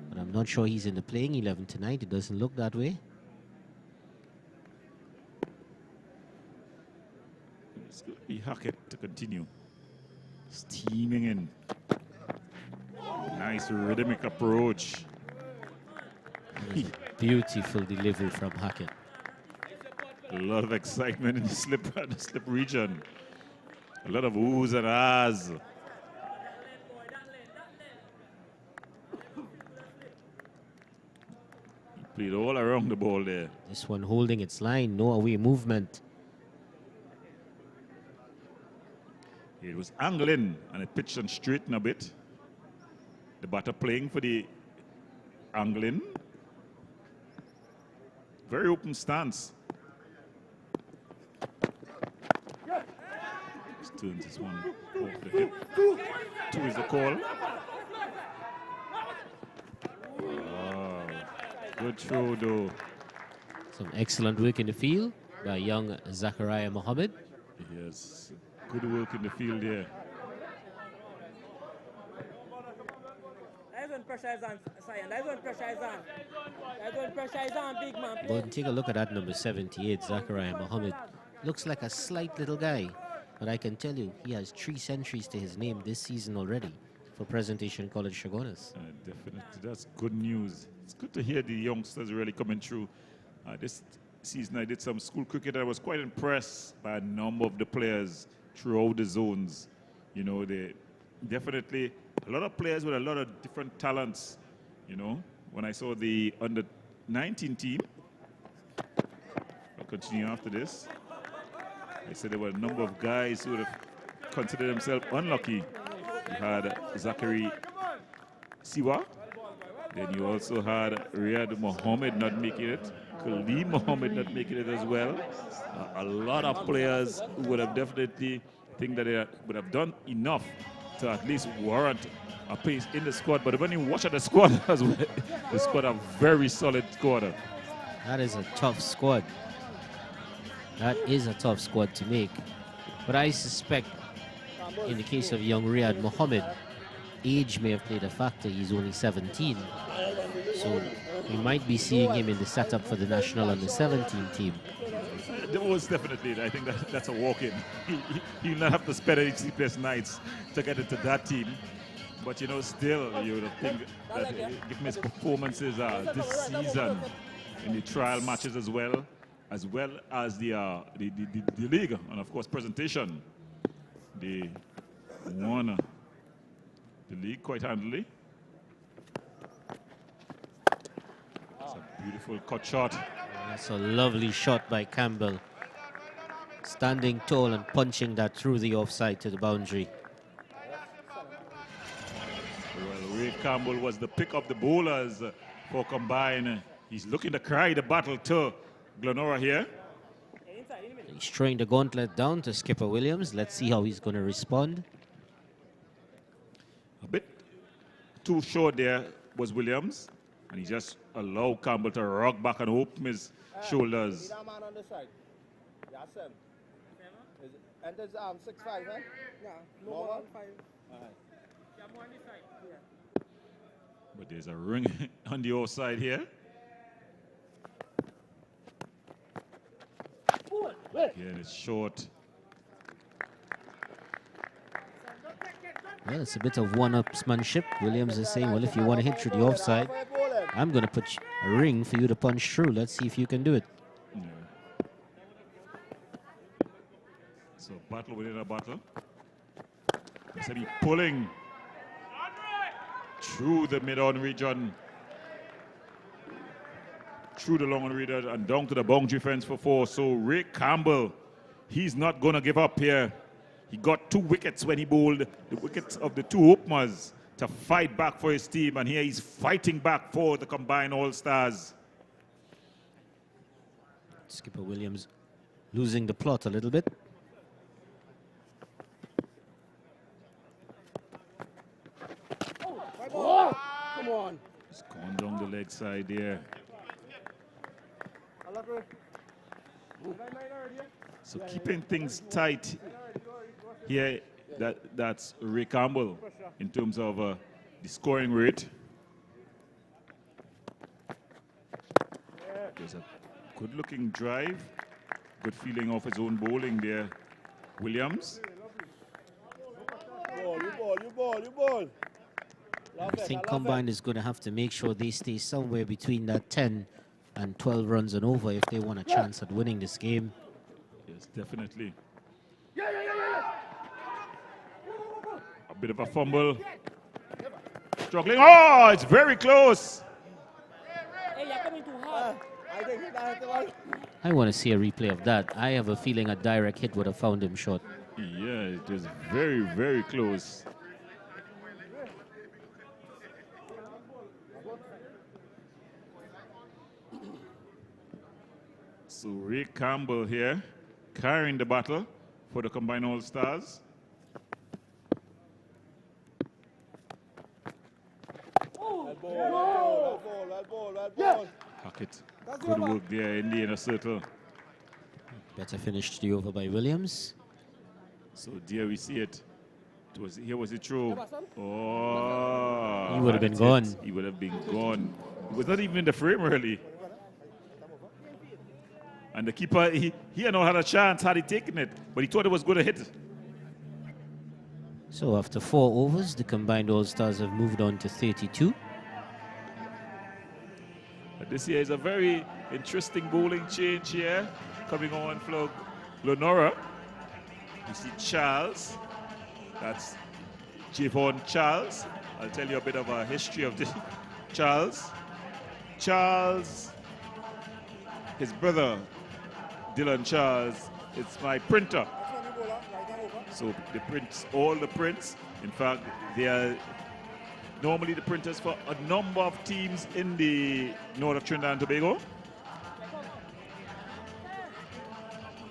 but I'm not sure he's in the playing 11 tonight. It doesn't look that way. It's going to be Hackett to continue. Steaming in. Nice rhythmic approach. Beautiful delivery from Hackett. A lot of excitement in the slip region. A lot of oohs and ahs. He played all around the ball there. This one holding its line, no away movement. It was angling and it pitched and straightened a bit. The batter playing for the angling. Very open stance. Just turns this one off the hip. 2 is the call. Wow. Good throw though. Some excellent work in the field by young Zachariah Mohammed. Yes, good work in the field there. That's when pressure is on, Sion. That's when pressure is on. That's when pressure is on, big man. But take a look at that number 78, Zachariah Mohammed. Looks like a slight little guy, but I can tell you he has 3 centuries to his name this season already for Presentation College Chaguanas. Definitely, that's good news. It's good to hear the youngsters really coming through. This season I did some school cricket. I was quite impressed by a number of the players throughout the zones. You know, they definitely, a lot of players with a lot of different talents. You know, when I saw the under-19 team, I'll continue after this. I said there were a number of guys who would have considered themselves unlucky. You had Zachary Siwa. Then you also had Riyad Mohammed not making it. Khalid Mohammed not making it as well. A lot of players who would have definitely think that they would have done enough to at least warrant a place in the squad. But when you watch at the squad as well, the squad a very solid squad. That is a tough squad. That is a tough squad to make. But I suspect in the case of young Riyad Mohammed, age may have played a factor. He's only 17. So we might be seeing him in the setup for the national under-17 team. Most definitely. I think that's a walk-in. He'll not have to spend any sleepless nights to get into that team. But, you know, still, you would think that given his performances this season in the trial matches as well as the league, and, of course, Presentation, they won the league quite handily. It's a beautiful cut shot. That's a lovely shot by Campbell. Standing tall and punching that through the offside to the boundary. Well, Ray Campbell was the pick of the bowlers for combine. He's looking to carry the battle to Glenora here. He's throwing the gauntlet down to Skipper Williams. Let's see how he's going to respond. A bit too short there was Williams, and he just allowed Campbell to rock back and open his shoulders. And there's 6'5", eh? Yeah, no More more one? than 5. Alright. Yeah, more on this side. Yeah. But there's a ring on the outside here. Again, it's short. Well, it's a bit of one-upsmanship. Williams is saying, well, if you want to hit through the offside, I'm going to put a ring for you to punch through. Let's see if you can do it. Yeah. So battle within a battle. Instead of pulling through the mid-on region, through the long on region, and down to the boundary fence for 4. So Ray Campbell, he's not going to give up here. He got 2 wickets when he bowled the wickets of the 2 openers to fight back for his team, and here he's fighting back for the combined All-Stars. Skipper Williams losing the plot a little bit. Oh, come on. It's gone down the leg side there. So keeping things tight here, that's Ray Campbell in terms of the scoring rate. There's a good-looking drive, good feeling off his own bowling there, Williams. You ball. I think Combine is going to have to make sure they stay somewhere between that 10 and 12 runs and over if they want a chance at winning this game. Yes, definitely. A bit of a fumble. Struggling. Oh, it's very close. Hey, you're coming too hard. I think that's the one. I want to see a replay of that. I have a feeling a direct hit would have found him short. Yeah, it was very, very close. So Ray Campbell here, carrying the battle for the combined All-Stars. Ball. Hackett, good work there in the inner circle. Better finish to the over by Williams. So there we see it. Here was the throw. Oh, He would have been that's gone. it. He would have been gone. It was not even in the frame really. And the keeper, he had not had a chance had he taken it, but he thought it was going to hit. So after 4 overs, the combined All-Stars have moved on to 32. But this year is a very interesting bowling change here coming on for Glenora. You see Charles, that's Javon Charles. I'll tell you a bit of a history of this. Charles, his brother, Dylan Charles, it's my printer. So the prints, all the prints, in fact, they are normally the printers for a number of teams in the north of Trinidad and Tobago.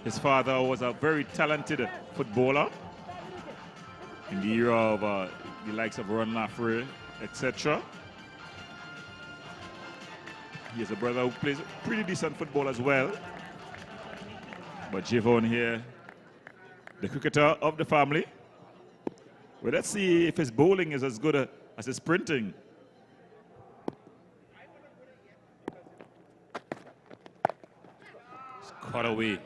His father was a very talented footballer in the era of the likes of Ron Lafrey, etc. He has a brother who plays pretty decent football as well. But Javon here, the cricketer of the family. Well, let's see if his bowling is as good as his sprinting. It's caught away.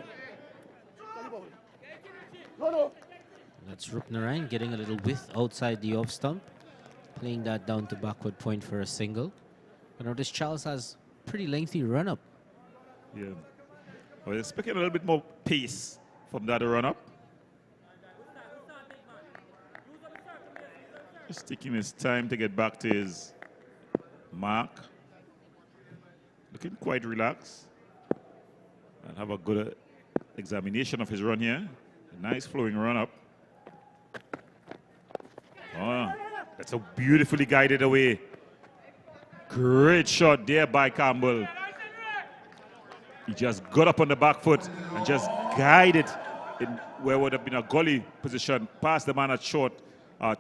That's Rupnarayan getting a little width outside the off stump, playing that down to backward point for a single. You know, this Charles has pretty lengthy run up. Yeah. Well, expecting a little bit more pace from that run up. Just taking his time to get back to his mark. Looking quite relaxed. And have a good examination of his run here. A nice flowing run up. Oh, that's a beautifully guided away. Great shot there by Campbell. He just got up on the back foot and just guided in where would have been a gully position, past the man at short,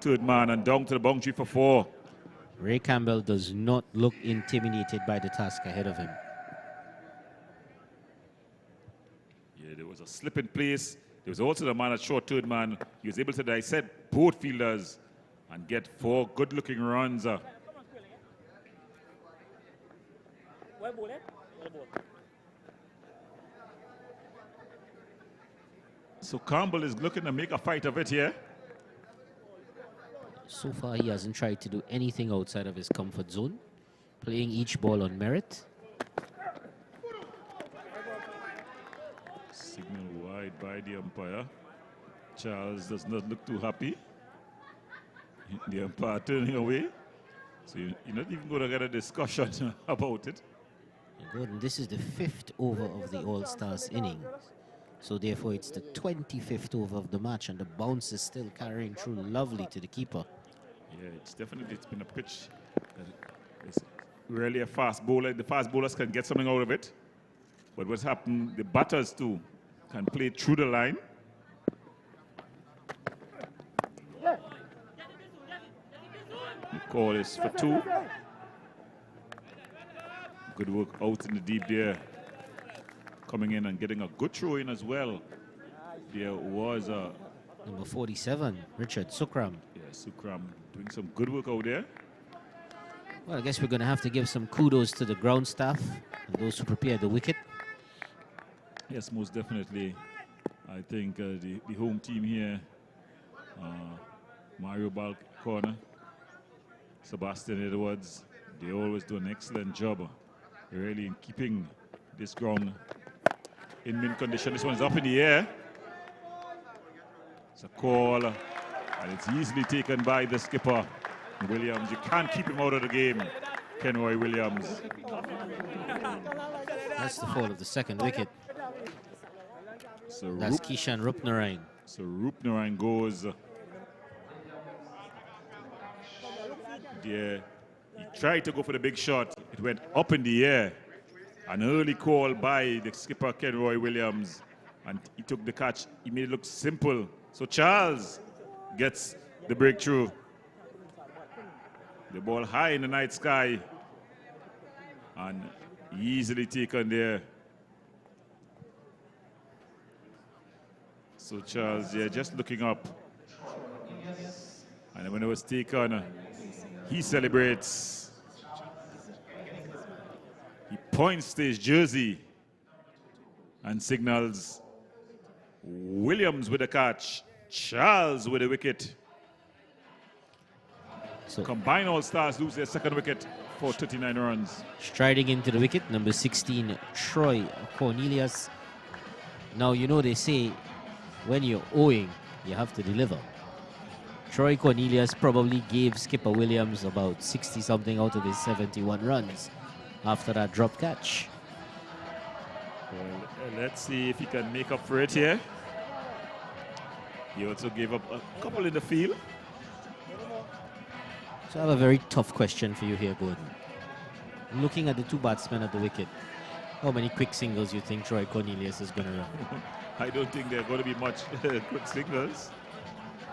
third man, and down to the boundary for 4. Ray Campbell does not look intimidated by the task ahead of him. Yeah, there was a slip in place. There was also the man at short third man. He was able to dissect both fielders and get 4 good-looking runs. Well bowled, eh? Well bowled. So Campbell is looking to make a fight of it here. So far, he hasn't tried to do anything outside of his comfort zone, playing each ball on merit. Signal wide by the umpire. Charles does not look too happy. The umpire turning away. So you're not even going to get a discussion about it. Gordon, this is the 5th over of the All-Stars innings. So therefore, it's the 25th over of the match, and the bounce is still carrying through lovely to the keeper. Yeah, it's been a pitch that is really a fast bowler. The fast bowlers can get something out of it. But what's happened, the batters too can play through the line. The call is for 2. Good work out in the deep there. Coming in and getting a good throw in as well. There was a Number 47, Richard Sukram. Yeah, Sukram doing some good work out there. Well, I guess we're going to have to give some kudos to the ground staff and those who prepared the wicket. Yes, most definitely. I think the home team here, Mario Balcorner, Sebastian Edwards, they always do an excellent job, really in keeping this ground in mint condition. This one's up in the air. It's a call, and it's easily taken by the skipper, Williams. You can't keep him out of the game, Kenroy Williams. That's the fall of the 2nd wicket. So That's Kishan Rupnarine. So Rupnarine goes. There, he tried to go for the big shot. It went up in the air. An early call by the skipper, Kenroy Williams, and he took the catch. He made it look simple. So Charles gets the breakthrough. The ball high in the night sky and easily taken there. So Charles, yeah, just looking up. And when it was taken, he celebrates. He points to his jersey and signals Williams with a catch, Charles with a wicket. So Combined All-Stars lose their 2nd wicket for 39 runs. striding into the wicket, number 16, Troy Cornelius. Now, you know they say when you're owing, you have to deliver. Troy Cornelius probably gave skipper Williams about 60-something out of his 71 runs after that drop catch. Well, let's see if he can make up for it here. He also gave up a couple in the field. So I have a very tough question for you here, Gordon. Looking at the 2 batsmen at the wicket, how many quick singles you think Troy Cornelius is going to run? I don't think there are going to be much quick singles.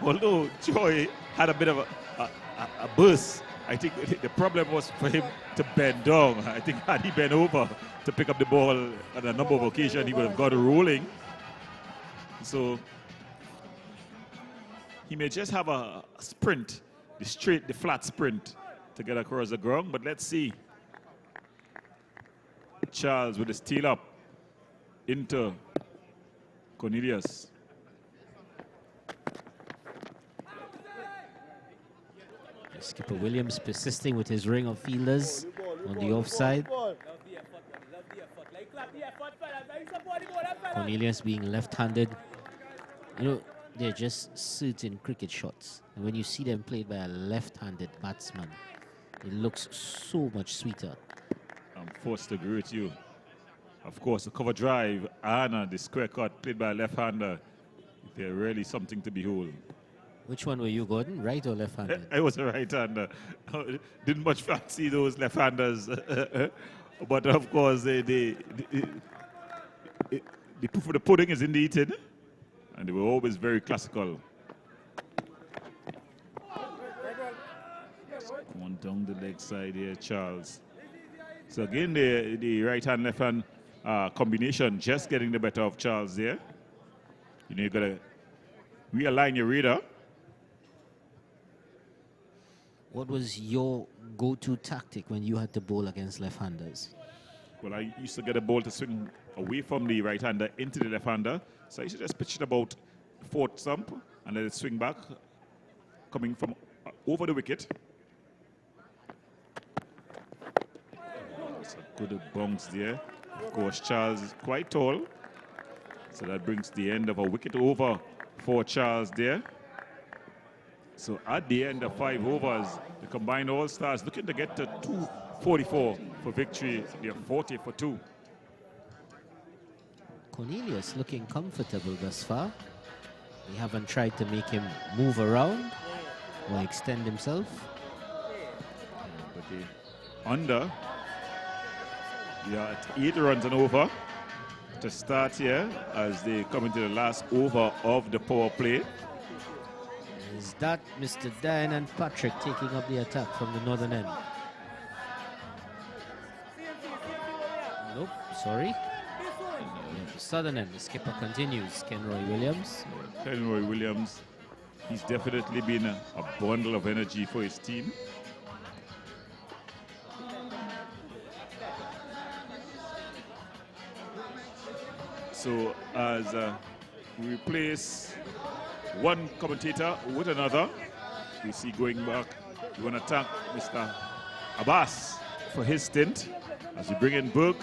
Although Troy had a bit of a burst, I think the problem was for him to bend down. I think had he bent over to pick up the ball on a number of occasions, he would have got it rolling. So he may just have a sprint, the flat sprint to get across the ground, but let's see. Charles with the steal up into Cornelius. Skipper Williams persisting with his ring of fielders on the offside. Cornelius being left-handed. You know, they're just certain cricket shots. And when you see them played by a left-handed batsman, it looks so much sweeter. I'm forced to agree with you. Of course, the cover drive and the square cut played by a left-hander, they're really something to behold. Which one were you, Gordon? Right or left-handed? I was a right-hander. Didn't much fancy those left-handers. But of course, the proof of the pudding is in the eating. And they were always very classical. One down the leg side here, Charles. So again, the right-hand, left-hand combination just getting the better of Charles there. You know, you got to realign your radar. What was your go-to tactic when you had to bowl against left-handers? Well, I used to get a ball to swing away from the right-hander into the left-hander. So I used to just pitch it about fourth stump and let it swing back, coming from over the wicket. That's a good bounce there. Of course, Charles is quite tall. So that brings the end of a wicket over for Charles there. So at the end of 5 overs, the combined All-Stars looking to get to 244 for victory. They're 40 for 2. Cornelius looking comfortable thus far. We haven't tried to make him move around or extend himself. But the under, we are at 8 runs and over to start here as they come into the last over of the power play. Is that Mr. Dan and Patrick taking up the attack from the northern end? Nope, sorry. The southern end, the skipper continues, Kenroy Williams. Kenroy Williams, he's definitely been a bundle of energy for his team. So as we replace one commentator with another, we see going back, we want to thank Mr. Abbas for his stint as we bring in Burke.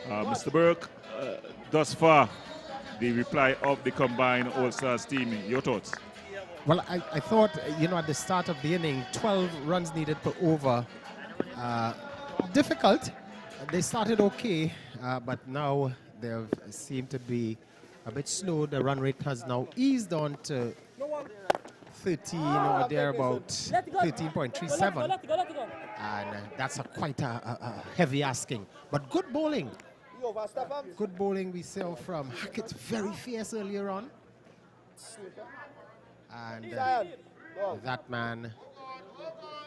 Mr. Burke, thus far, the reply of the combined All-Stars team, your thoughts? Well, I thought, you know, at the start of the inning, 12 runs needed per over. Difficult. They started okay, but now they seem to be a bit slow. The run rate has now eased on to 13 or thereabout, 13.37. And that's quite a heavy asking. But good bowling. Good bowling we saw from Hackett, very fierce earlier on. And that man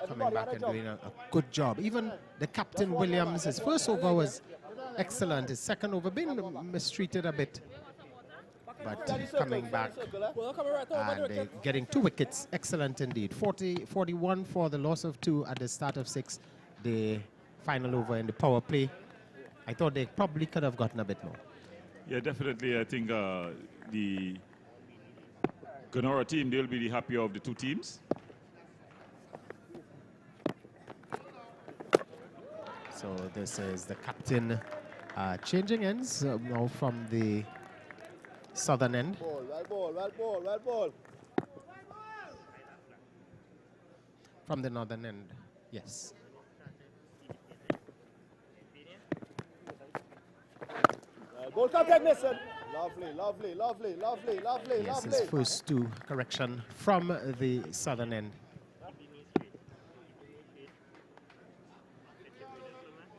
coming back and doing a good job. Even the captain Williams, his first over was excellent. His second over been mistreated a bit. But coming back and getting 2 wickets, excellent indeed. 41 for the loss of 2 at the start of 6. The final over in the power play. I thought they probably could have gotten a bit more. Yeah, definitely. I think the Glenora team, they'll be the happier of the 2 teams. So this is the captain changing ends now from the southern end. Well ball. From the northern end, yes. Ball contact, listen. Lovely. Yes, his first 2 correction from the southern end.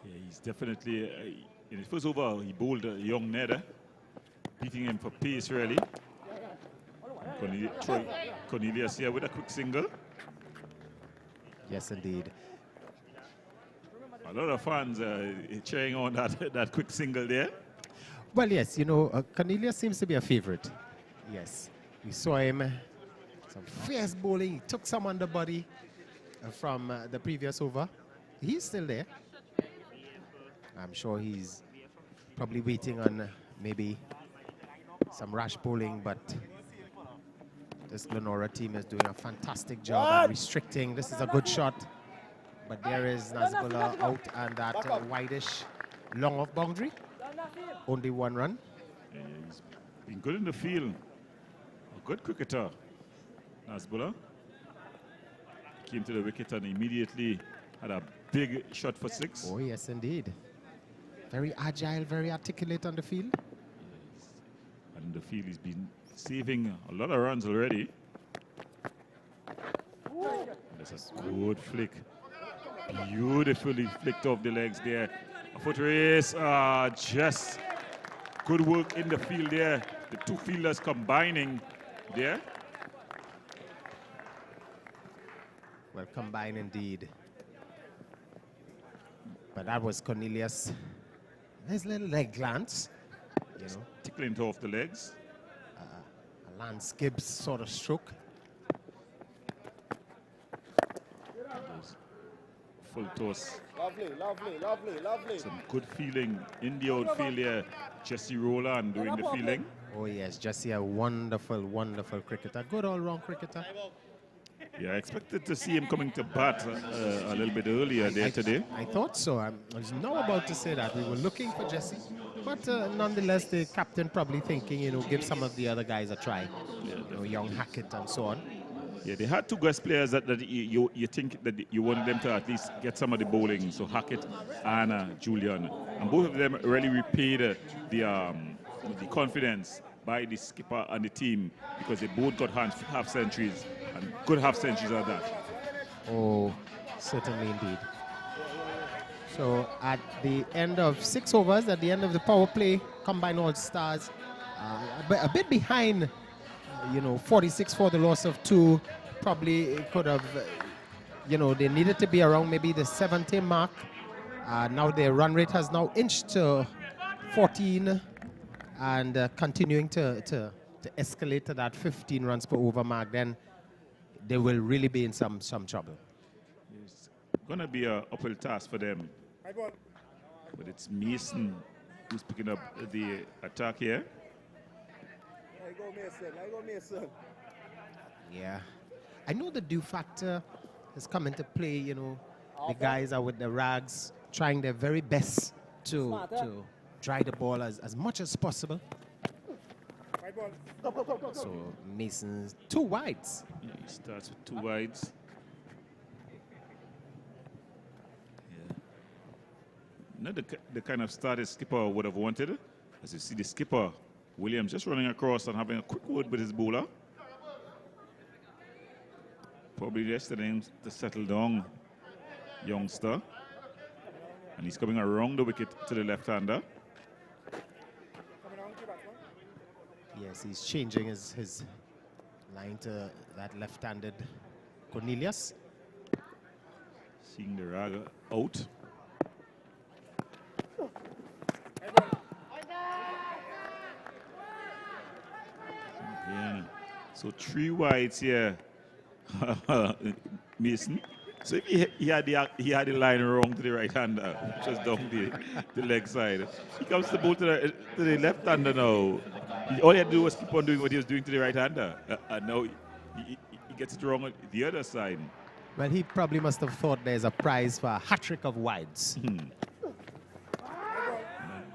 Yeah, he's definitely, in his first over, he bowled a young Ned, beating him for pace, really. Cornelius here with a quick single. Yes, indeed. A lot of fans cheering on that quick single there. Well, yes, you know, Cornelius seems to be a favorite. Yes, we saw him, some fierce bowling. He took some underbody from the previous over. He's still there. I'm sure he's probably waiting on maybe some rash bowling, but this Glenora team is doing a fantastic job at restricting. This is a good shot, but there is Nazbullah out and that wideish long off boundary. Only 1 run. Yeah, he's been good in the field. A good cricketer, Nazbullah. Came to the wicket and immediately had a big shot for 6. Oh, yes, indeed. Very agile, very articulate on the field. Yes. And in the field, he's been saving a lot of runs already. That's a good flick. Beautifully flicked off the legs there. A foot race, just good work in the field there. The 2 fielders combining there. Well, combined indeed. But that was Cornelius. His little leg glance, you know. Tickling off the legs. Lance Gibbs sort of stroke. Full toss. Lovely, lovely, lovely, lovely. Some good feeling in the outfield here. Jesse Rowland doing the fielding. Oh yes, Jesse, a wonderful, wonderful cricketer. Good all-round cricketer. Yeah, I expected to see him coming to bat a little bit earlier there today. I thought so. I was now about to say that. We were looking for Jesse. But nonetheless, the captain probably thinking, you know, give some of the other guys a try. Yeah, you know, young Hackett and so on. Yeah, they had two guest players that you think that you wanted them to at least get some of the bowling. So Hackett and Julian. And both of them really repaid the confidence by the skipper and the team, because they both got half centuries, and good half centuries at that. Oh, certainly indeed. So at the end of 6 overs, at the end of the power play, combined all-stars, a bit behind, you know, 46 for the loss of 2. Probably it could have, you know, they needed to be around maybe the 70 mark. Now their run rate has now inched to 14 and continuing to escalate to that 15 runs per over mark. Then they will really be in some trouble. It's going to be an uphill task for them. But it's Mason who's picking up the attack here. There you go, Mason. There you go, Mason. Yeah. I know the dew factor has come into play, you know. The guys are with the rags, trying their very best to dry the ball as much as possible. So Mason's 2 wides. Yeah, he starts with 2 wides. Yeah. Not the kind of start a skipper would have wanted. As you see the skipper, Williams, just running across and having a quick word with his bowler. Probably yesterday to settle down, youngster. And he's coming around the wicket to the left-hander. Yes, he's changing his line to that left-handed Cornelius. Seeing the rag out. Yeah. So 3 wides here. Mason. So if he had the line wrong to the right hander, just down the leg side. He comes to bowl to the left hander now. All he had to do was keep on doing what he was doing to the right hander. And now he gets it wrong on the other side. Well, he probably must have thought there's a prize for a hat-trick of wides.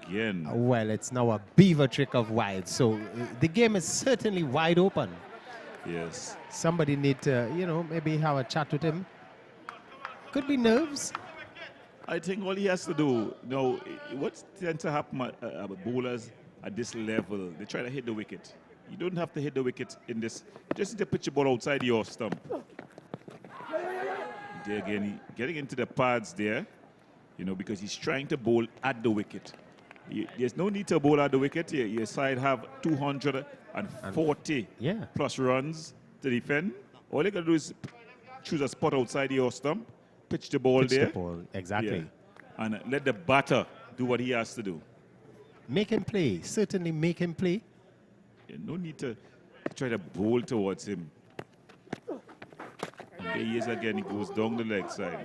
Again. Well, it's now a beaver trick of wides. So the game is certainly wide open. Yes. Somebody need to, you know, maybe have a chat with him. Could be nerves. I think all he has to do, now, what tends to happen with bowlers at this level, they try to hit the wicket. You don't have to hit the wicket in this. Just need to pitch the ball outside your stump. There again, getting into the pads there, you know, because he's trying to bowl at the wicket. There's no need to bowl at the wicket. Your side have 240 plus runs to defend. All you got to do is choose a spot outside your stump, pitch the ball there. Exactly. Yeah. And let the batter do what he has to do. Make him play. Certainly make him play. Yeah, no need to try to bowl towards him. And there he is again. He goes down the leg side.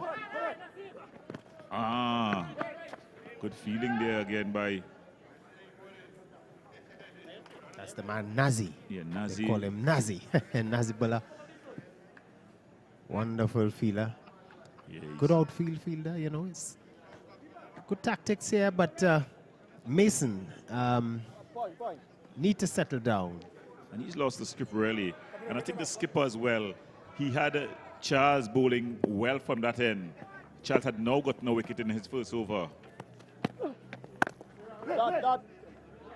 Good feeling there again by... That's the man, Nazi. Yeah, Nazi. They call him Nazi. Nazi Bulla. Wonderful fielder. Yeah, good outfield fielder, you know. It's good tactics here, but Mason need to settle down. And he's lost the skipper really. And I think the skipper as well. He had Charles bowling well from that end. Charles had now got no wicket in his first over.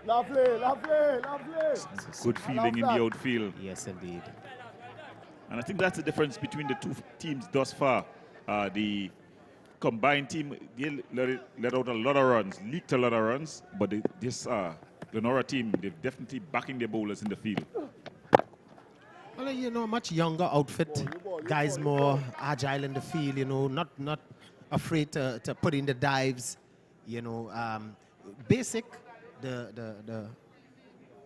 Lovely, lovely, lovely. Good feeling in the outfield. Yes, indeed. And I think that's the difference between the two teams thus far. The combined team, they let out a lot of runs, leaked a lot of runs, but this Glenora team, they're definitely backing their bowlers in the field. Well, you know, much younger outfit, guys more agile in the field, you know, not afraid to put in the dives, you know, basic, the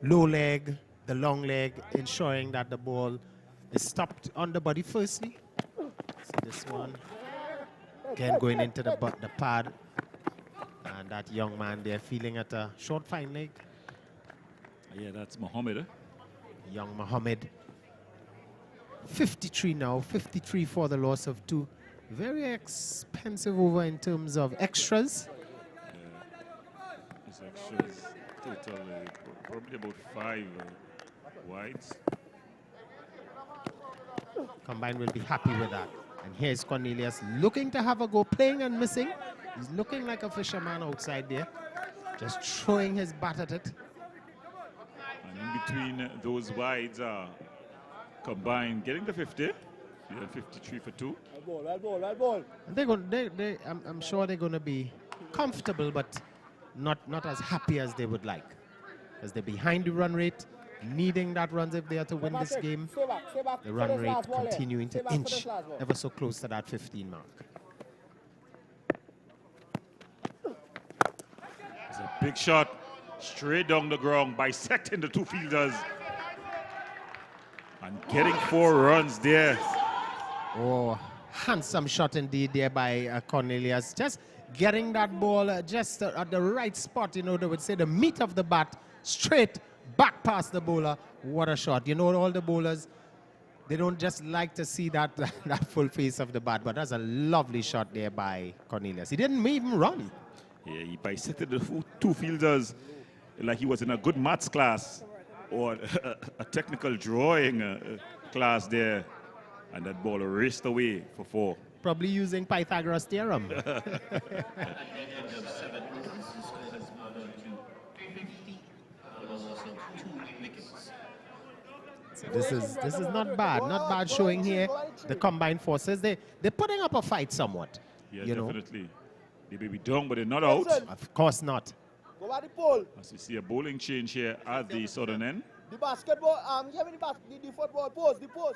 low leg, the long leg, ensuring that the ball is stopped on the body firstly. See this one. Again, going into the pad. And that young man there feeling at a short fine leg. Yeah, that's Mohammed. Young Mohammed. 53 now, 53 for the loss of 2. Very expensive over in terms of extras. His extras total probably about 5 wides. Combine will be happy with that. And here's Cornelius looking to have a go, playing and missing. He's looking like a fisherman outside there, just throwing his bat at it. And in between those wides are Combine getting the 50. Yeah, 53 for 2. Right ball. I'm sure they're going to be comfortable, but not as happy as they would like. As they're behind the run rate, needing that runs if they are to win this game. Stay back. The run rate continuing to inch ever so close to that 15 mark. It's a big shot straight down the ground, bisecting the 2 fielders. And getting 4 runs there. Oh, handsome shot indeed there by Cornelius. Just getting that ball just at the right spot, you know, they would say the meat of the bat, straight back past the bowler. What a shot. You know, all the bowlers, they don't just like to see that, that full face of the bat, but that's a lovely shot there by Cornelius. He didn't even run. Yeah, he bisected the 2 fielders like he was in a good maths class or a technical drawing class there. And that ball raced away for 4. Probably using Pythagoras theorem. So this is not bad showing here. The combined forces, they're putting up a fight somewhat. Yeah, you definitely. Know. They may be down, but they're not out. Of course not. Go by the pole. As you see a bowling change here at the southern end. The basketball, the football post, the post.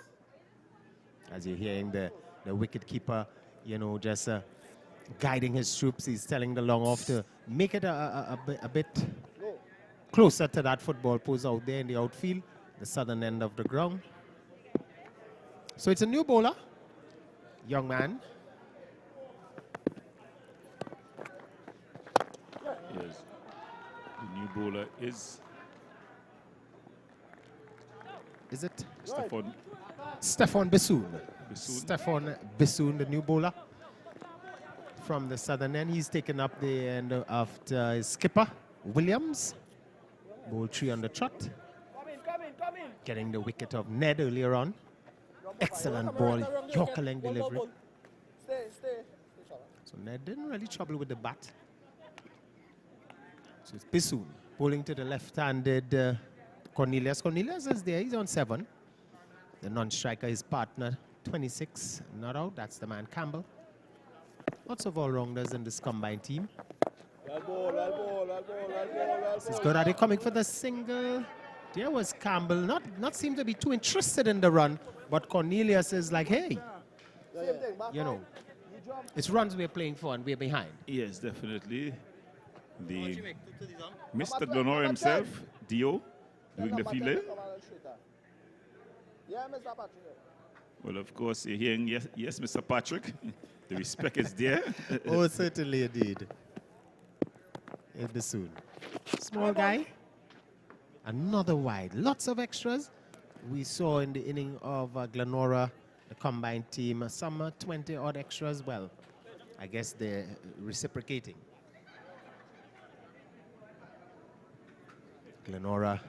As you're hearing the wicket keeper, you know, just guiding his troops. He's telling the long off to make it a bit closer to that football post out there in the outfield, the southern end of the ground. So it's a new bowler, young man. Yes, the new bowler is it Stefan Bissoon. Stefan Bissoon, the new bowler from the southern end. He's taken up the end after his skipper, Williams. Bowl 3 on the trot. Come in. Getting the wicket of Ned earlier on. Excellent ball, Yorker length delivery. Stay. So Ned didn't really trouble with the bat. So it's Bissoon bowling to the left-handed Cornelius. Cornelius is there, he's on 7. The non-striker, his partner, 26, not out. That's the man Campbell. Lots of all-rounders in this combined team. This is good. Are they coming for the single? There was Campbell, not seem to be too interested in the run, but Cornelius is like, hey, you know, it's runs we're playing for and we're behind. Yes, definitely. The Mr. Glenora himself, Dio, doing the fielding. Yeah, Mr. Patrick. Well, of course, you're hearing yes, Mr. Patrick. The respect is there. Oh, certainly indeed. It'll be soon. Small guy. Another wide. Lots of extras. We saw in the inning of Glenora, the combined team, some 20-odd extras. Well, I guess they're reciprocating. Glenora.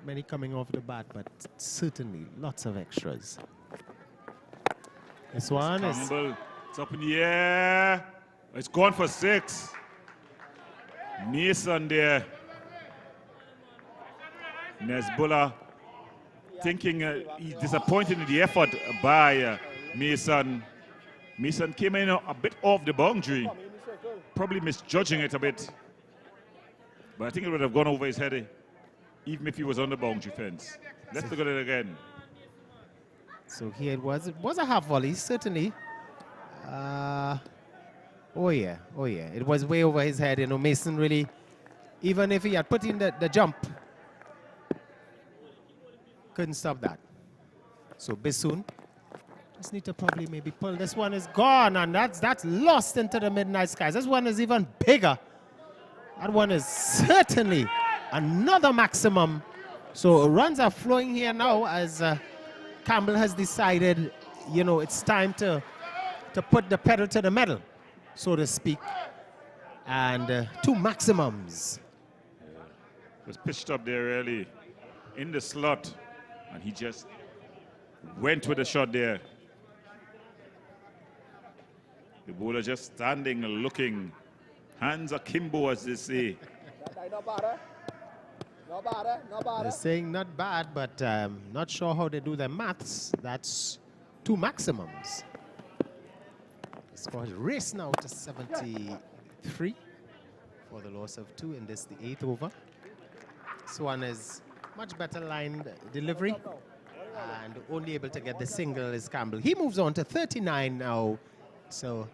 Many coming off the bat, but certainly lots of extras. This one is... It's up in the air. It's gone for 6. Mason there. Nesbula thinking he's disappointed in the effort by Mason. Mason came in a bit off the boundary, probably misjudging it a bit. But I think it would have gone over his head, even if he was on the boundary fence. Let's look at it again. So here it was a half volley, certainly. Oh yeah. It was way over his head. You know, Mason really, even if he had put in the jump, Couldn't stop that. So Bissoon just need to probably maybe pull. This one is gone, and that's lost into the midnight skies. This one is even bigger. That one is certainly another maximum. So runs are flowing here now as Campbell has decided, you know, it's time to put the pedal to the metal, so to speak. And 2 maximums. Was pitched up there early in the slot, and he just went with the shot there. The bowler just standing, looking. Hands akimbo, as they say. Not bad, eh? Not bad, eh? Not bad, eh? They're saying not bad, but not sure how they do their maths. That's 2 maximums. The score is raced now to 73 for the loss of 2 in this, the 8th over. This one is much better lined delivery, and only able to get the single is Campbell. He moves on to 39 now. So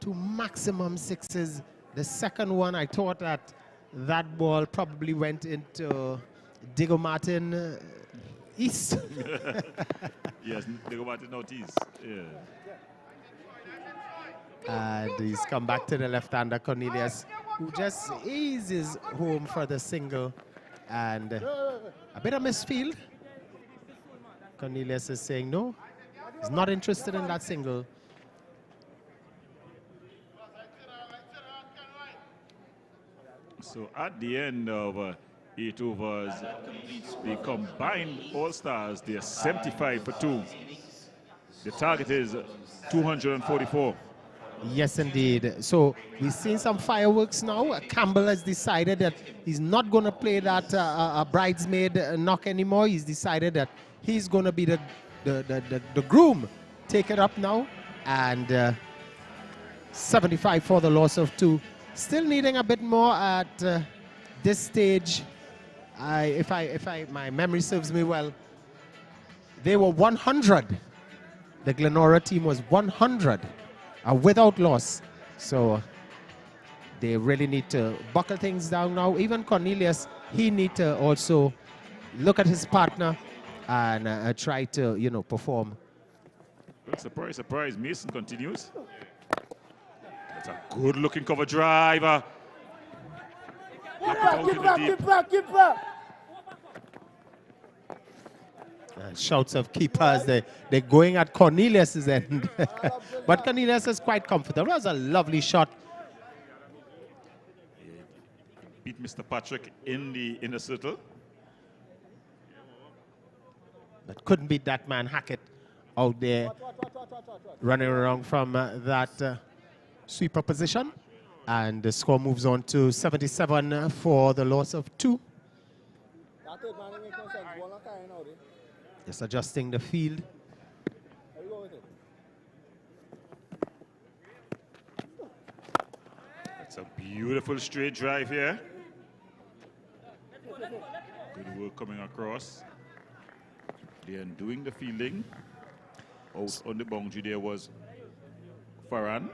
2 maximum 6s. The second one, I thought that ball probably went into Diego Martin East. Yes, Diego Martin Northeast. Yeah. And he's come back to the left-hander, Cornelius, who just eases home for the single. And a bit of misfield. Cornelius is saying no, he's not interested in that single. So at the end of 8 overs, the combined All-Stars, they're 75 for 2. The target is 244. Yes, indeed. So we've seen some fireworks now. Campbell has decided that he's not going to play that bridesmaid knock anymore. He's decided that he's going to be the groom. Take it up now. And 75 for the loss of 2. Still needing a bit more at this stage. If my memory serves me well, they were 100. The Glenora team was 100 without loss. So they really need to buckle things down now. Even Cornelius, he need to also look at his partner and try to, you know, perform. Well, surprise, surprise. Mason continues. That's a good-looking cover driver. Keep back. Shouts of keepers. They're going at Cornelius's end. But Cornelius is quite comfortable. That was a lovely shot. Beat Mr. Patrick in the circle. But couldn't beat that man Hackett out there running around from that sweeper position. And the score moves on to 77 for the loss of 2. Just adjusting the field. It's a beautiful straight drive here. Good work coming across. They're doing the fielding. Out on the boundary there was Farhan,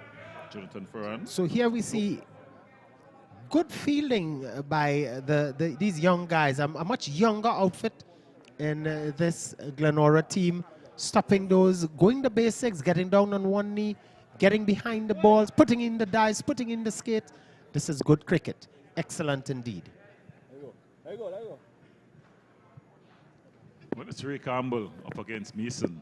Jonathan Farhan. So here we see good fielding by these young guys. A much younger outfit in this Glenora team, stopping those, going the basics, getting down on one knee, getting behind the balls, putting in the dice, putting in the skate. This is good cricket. Excellent indeed. There you go. Well, it's Ray Campbell up against Mason.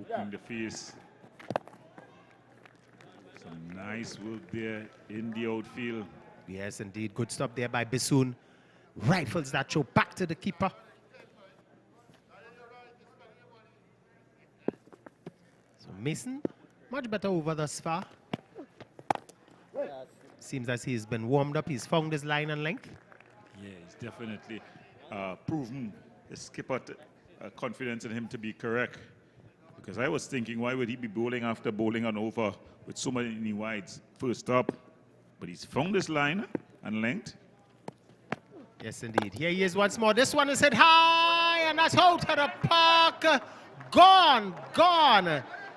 Opening the face. Some nice work there in the outfield. Yes, indeed. Good stop there by Bissoon. Rifles that show back to the keeper. So Mason, much better over thus far. Seems as he's been warmed up. He's found his line and length. Yeah, he's definitely proven the skipper confidence in him to be correct. Because I was thinking, why would he be bowling after bowling an over with so many wides first up? But he's found his line and length. Yes, indeed. Here he is once more. This one is hit high, and that's out to the park. Gone.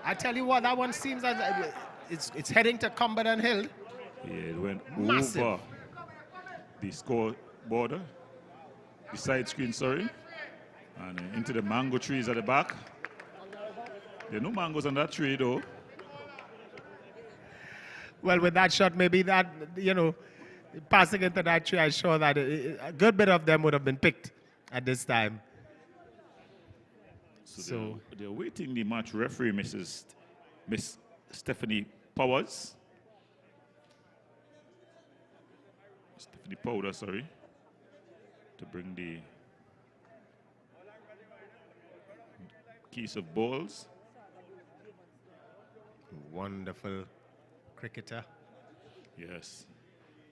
I tell you what, that one seems as it's heading to Cumberland Hill. Yeah, it went Massive. over the score border, the side screen, sorry, and into the mango trees at the back. There are no mangoes on that tree, though. Well, with that shot, maybe that, you know, passing into that tree, I'm sure that a good bit of them would have been picked at this time. So they're waiting the match referee, Miss Stephanie Powers. Stephanie Powder, sorry, to bring the case of balls. Wonderful cricketer. Yes,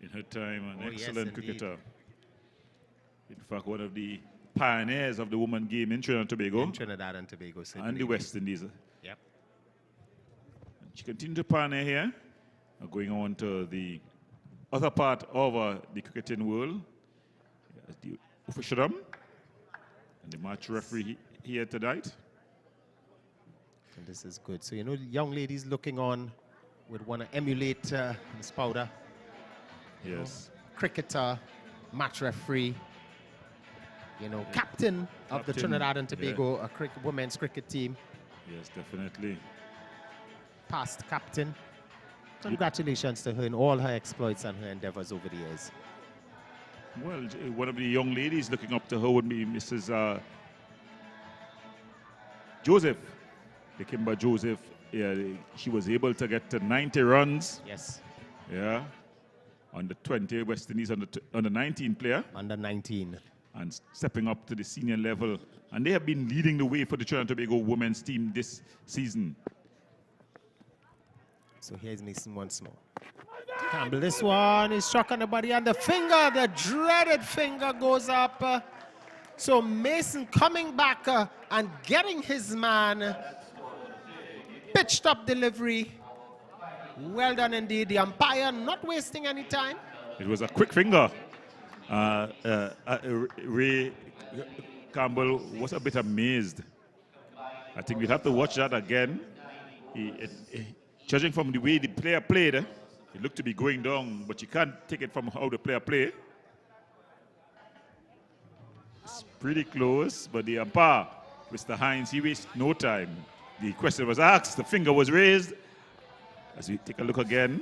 in her time, an Oh, yes, excellent indeed. cricketer. In fact, one of the pioneers of the women game in Trinidad and Tobago. In Trinidad and Tobago, certainly. And the West Indies. Yep. And she continued to pioneer here. Going on to the other part of the cricketing world, the officialdom and the match referee here tonight. And this is good. So, you know, young ladies looking on would want to emulate Ms. Powder. You Yes. know, cricketer, match referee, you know, captain of the Captain, Trinidad and yeah. Tobago women's cricket team, Yes, definitely. past captain. Congratulations to her in all her exploits and her endeavors over the years. Well, one of the young ladies looking up to her would be Mrs. Joseph. The Kimber Joseph. Yeah, she was able to get to 90 runs. Yes. Yeah. Under 20 West Indies, under 19 player. Under 19. And stepping up to the senior level. And they have been leading the way for the Trinidad and Tobago women's team this season. So here's Mason once more. Campbell, this one is struck on the body and the finger, the dreaded finger goes up. So Mason coming back and getting his man. Pitched up delivery. Well done indeed. The umpire not wasting any time. It was a quick finger. Ray Campbell was a bit amazed. I think we'd have to watch that again. Judging from the way the player played, it looked to be going down, but you can't take it from how the player played. It's pretty close, but the umpire, Mr. Hines, he wasted no time. The question was asked, the finger was raised. As we take a look again,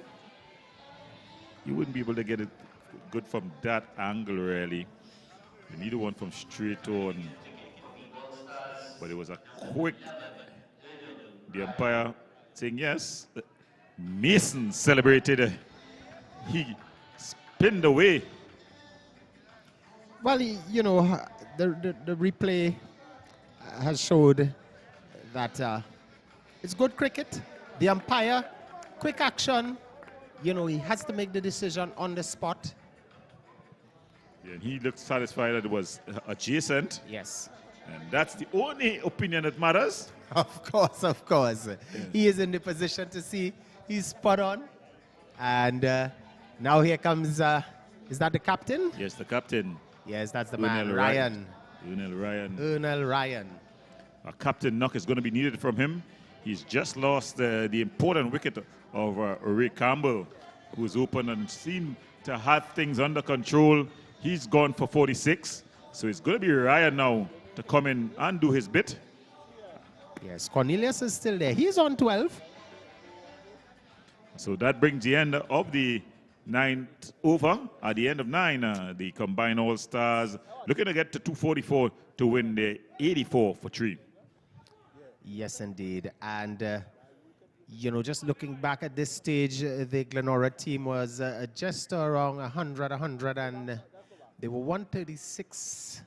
you wouldn't be able to get it good from that angle, really. You need one from straight on. But it was a quick, the umpire saying yes. Mason celebrated. He spinned away. Well, you know, the replay has showed that it's good cricket. The umpire, quick action. You know, he has to make the decision on the spot. Yeah, and he looked satisfied that it was adjacent. Yes. And that's the only opinion that matters. Of course, of course. Yeah. He is in the position to see he's spot on. And now here comes, is that the captain? Yes, the captain. Yes, that's the man, Ryan. Ernell Ryan. A captain knock is going to be needed from him. He's just lost the important wicket of Ray Campbell, who's open and seemed to have things under control. He's gone for 46. So it's going to be Ryan now to come in and do his bit. Yes, Cornelius is still there. He's on 12. So that brings the end of the 9th over. At the end of 9, the combined All-Stars looking to get to 244 to win the 84 for 3. Yes, indeed. And, you know, just looking back at this stage, the Glenora team was just around 100, and they were 136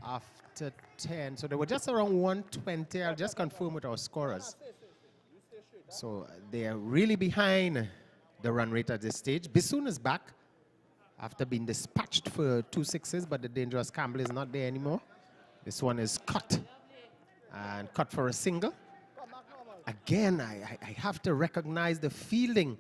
after 10. So they were just around 120. I'll just confirm with our scorers. So they are really behind the run rate at this stage. Bissoon is back after being dispatched for 2 sixes, but the dangerous Campbell is not there anymore. This one is cut, and cut for a single. Again, I have to recognize the fielding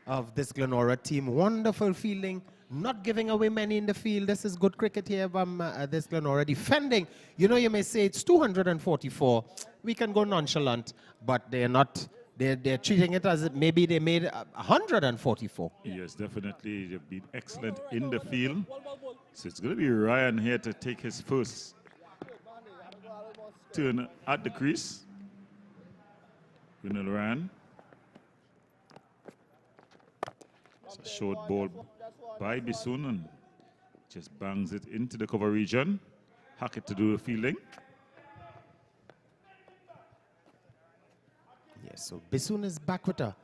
of this Glenora team. Wonderful fielding, not giving away many in the field. This is good cricket here from this Glenora. Defending, you know, you may say it's 244. We can go nonchalant, but they're not they're treating it as if maybe they made 144. Yes, definitely. They've been excellent in the field. So it's going to be Ryan here to take his first turn at the crease. Ryan. It's a short ball by Bisoun and just bangs it into the cover region. Hackett to do the fielding. Yes, so Bisoun is back with a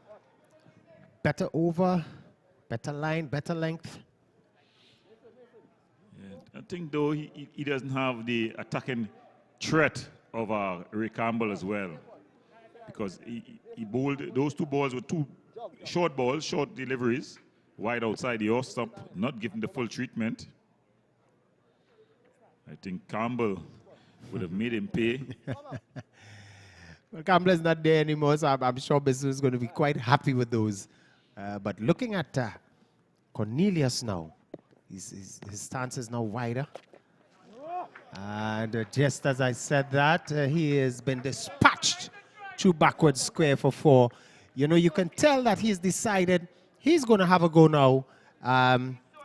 better over, better line, better length. Yeah, I think though he doesn't have the attacking threat of Ray Campbell as well, because he bowled those two balls were two short balls, short deliveries, wide outside the off stump, not giving the full treatment. I think Campbell would have made him pay. Well, Campbell is not there anymore, so I'm sure Bisoun is going to be quite happy with those. But looking at Cornelius now, his stance is now wider. And just as I said that, he has been dispatched through backward square for 4. You know, you can tell that he's decided he's going to have a go now.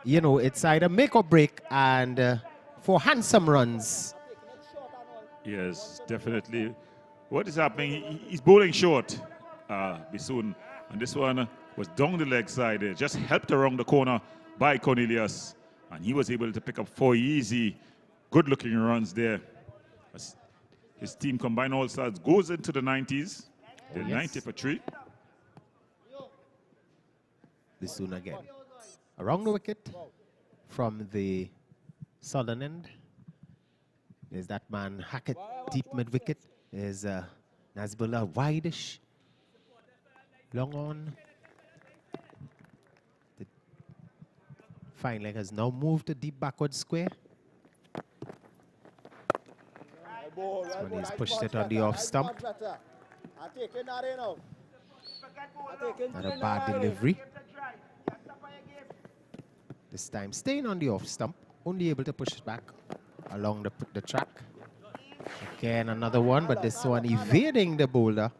You know, it's either make or break, and for handsome runs. Yes, definitely. What is happening? He's bowling short, Bisoun. And this one was down the leg side. Just helped around the corner by Cornelius. And he was able to pick up 4 easy, good-looking runs there. As his team combined all-stars goes into the 90s. They're 90 for 3. Bisoun again. Around the wicket from the southern end. There's that man Hackett deep mid-wicket. There's Nazbullah wideish. Long on. The fine leg has now moved to deep backward square. This one he's pushed it on the off stump. Not a bad delivery. This time staying on the off stump, only able to push it back along the track. Again, another one, but this one evading the bowler.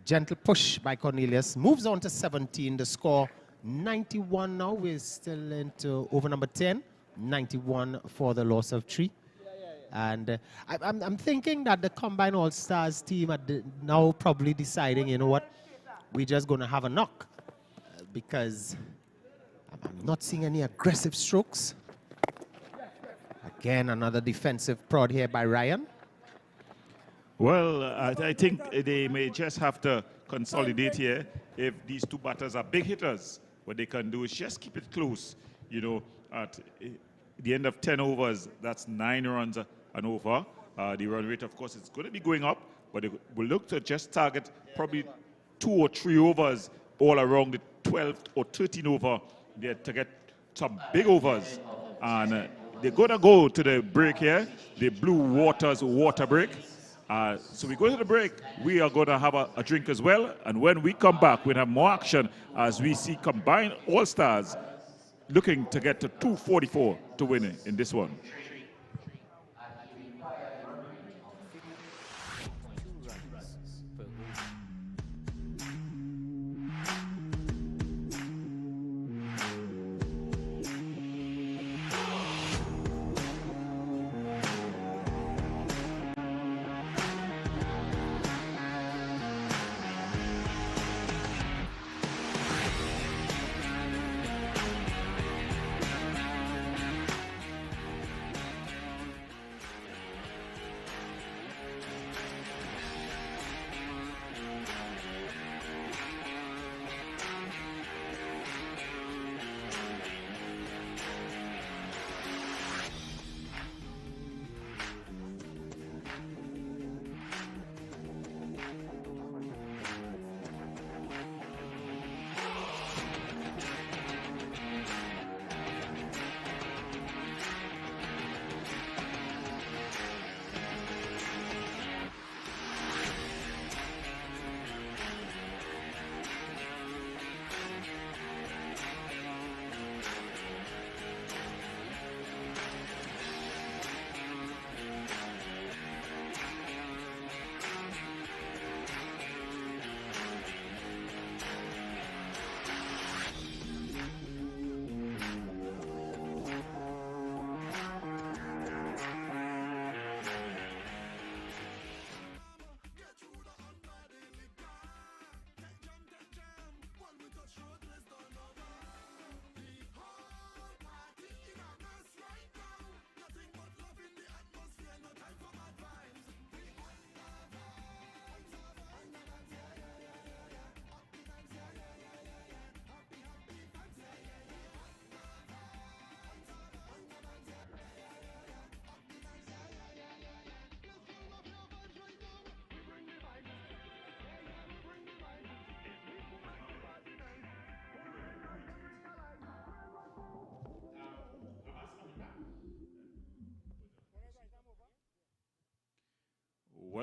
Gentle push by Cornelius. Moves on to 17. The score 91 now. We're still into over number 10. 91 for the loss of 3. And I'm thinking that the combined all-stars team are now probably deciding, you know what, we're just going to have a knock. Because I'm not seeing any aggressive strokes. Again, another defensive prod here by Ryan. Well, I think they may just have to consolidate here. If these two batters are big hitters, what they can do is just keep it close. You know, at the end of 10 overs, that's 9 runs and over. The run rate, of course, is going to be going up, but they will look to just target probably 2 or 3 overs all around the 12th or 13th over there to get some big overs. And they're going to go to the break here, the Blue Waters water break. So we go to the break. We are going to have a drink as well. And when we come back, we'll have more action as we see combined all-stars looking to get to 244 to win in this one.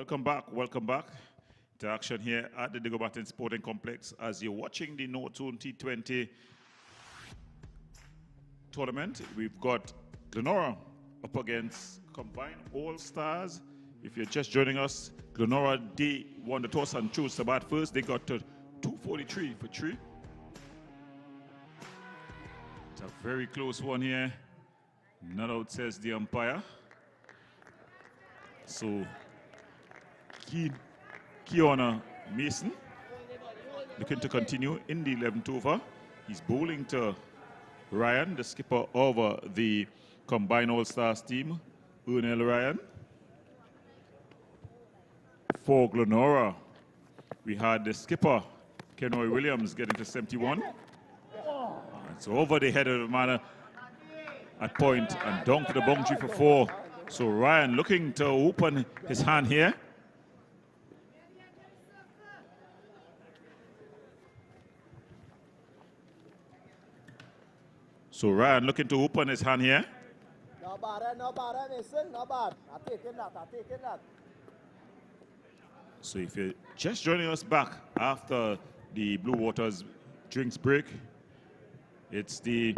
Welcome back to action here at the Digobatin Sporting Complex as you're watching the No Tune T20 tournament. We've got Glenora up against combined All-Stars. If you're just joining us, Glenora, they won the toss and chose to bat first. They got to 243 for 3. It's a very close one here. Not out, says the umpire. So, Keona Mason looking to continue in the 11th over. He's bowling to Ryan, the skipper of the combined All-Stars team, Ernell Ryan. For Glenora, we had the skipper, Kenroy Williams, getting to 71. It's over the head of the man at point and down to the boundary for 4. So Ryan looking to open his hand here. So Ryan looking to open his hand here. Not bad, Mason, not bad. I'm taking that. So if you're just joining us back after the Blue Waters drinks break, it's the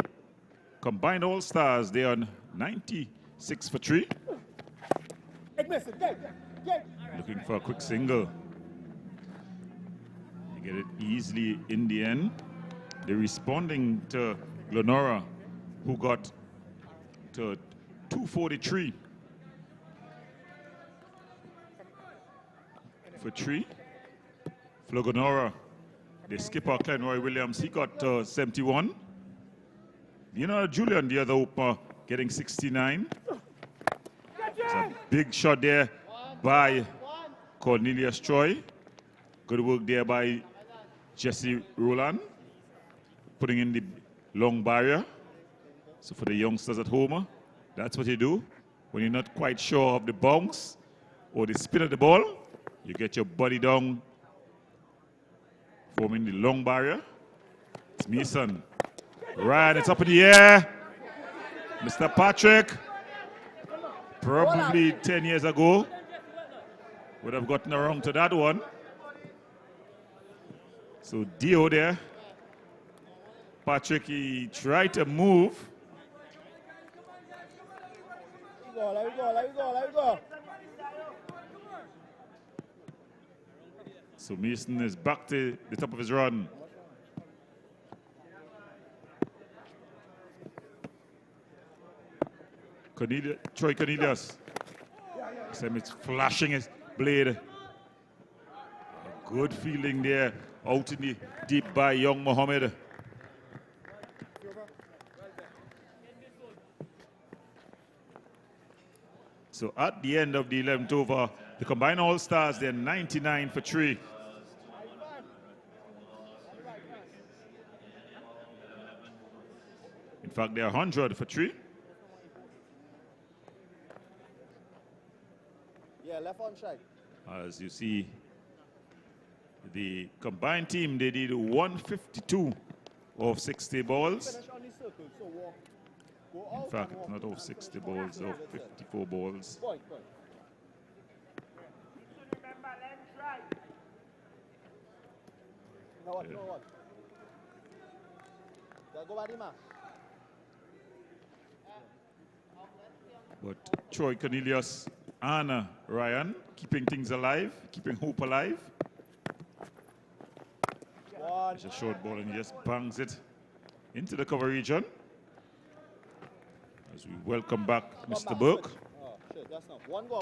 combined All-Stars. They're on 96 for 3. Looking for a quick single. They get it easily in the end. They're responding to Glenora, who got to 243 for 3. For Glenora, the skipper, Kenroy Williams, he got 71. Julian, the other opener, getting 69. It's a big shot there by Cornelius Troy. Good work there by Jesse Roland, putting in the long barrier. So for the youngsters at home, that's what you do. When you're not quite sure of the bounce or the spin of the ball, you get your body down, forming the long barrier. It's Mason. Ryan, it's up in the air. Mr. Patrick, probably 10 years ago, would have gotten around to that one. So Dio there. Patrick, he tried to move. Let me go. So Mason is back to the top of his run. Troy Cornelius. It's flashing his blade. A good feeling there out in the deep by young Mohammed. So at the end of the 11th over, the combined All-Stars, they're 99 for 3. In fact, they're 100 for 3. Yeah, left on strike. As you see, the combined team, they did 152 of 60 balls. In fact, not of 60 balls, of 54 balls. But Troy Cornelius and Ryan keeping things alive, keeping hope alive. It's a short ball and he just bangs it into the cover region. As we welcome back Mr. Burke. Oh, shit, that's not. One go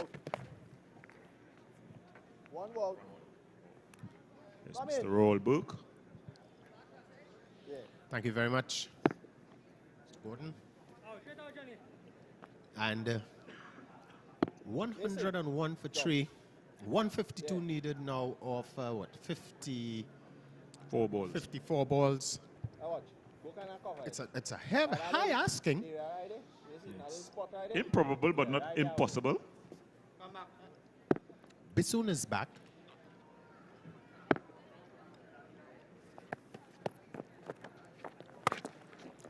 out. Yes, Mr. Roll Burke. Yeah. Thank you very much, Mr. Gordon. And 101 for 3. 152 needed now of what? 54 balls. 54 balls. It's a high asking. It's improbable, but not impossible. Bissoon is back.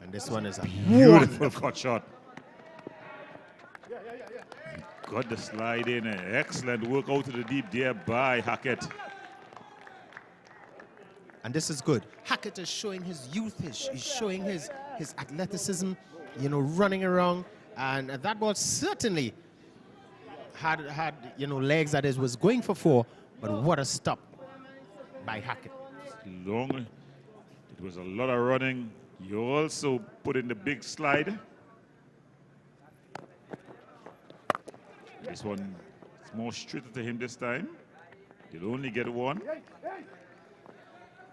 And this one is a Beautiful cut shot. got the slide in. Excellent work out to the deep there by Hackett. And this is good. Hackett is showing his youth, he's showing his athleticism, you know, running around. And that ball certainly had you know, legs that it was going for 4, but what a stop by Hackett. Long. It was a lot of running. You also put in the big slide. This one is more straighter to him this time. He'll only get 1.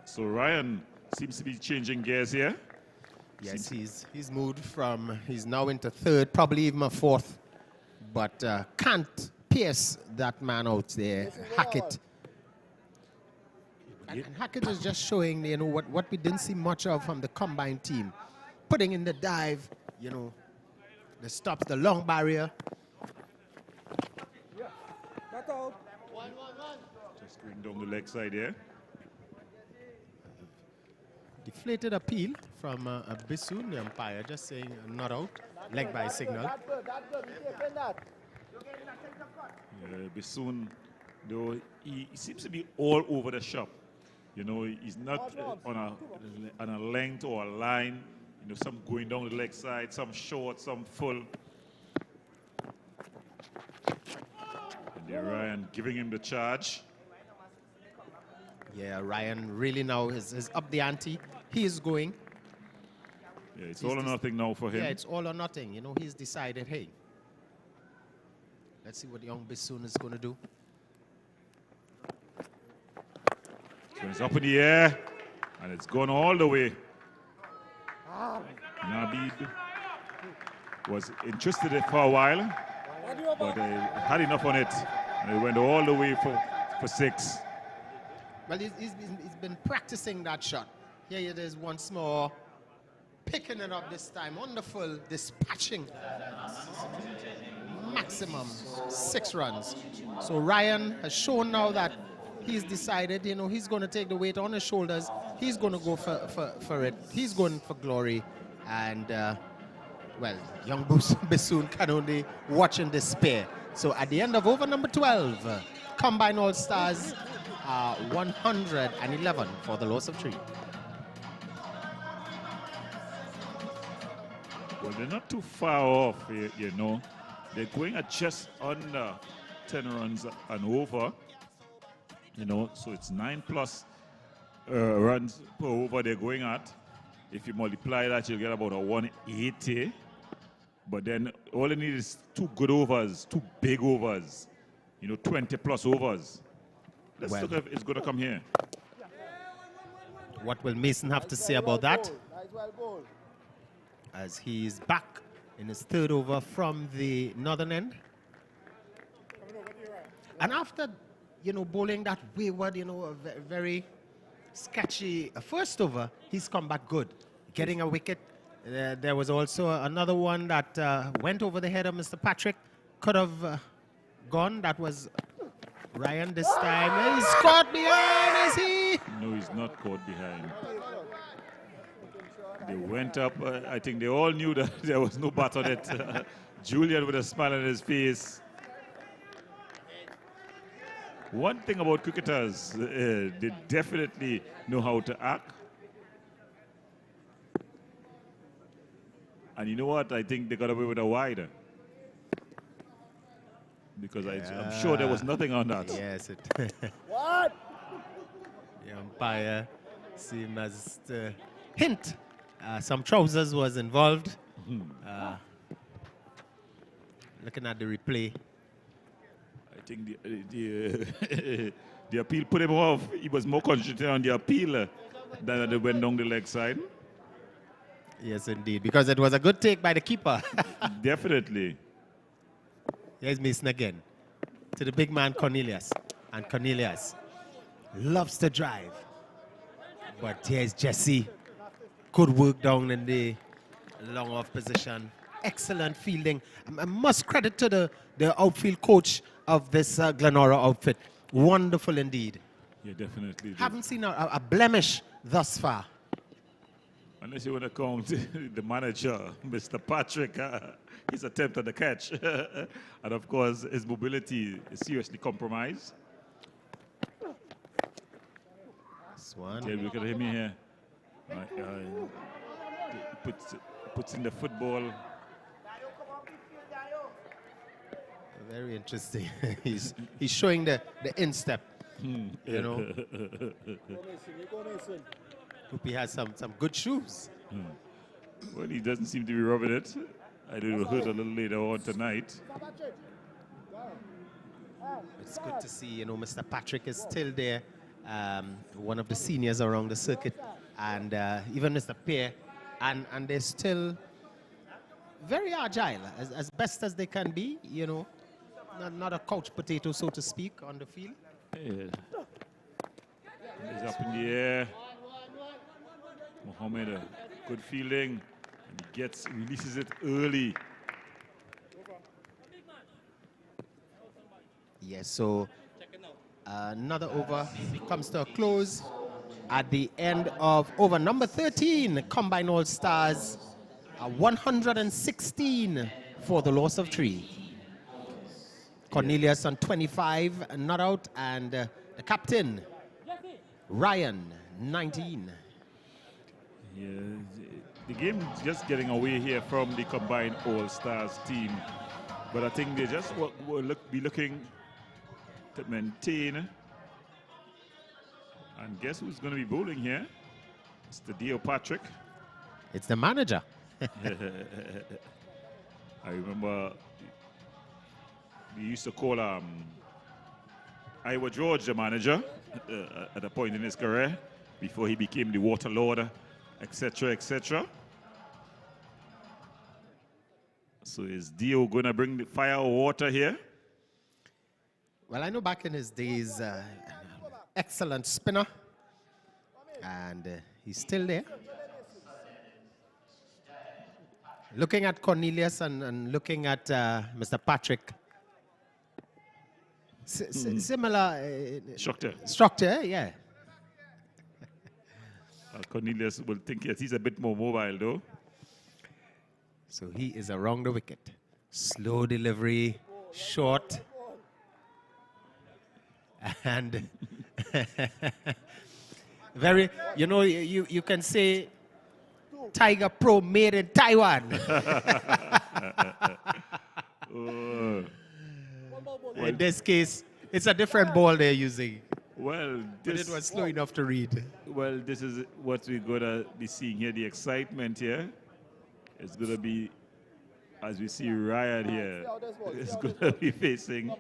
So Ryan seems to be changing gears here. Yes, he's moved from, he's now into 3rd, probably even a 4th, but can't pierce that man out there, Hackett. And Hackett is just showing, you know, what we didn't see much of from the combined team. Putting in the dive, you know, the stops, the long barrier. Just going down the leg side here. Deflated appeal from Bissoon, the umpire, just saying not out, leg by signal. Bissoon, though, he seems to be all over the shop. You know, he's not on a length or a line. You know, some going down the leg side, some short, some full. And there Ryan giving him the charge. Yeah, Ryan really now is up the ante. He is going. Yeah, it's all or nothing now for him. Yeah, it's all or nothing. You know, he's decided, hey, let's see what young Bissoon is going to do. So it's up in the air, and it's gone all the way. Nabeed was interested in it for a while, but had enough on it, and it went all the way for 6. Well, he's been practicing that shot. Here it is once more, picking it up this time. Wonderful dispatching. Maximum 6 runs. So Ryan has shown now that he's decided, you know, he's going to take the weight on his shoulders. He's going to go for it. He's going for glory. And, well, young Bissoon can only watch in despair. So at the end of over number 12, Combine All-Stars 111 for the loss of 3. Well, they're not too far off, you know. They're going at just under 10 runs and over. You know, so it's 9+ runs per over they're going at. If you multiply that, you'll get about a 180. But then all you need is 2 good overs, 2 big overs. You know, 20+ overs. Let's look if it's going to come here. What will Mason have to say about that? As he's back in his 3rd over from the northern end. And after, you know, bowling that wayward, you know, a very sketchy first over, he's come back good, getting a wicket. There was also another one that went over the head of Mr. Patrick. Could have gone. That was Ryan this time. He's caught behind, is he? No, he's not caught behind. They went up. I think they all knew that there was no bat on it. Julian with a smile on his face. One thing about cricketers, they definitely know how to act. And you know what? I think they got away with a wide. Because I'm sure there was nothing on that. Yes. What? The umpire seemed as to hint some trousers was involved. Looking at the replay. I think the appeal put him off. He was more concentrated on the appeal than they went down the leg side. Yes, indeed, because it was a good take by the keeper. Definitely. Here's Mason again to the big man Cornelius. And Cornelius loves to drive. But here's Jesse. Good work down in the long off position. Excellent fielding. I must credit to the outfield coach of this Glenora outfit. Wonderful indeed. Yeah, definitely. Haven't seen a blemish thus far. Unless you want to count the manager, Mr. Patrick, his attempt at the catch. And of course, his mobility is seriously compromised. This one. Yeah, look at him here. Puts in the football. Very interesting. he's showing the instep. You know. Hope he has some good shoes. Well, he doesn't seem to be rubbing it. I do hurt a little later on tonight. It's good to see, you know, Mr. Patrick is still there, one of the seniors around the circuit, and even Mr. Pierre, and they're still very agile, as best as they can be, you know. Not a couch potato, so to speak, on the field. Yeah. He's up in the air. Mohammed, good fielding. And he releases it early. Yes, so another over comes to a close at the end of over number 13, Combine All-Stars, 116 for the loss of 3. Cornelius on 25, not out, and the captain, Ryan, 19. Yeah, the game is just getting away here from the Combined All-Stars team. But I think they just will be looking to maintain. And guess who's going to be bowling here? It's the Dio Patrick. It's the manager. I remember we used to call Iowa George the manager at a point in his career before he became the water lord, etc., etc. So is Dio going to bring the fire or water here? Well, I know back in his days, excellent spinner, and he's still there. Looking at Cornelius and looking at Mr. Patrick, similar structure, yeah. Cornelius will think that he's a bit more mobile, though. So he is around the wicket. Slow delivery, short, and very, you know, you can say Tiger Pro made in Taiwan. In this case, it's a different ball they're using. Well, but it was slow enough to read. Well, this is what we're going to be seeing here, the excitement here. It's going to be, as we see Ryan here, it's going to be facing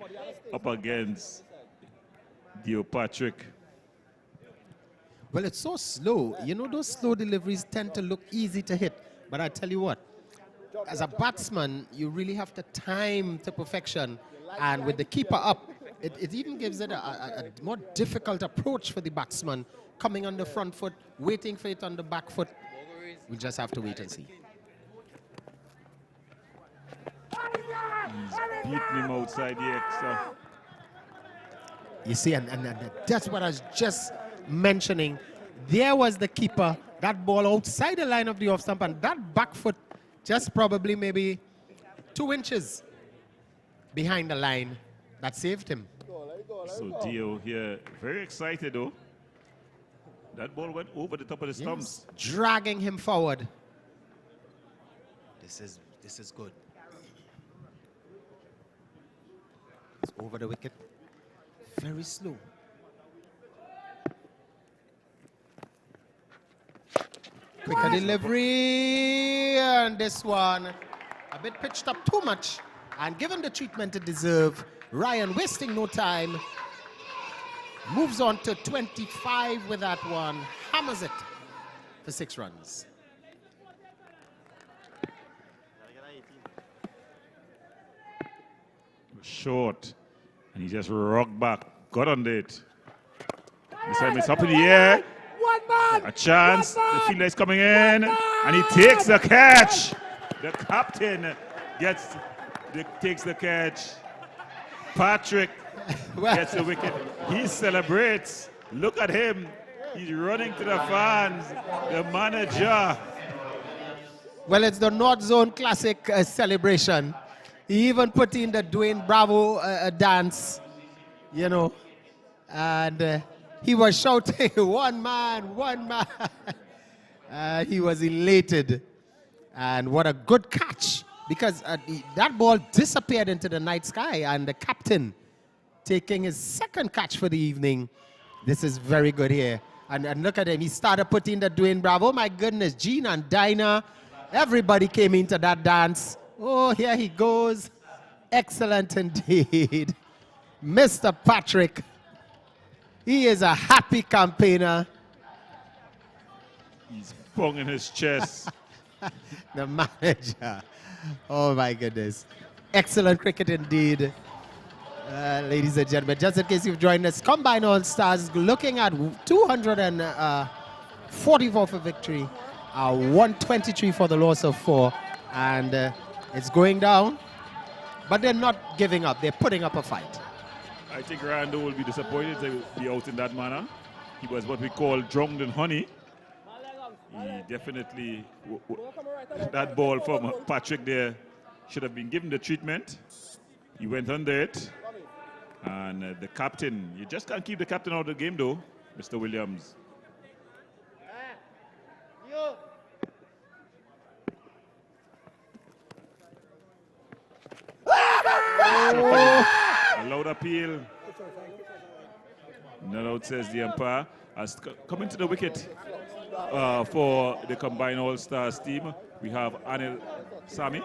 up against Dio Patrick. Well, it's so slow. You know, those slow deliveries tend to look easy to hit. But I tell you what, as a batsman, you really have to time to perfection. And with the keeper up, it even gives it a more difficult approach for the batsman, coming on the front foot, waiting for it on the back foot. We'll just have to wait and see. He's beating him outside the extra. You see, and that's what I was just mentioning. There was the keeper, that ball outside the line of the off stump, and that back foot just probably maybe 2 inches behind the line that saved him. So Dio here, very excited though. That ball went over the top of the stumps. Yes, dragging him forward. This is good. It's over the wicket. Very slow. Quicker delivery, and this one a bit pitched up too much, and given the treatment it deserves, Ryan wasting no time, moves on to 25 with that one, hammers it for 6 runs. Short, and he just rocked back, got on it. This time it's up in the air. A chance, the fielder is coming in, and he takes the catch. The captain takes the catch. Patrick gets the wicket. He celebrates. Look at him. He's running to the fans. The manager. Well, it's the North Zone Classic celebration. He even put in the Dwayne Bravo dance, you know, and he was shouting, one man, one man. He was elated. And what a good catch, because that ball disappeared into the night sky, and the captain taking his second catch for the evening. This is very good here. And look at him. He started putting the Dwayne Bravo. Oh, my goodness. Gene and Dinah. Everybody came into that dance. Oh, here he goes. Excellent indeed. Mr. Patrick. He is a happy campaigner. He's banging his chest. The manager. Oh, my goodness. Excellent cricket indeed. Ladies and gentlemen, just in case you've joined us, Combine All-Stars looking at 244 for victory, 123 for the loss of 4, and it's going down, but they're not giving up. They're putting up a fight. I think Rando will be disappointed to be out in that manner. He was what we call drowned in honey. He definitely, that ball from Patrick there should have been given the treatment. He went under it. And the captain, you just can't keep the captain out of the game though, Mr. Williams. A loud appeal. Not out, says the umpire. As coming to the wicket for the Combined All-Stars team, we have Anil Sami.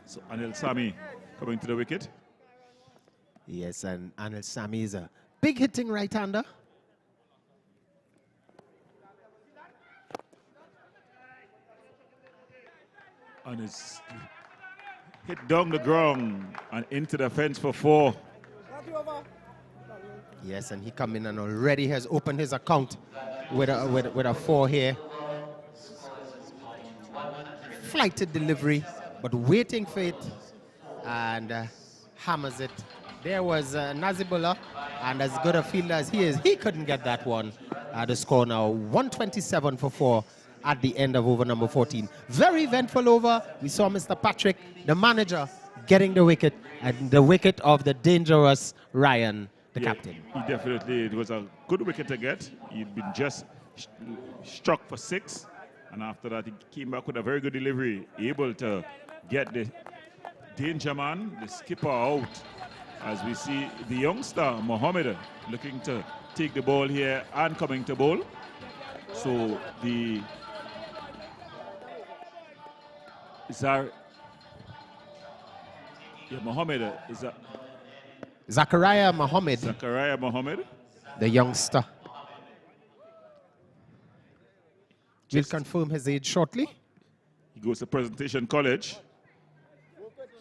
So Anil Sami coming to the wicket. Yes, and Anil Sami is a big hitting right-hander. And it's hit down the ground and into the fence for 4. Yes, and he come in and already has opened his account with a 4 here. Flighted delivery, but waiting for it, and hammers it. There was Nazibullah, and as good a fielder as he is, he couldn't get that one. The score now 127 for 4 at the end of over number 14. Very eventful over. We saw Mr. Patrick, the manager, getting the wicket, and the wicket of the dangerous Ryan, the captain. He definitely, it was a good wicket to get. He'd been just struck for 6, and after that he came back with a very good delivery, able to get the danger man, the skipper, out. As we see the youngster, Mohammed, looking to take the ball here and coming to bowl. So the Mohammed is a Zachariah Mohammed. Zachariah Mohammed, the youngster. We'll confirm his age shortly. He goes to Presentation College,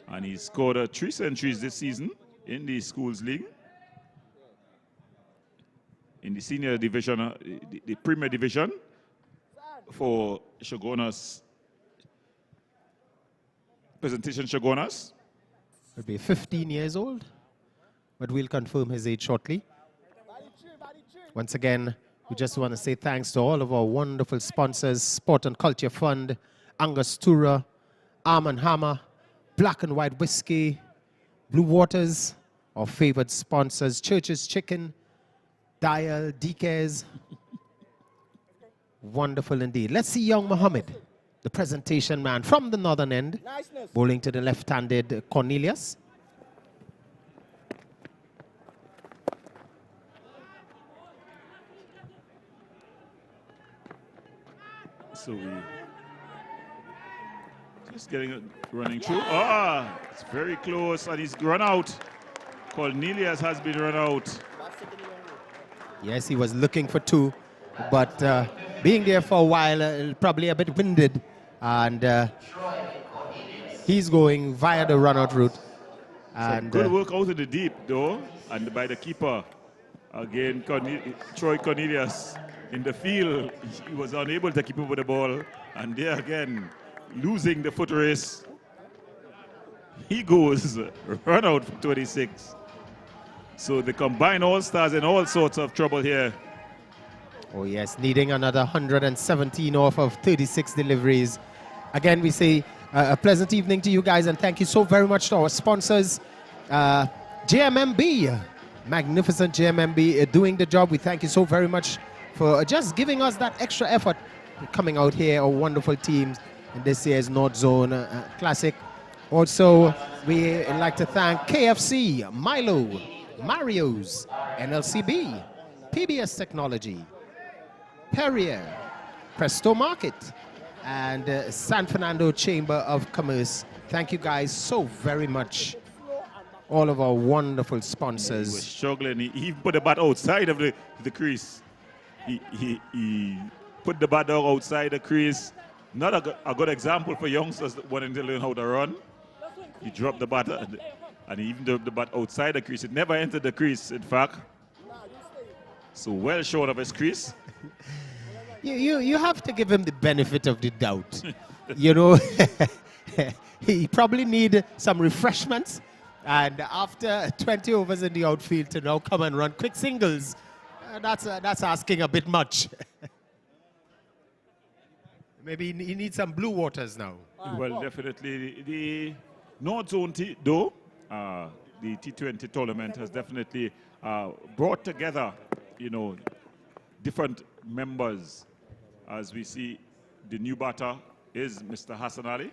and he scored 3 centuries this season in the schools league, in the senior division, the premier division for Shogunas, Presentation Shogunas. He'll be 15 years old, but we'll confirm his age shortly. Once again, we just want to say thanks to all of our wonderful sponsors: Sport and Culture Fund, Angostura, Arm & Hammer, Black and White Whiskey, Blue Waters, our favorite sponsors, Church's Chicken, Dial, DK's. Wonderful indeed. Let's see young Mohammed, the presentation man from the northern end, bowling to the left-handed Cornelius. So we just getting it, running through. Ah, it's very close, and he's run out. Cornelius has been run out. Yes, he was looking for 2, but being there for a while, probably a bit winded, and he's going via the run-out route. And good work out of the deep, though, and by the keeper. Again, Troy Cornelius in the field. He was unable to keep up with the ball, and there again, losing the foot race. He goes run out for 26. So the Combined All-Stars in all sorts of trouble here. Oh yes, needing another 117 off of 36 deliveries. Again, we say a pleasant evening to you guys, and thank you so very much to our sponsors. JMMB, magnificent JMMB, doing the job. We thank you so very much for just giving us that extra effort coming out here, our wonderful teams in this year's North Zone Classic. Also, we like to thank KFC, Milo, Mario's, NLCB, PBS Technology, Perrier, Presto Market, and San Fernando Chamber of Commerce. Thank you guys so very much. All of our wonderful sponsors. He was struggling. He even put the bat outside of the crease. He put the bat outside the crease. Not a good example for youngsters wanting to learn how to run. He dropped the bat and he even dropped the bat outside the crease. It never entered the crease, in fact. So well short of his crease. You have to give him the benefit of the doubt. You know, he probably need some refreshments. And after 20 overs in the outfield to now come and run quick singles, that's asking a bit much. Maybe he needs some blue waters now. Well, definitely. The North Zone, though, the T20 tournament has definitely brought together, you know, different members. As we see, the new batter is Mr. Hassan Ali.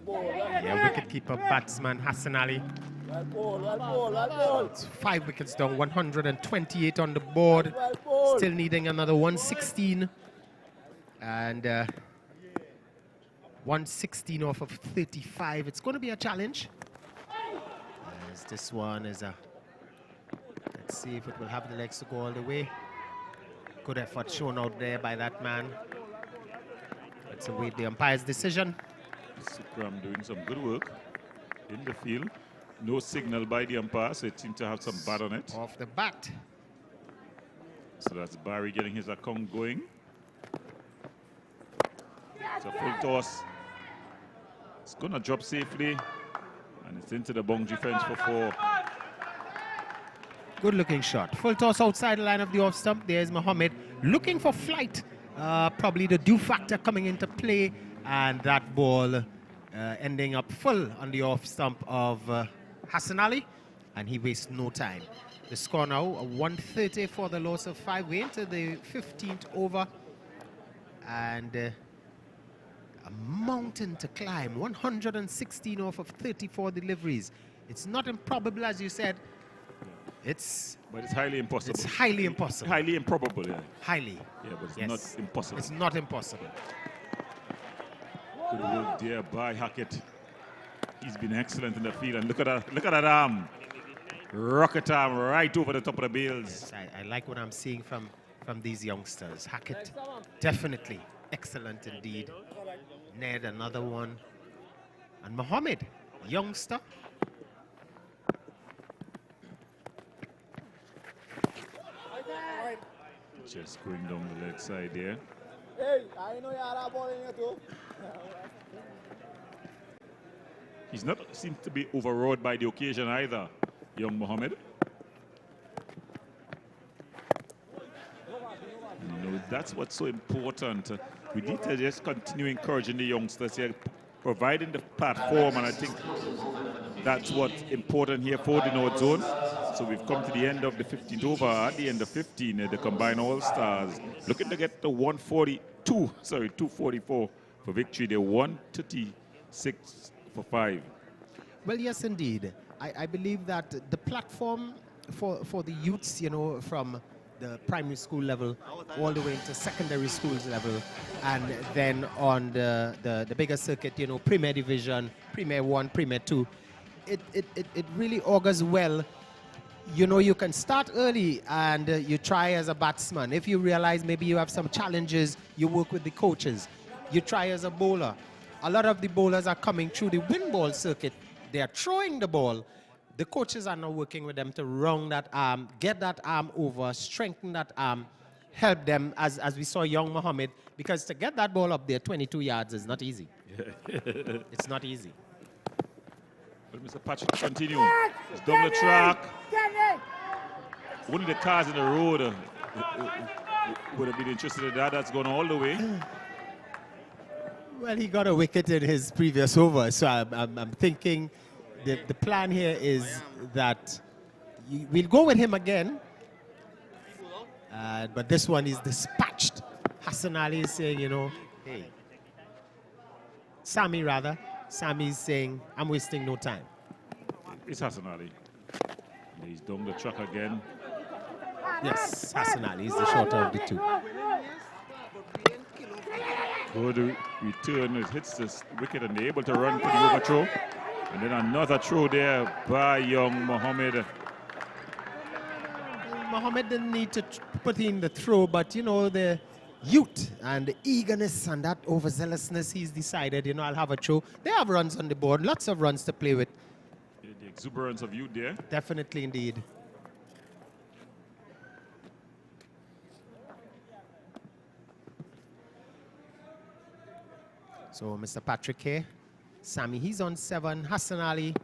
Yeah, wicketkeeper batsman Hassan Ali. It's 5 wickets down, 128 on the board. Still needing another 116. And 116 off of 35. It's going to be a challenge. As this one is a... Let's see if it will have the legs to go all the way. Good effort shown out there by that man. Let's await the umpire's decision. Sukram doing some good work in the field. No signal by the umpire, so it seems to have some bat on it. Off the bat. So that's Barry getting his account going. It's a full toss. It's going to drop safely. And it's into the boundary fence for 4. Good looking shot. Full toss outside the line of the off stump. There's Mohammed looking for flight. Probably the dew factor coming into play. And that ball ending up full on the off stump of Hassan Ali. And he wastes no time. The score now, 130 for the loss of 5. We're into the 15th over. And a mountain to climb. 116 off of 34 deliveries. It's not improbable, as you said. But it's highly impossible. It's highly impossible. Highly improbable, yeah. Highly. Yeah, but it's not impossible. It's not impossible. Good work there by Hackett. He's been excellent in the field. And look at that arm. Rocket arm right over the top of the bales. Yes, I like what I'm seeing from these youngsters. Hackett, definitely excellent indeed. Ned, another one. And Mohammed, youngster. Just going down the leg side there. Hey, I know you are ball in here too. He's not seems to be overawed by the occasion either, young Mohammed. You know, that's what's so important. We need to just continue encouraging the youngsters here, providing the platform, and I think that's what's important here for the North Zone. So we've come to the end of the 15th over. At the end of 15, the combined All-Stars looking to get the 244 for victory. They're 136 for 5. Well, yes, indeed. I believe that the platform for the youths, you know, from the primary school level all the way into secondary schools level, and then on the bigger circuit, you know, Premier Division, Premier 1, Premier 2, it really augurs well. You know, you can start early and you try as a batsman. If you realize maybe you have some challenges, you work with the coaches. You try as a bowler. A lot of the bowlers are coming through the wind ball circuit. They are throwing the ball. The coaches are now working with them to round that arm, get that arm over, strengthen that arm, help them, as we saw young Mohammed, because to get that ball up there 22 yards is not easy. It's not easy. But Mr. Patrick continue. It's down the track. Only the cars in the road Would have been interested in that. That's gone all the way. Well, he got a wicket in his previous over, so I'm thinking the plan here is that we'll go with him again. But this one is dispatched. Hassan Ali is saying, you know, hey. Sammy is saying, I'm wasting no time. It's Hassan Ali. He's down the track again. Yes, Hassan Ali is the shorter of the two. Good return. It hits this wicket and they're able to run for the overthrow. And then another throw there by young Mohammed. Mohammed didn't need to put in the throw, but you know, the youth and the eagerness and that overzealousness, he's decided, you know, I'll have a throw. They have runs on the board, lots of runs to play with. The exuberance of youth there. Definitely indeed. So Mr. Patrick here, Sammy, he's on 7, Hassan Ali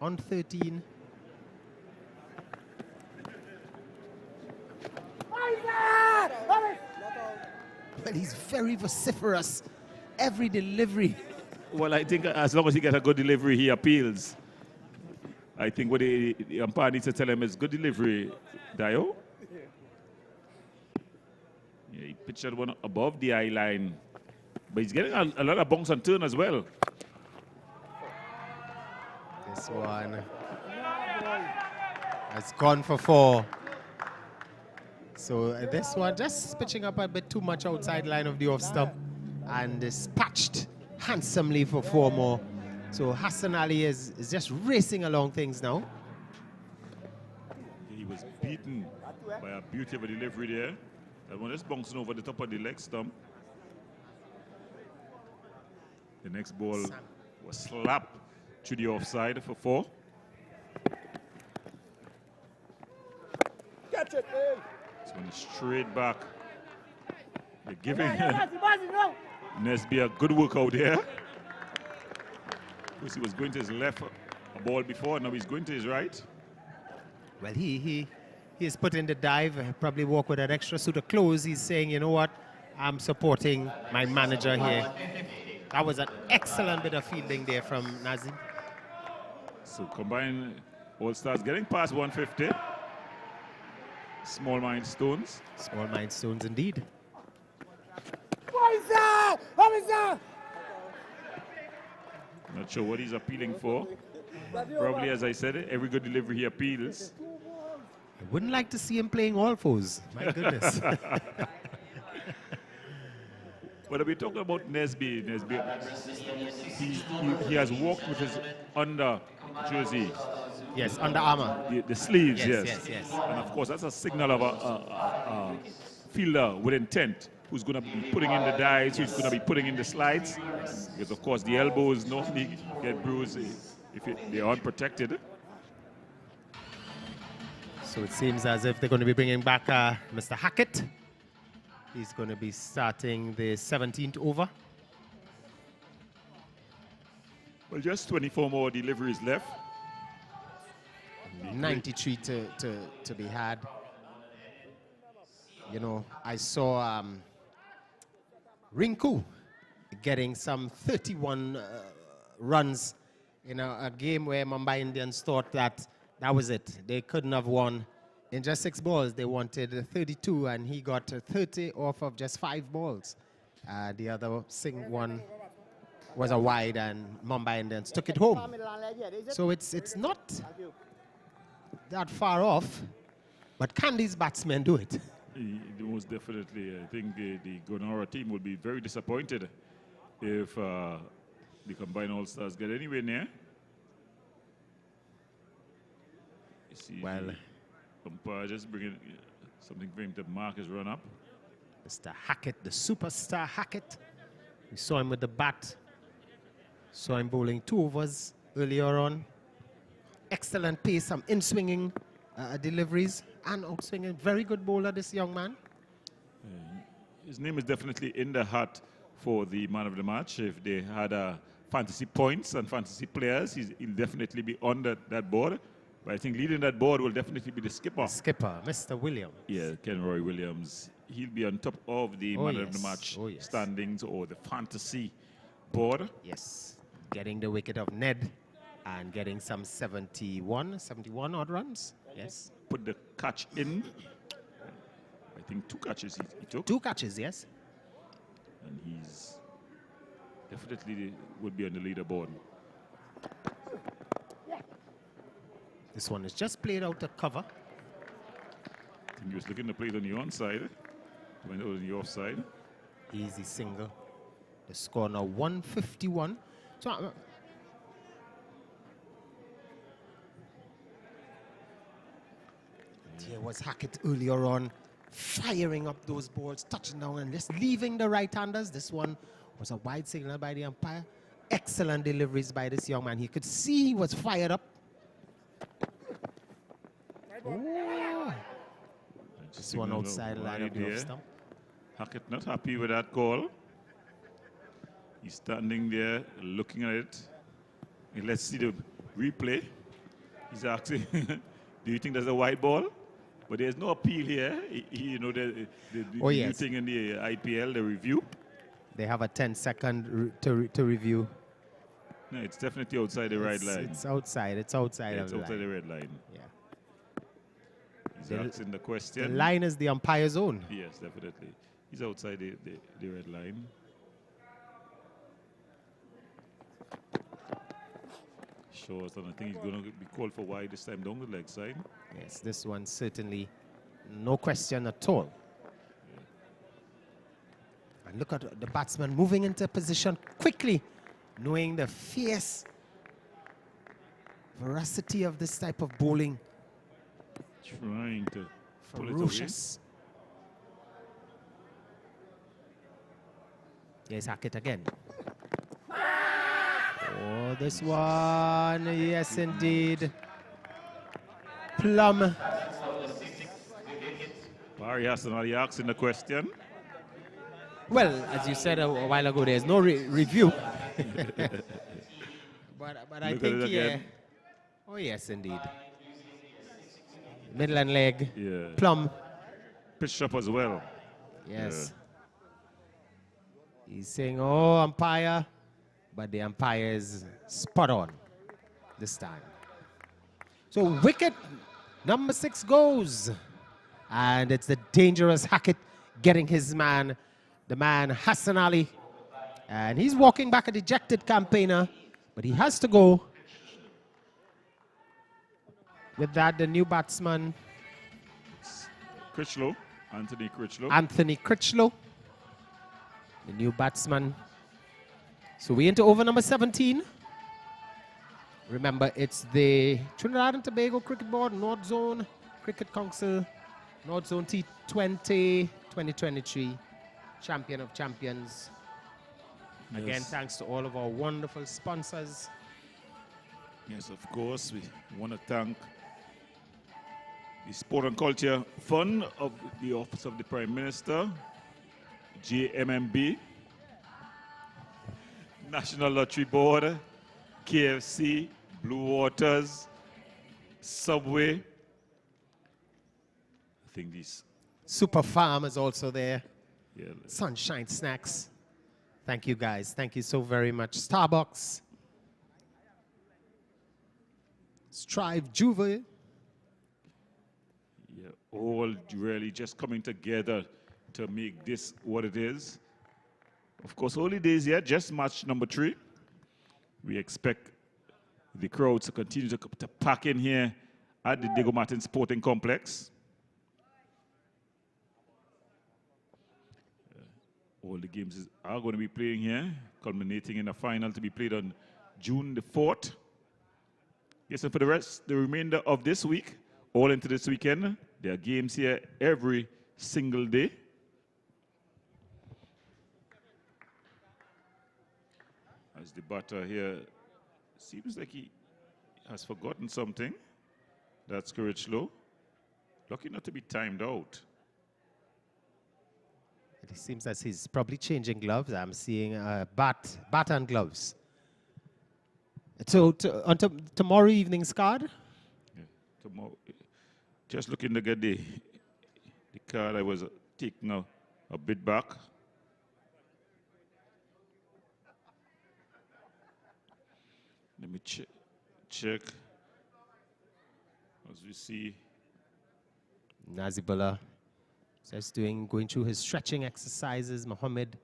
on 13. Well, he's very vociferous. Every delivery. Well, I think as long as he gets a good delivery, he appeals. I think what the umpire needs to tell him is good delivery, Dio. Yeah, he pitched that one above the eye line. But he's getting a lot of bounce and turn as well. This one has gone for 4. So this one just pitching up a bit too much outside line of the off stump and dispatched handsomely for 4 more. So Hassan Ali is just racing along things now. He was beaten by a beauty of a delivery there. That one just bouncing over the top of the leg stump. The next ball was slapped to the offside for 4. Catch it, man. This one is straight back. They're giving Nesby a good workout there. Because he was going to his left a ball before, now he's going to his right. Well, he has put in the dive, probably walk with an extra suit of clothes. He's saying, you know what, I'm supporting my manager here. That was an excellent bit of fielding there from Nazim. So combined All-Stars getting past 150. Small milestones. Small milestones indeed. Not sure what he's appealing for. Probably, as I said, every good delivery he appeals. I wouldn't like to see him playing all fours. My goodness. But are we talking about Nesby? He has walked with his under jersey. Yes, Under Armour. The sleeves, yes. And of course, that's a signal of a fielder with intent who's going to be putting in the dives, who's going to be putting in the slides. Because, of course, the elbows normally get bruised if they are unprotected. So it seems as if they're going to be bringing back Mr. Hackett. He's going to be starting the 17th over. Well, just 24 more deliveries left. 93 to be had. You know, I saw Rinku getting some 31 runs in a game where Mumbai Indians thought that was it. They couldn't have won. In just 6 balls, they wanted 32, and he got 30 off of just 5 balls. The other one was a wide, and Mumbai Indians took it home. So it's not that far off, but can these batsmen do it? Most definitely. I think the Glenora team will be very disappointed if the combined All-Stars get anywhere near. Well, umpire just bringing something for him to mark his run up. Mr. Hackett, the superstar Hackett. We saw him with the bat. Saw him bowling 2 overs earlier on. Excellent pace, some in-swinging deliveries and out-swinging. Very good bowler, this young man. His name is definitely in the hat for the man of the match. If they had fantasy points and fantasy players, he'll definitely be on that board. But I think leading that board will definitely be the skipper. Skipper, Mr. Williams. Yeah, Ken Roy Williams. He'll be on top of the man of the match standings or the fantasy board. Yes, getting the wicket of Ned and getting some 71 odd runs. Yes. Put the catch in. I think 2 catches he took. 2 catches, yes. And he's definitely would be on the leaderboard. This one is just played out of cover. I think he was looking to play it on the onside. Went out on the offside. Easy single. The score now 151. So, here was Hackett earlier on, firing up those balls, touching down and just leaving the right-handers. This one was a wide signal by the umpire. Excellent deliveries by this young man. He could see he was fired up. Oh. This one outside line of the off stump. Hackett not happy with that call. He's standing there looking at it. And let's see the replay. He's asking, do you think there's a white ball? But there's no appeal here. You know, the new thing in the IPL, the review. They have a 10-second to review. No, it's definitely outside the red line. It's outside. It's outside of the outside line. the red line. Yeah. He's asking the question. The line is the umpire's own. Yes, definitely. He's outside the red line. Sure, so I think he's going to be called for wide this time down the leg side. Yes, this one certainly no question at all. And look at the batsman moving into position quickly, knowing the fierce veracity of this type of bowling. Trying to pull ferocious. Yes, Hackett again. Oh, this one, yes indeed. Plum. Barry Hassan already asking the question. Well, as you said a while ago, there's no review. but I think, yeah. Oh, yes, indeed. Middle and leg. Yeah. Plum. Pitched up as well. Yes. Yeah. He's saying, oh, umpire. But the umpire is spot on this time. So wicket number 6 goes. And it's the dangerous Hackett getting his man, the man Hassan Ali. And he's walking back a dejected campaigner, but he has to go. With that, the new batsman. Critchlow, Anthony Critchlow. Anthony Critchlow, the new batsman. So we into over number 17. Remember, it's the Trinidad and Tobago Cricket Board, North Zone Cricket Council, North Zone T20 2023, Champion of Champions. Yes. Again, thanks to all of our wonderful sponsors. Yes, of course. We want to thank the Sport and Culture Fund of the Office of the Prime Minister, JMMB, National Lottery Board, KFC, Blue Waters, Subway. I think these. Super Farm is also there. Yeah. Sunshine Snacks. Thank you, guys. Thank you so very much. Starbucks. Strive Juve. Yeah, all really just coming together to make this what it is. Of course, early days yet, just match number 3. We expect the crowds to continue to pack in here at the Diego Martin Sporting Complex. All the games are going to be playing here, culminating in a final to be played on June the 4th. Yes, and for the remainder of this week, all into this weekend, there are games here every single day. As the batter here seems like he has forgotten something. That's Critchlow. Lucky not to be timed out. It seems as he's probably changing gloves. I'm seeing bat and gloves. So on tomorrow evening's card, Just looking to get the card I was taking a bit back. Let me check. As we see, Nazibullah says going through his stretching exercises. Mohammed.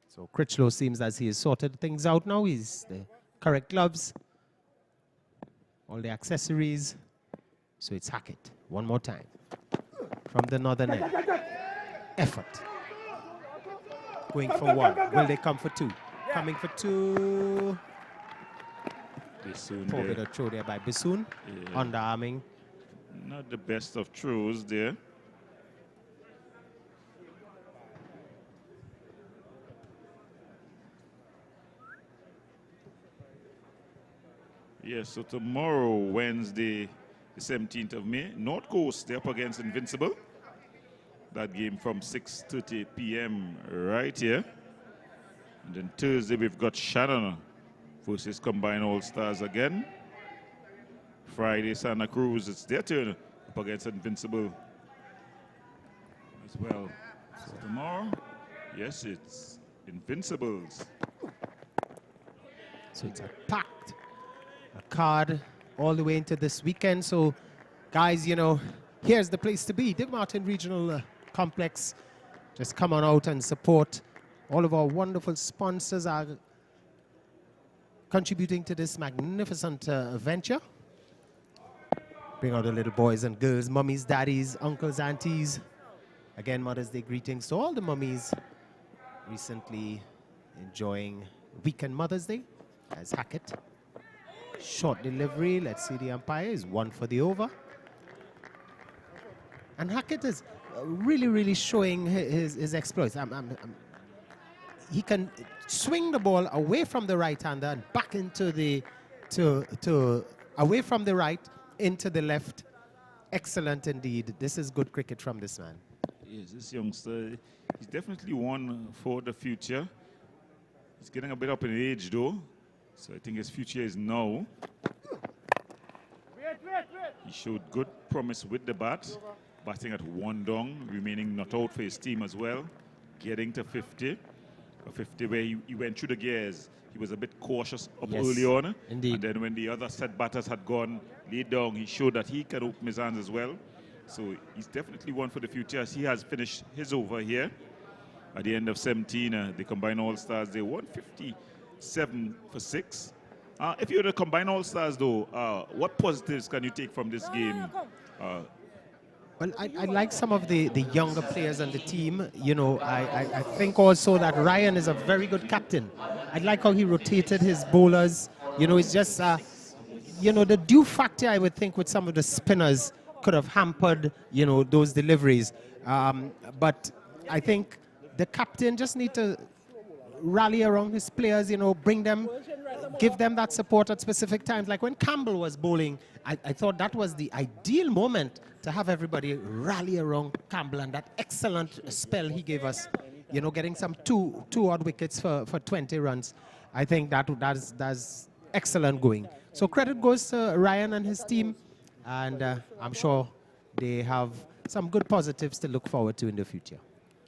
So Critchlow seems as he has sorted things out now. He's the correct gloves, all the accessories. So it's Hackett one more time from the northern end. Effort. Going for one. Will they come for two? Coming for two. Bissoon Poor there. bit of throw there by Bissoon. Yeah. Underarming. Not the best of throws there. Yes, so tomorrow, Wednesday, the 17th of May, North Coast, they're up against Invincible. That game from 6:30 p.m. right here. And then Thursday, we've got Shannon versus Combined All-Stars again. Friday, Santa Cruz, it's their turn up against Invincible as well. So tomorrow, yes, it's Invincibles. So it's a packed card all the way into this weekend. So, guys, you know, here's the place to be. Dick Martin Regional Complex. Just come on out and support. All of our wonderful sponsors are contributing to this magnificent venture. Bring out the little boys and girls, mummies, daddies, uncles, aunties. Again, Mother's Day greetings to all the mummies recently enjoying weekend Mother's Day as Hackett. Short delivery. Let's see the umpire is one for the over. And Hackett is really showing his exploits. He can swing the ball away from the right-hander and back into the away from the right into the left. Excellent indeed. This is good cricket from this man. Yes, this youngster, he's definitely one for the future. He's getting a bit up in age though, so I think his future is now. He showed good promise with the bat, batting at 1 down, remaining not out for his team as well, getting to 50. A 50 where he went through the gears. He was a bit cautious up early on. Indeed. And then when the other set batters had gone laid down, he showed that he can open his hands as well. So he's definitely one for the future as he has finished his over here. At the end of 17, the Combined All-Stars, they won 57 for 6. If you're the Combined All-Stars though, what positives can you take from this game? Well, I like some of the younger players on the team. You know, I think also that Ryan is a very good captain. I like how he rotated his bowlers. You know, it's just, you know, the due factor, I would think, with some of the spinners could have hampered, you know, those deliveries. But I think the captain just need to rally around his players, you know, bring them, give them that support at specific times. Like when Campbell was bowling, I thought that was the ideal moment to have everybody rally around Campbell and that excellent spell he gave us, you know, getting some two odd wickets for 20 runs. I think that's excellent going. So credit goes to Ryan and his team, and I'm sure they have some good positives to look forward to in the future.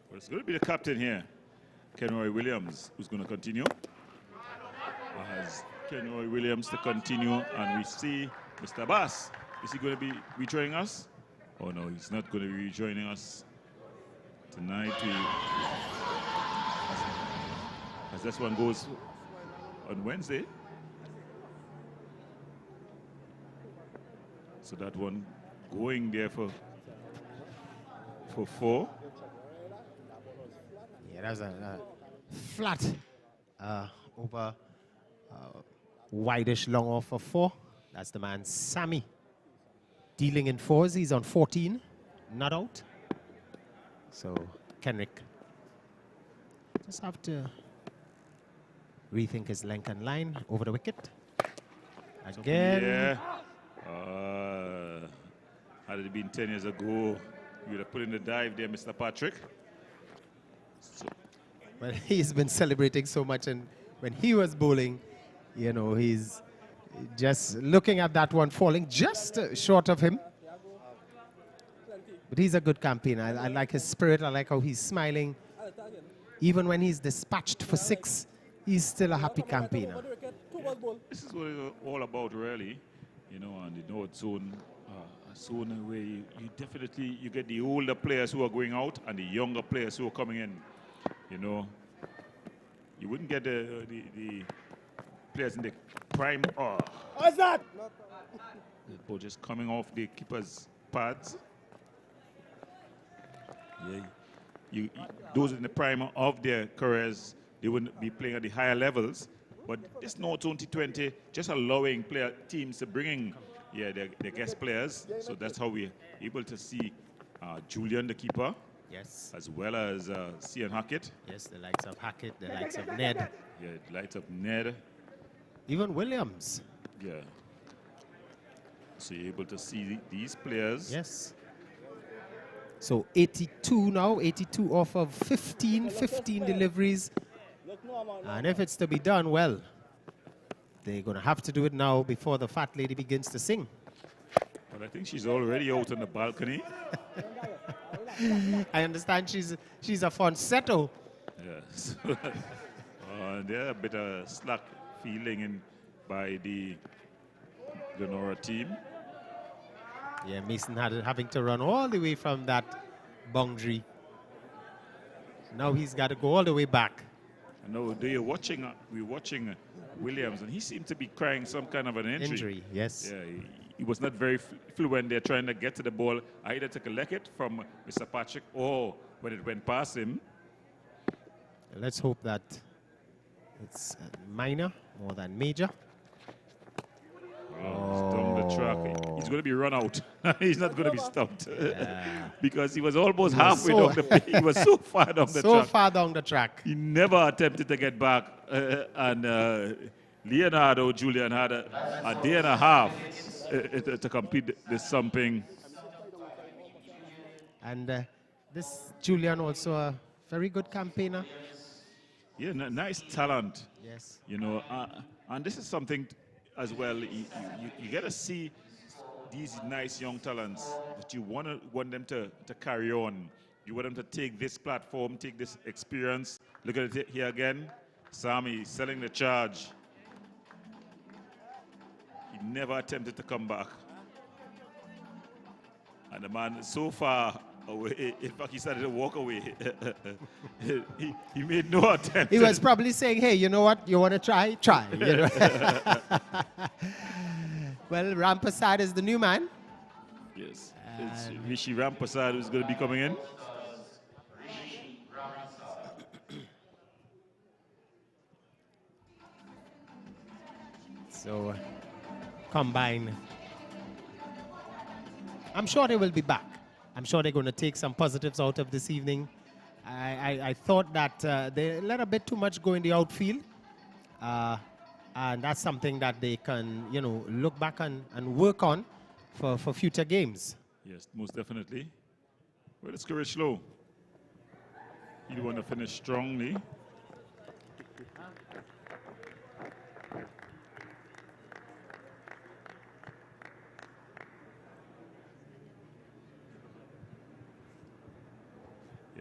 Well, it's going to be the captain here, Kenroy Williams, who's going to continue. Has Kenroy Williams to continue, and we see Mr. Bass. Is he going to be rejoining us? Oh no, he's not going to be rejoining us tonight. As this one goes on Wednesday. So that one going there for 4. Yeah, that was a flat over wideish long off for 4. That's the man Sammy. Dealing in 4s, he's on 14, not out. So Kenrick just have to rethink his length and line over the wicket. Again. Yeah. Had it been 10 years ago, you would have put in the dive there, Mr. Patrick. So. Well, he's been celebrating so much, and when he was bowling, You know, he's just looking at that one falling just short of him. But he's a good campaigner. I like his spirit. I like how he's smiling. Even when he's dispatched for 6, he's still a happy campaigner. This is what it's all about, really. You know, and the North Zone, a zone where you definitely you get the older players who are going out and the younger players who are coming in. You know, you wouldn't get the players in the prime. What's that? The ball just coming off the keeper's pads. Yeah, those in the prime of their careers, they wouldn't be playing at the higher levels. But this North Zone T20 just allowing teams to bring in their guest players. So that's how we're able to see Julian, the keeper. Yes. As well as Cian Hackett. Yes, the likes of Hackett, the likes of Ned. Yeah, the likes of Ned. Even Williams. Yeah. So you're able to see these players. Yes. So 82 now, 82 off of 15 deliveries. And if it's to be done, well, they're going to have to do it now before the fat lady begins to sing. Well, I think she's already out on the balcony. I understand she's a falsetto. Yes. There's a bit of slack feeling by the Glenora team. Yeah, Mason having to run all the way from that boundary. Now he's got to go all the way back. I know we're watching Williams, and he seemed to be crying some kind of an injury. Yes. Yeah, he was not very fluent there trying to get to the ball, either to collect it from Mr. Patrick or when it went past him. Let's hope that it's minor more than major. Oh, he's down the track. He's going to be run out. He's not going to be stopped. Yeah. Because he was almost halfway down the track. He was so far down the track. So far down the track. He never attempted to get back. Leonardo Julian had a day and a half to complete this something. And this Julian also a very good campaigner. Yeah, nice talent. Yes. You know, and this is something as well. You get to see these nice young talents, but you want them to carry on. You want them to take this platform, take this experience. Look at it here again. Sammy selling the charge. He never attempted to come back. And the man so far away, in fact, he started to walk away. he made no attempt. He was probably saying, hey, you know what? You want to try? Try. You know? Well, Rampasad is the new man. Yes. It's Rishi Rampasad who's going to be coming in. So, combine. I'm sure they will be back. I'm sure they're going to take some positives out of this evening. I thought that they let a bit too much go in the outfield. And that's something that they can, you know, look back and work on for future games. Yes, most definitely. Well, it's courage slow. You want to finish strongly.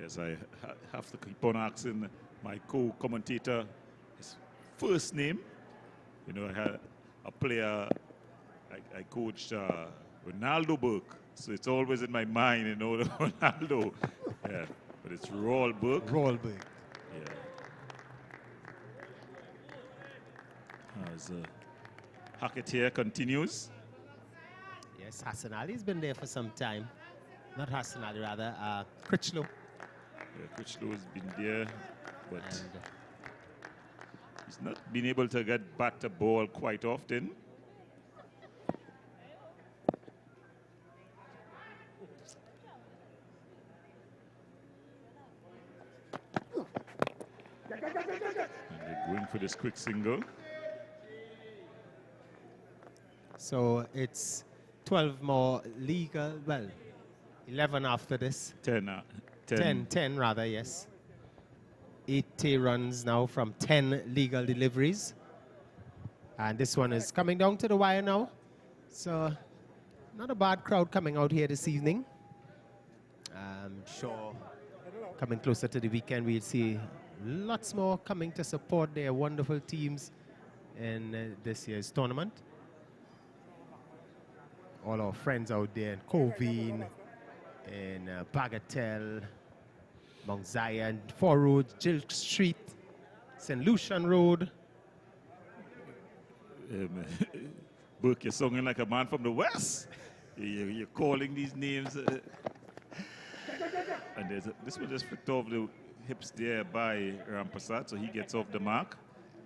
Yes, I have to keep on asking my co-commentator his first name. You know, I had a player, I coached Ronaldo Burke, so it's always in my mind, you know, Ronaldo. Yeah, but it's Roald Burke. Roald Burke. Yeah. As Hackett here continues. Yes, Hassan Ali's been there for some time. Not Hassan Ali, rather, Critchlow. Yeah, Critchlow has been there, but he's not been able to get back the ball quite often. And they're going for this quick single. So it's 12 more legal, well, 11 after this. 10 rather, yes. 80 runs now from 10 legal deliveries. And this one is coming down to the wire now. So not a bad crowd coming out here this evening. I'm sure coming closer to the weekend, we'll see lots more coming to support their wonderful teams in this year's tournament. All our friends out there in Covine, in Bagatelle, Mount Zion, Four Roads, Jill Street, St. Lucian Road. Burke, you're singing like a man from the West. You're calling these names. And this one just flicked off the hips there by Rampasat, so he gets off the mark.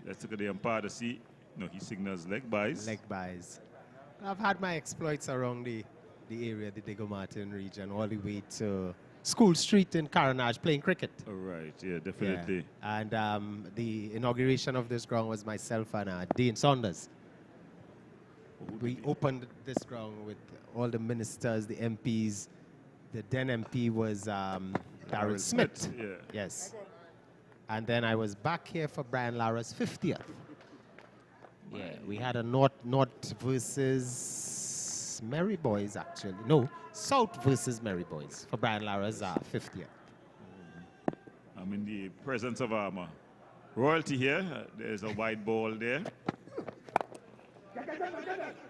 Let's look at the umpire to see. No, he signals leg buys. Leg buys. I've had my exploits around the area, the Diego Martin region, all the way to School Street in Caranage playing cricket. All right, yeah, definitely. Yeah. And the inauguration of this ground was myself and Dean Saunders. We opened this ground with all the ministers, the MPs. The then MP was Darrell Smith. Yeah. Yes. And then I was back here for Brian Lara's 50th. Yeah, we had a North versus Merry Boys, actually. No, South versus Merry Boys for Brian Lara's 50th. I'm in the presence of royalty here. There's a white ball there.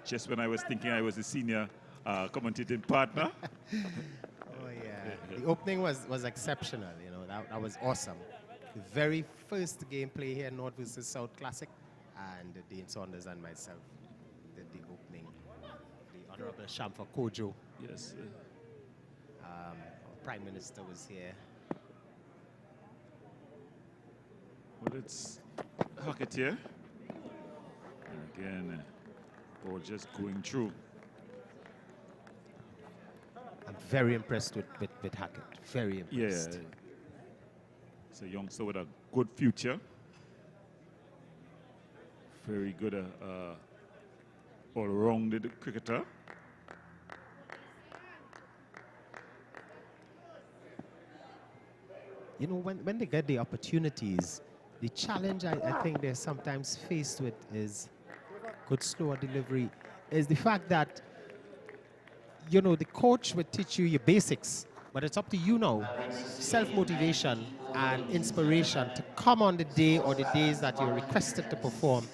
Just when I was thinking I was a senior commentating partner. Oh, yeah. The opening was exceptional, you know. That was awesome. The very first gameplay here, North versus South Classic, and Dean Saunders and myself did the opening. The Honorable Shamfa Kojo. Yes. Our Prime Minister was here. Well, it's Hackett here. And again, ball just going through. I'm very impressed with Hackett. Very impressed. Yeah. It's a youngster with a good future. Very good all-rounded cricketer. You know, when they get the opportunities, the challenge I think they're sometimes faced with is good slower delivery, is the fact that, you know, the coach would teach you your basics, but it's up to you now, self-motivation and inspiration to come on the day or the days that you're requested to perform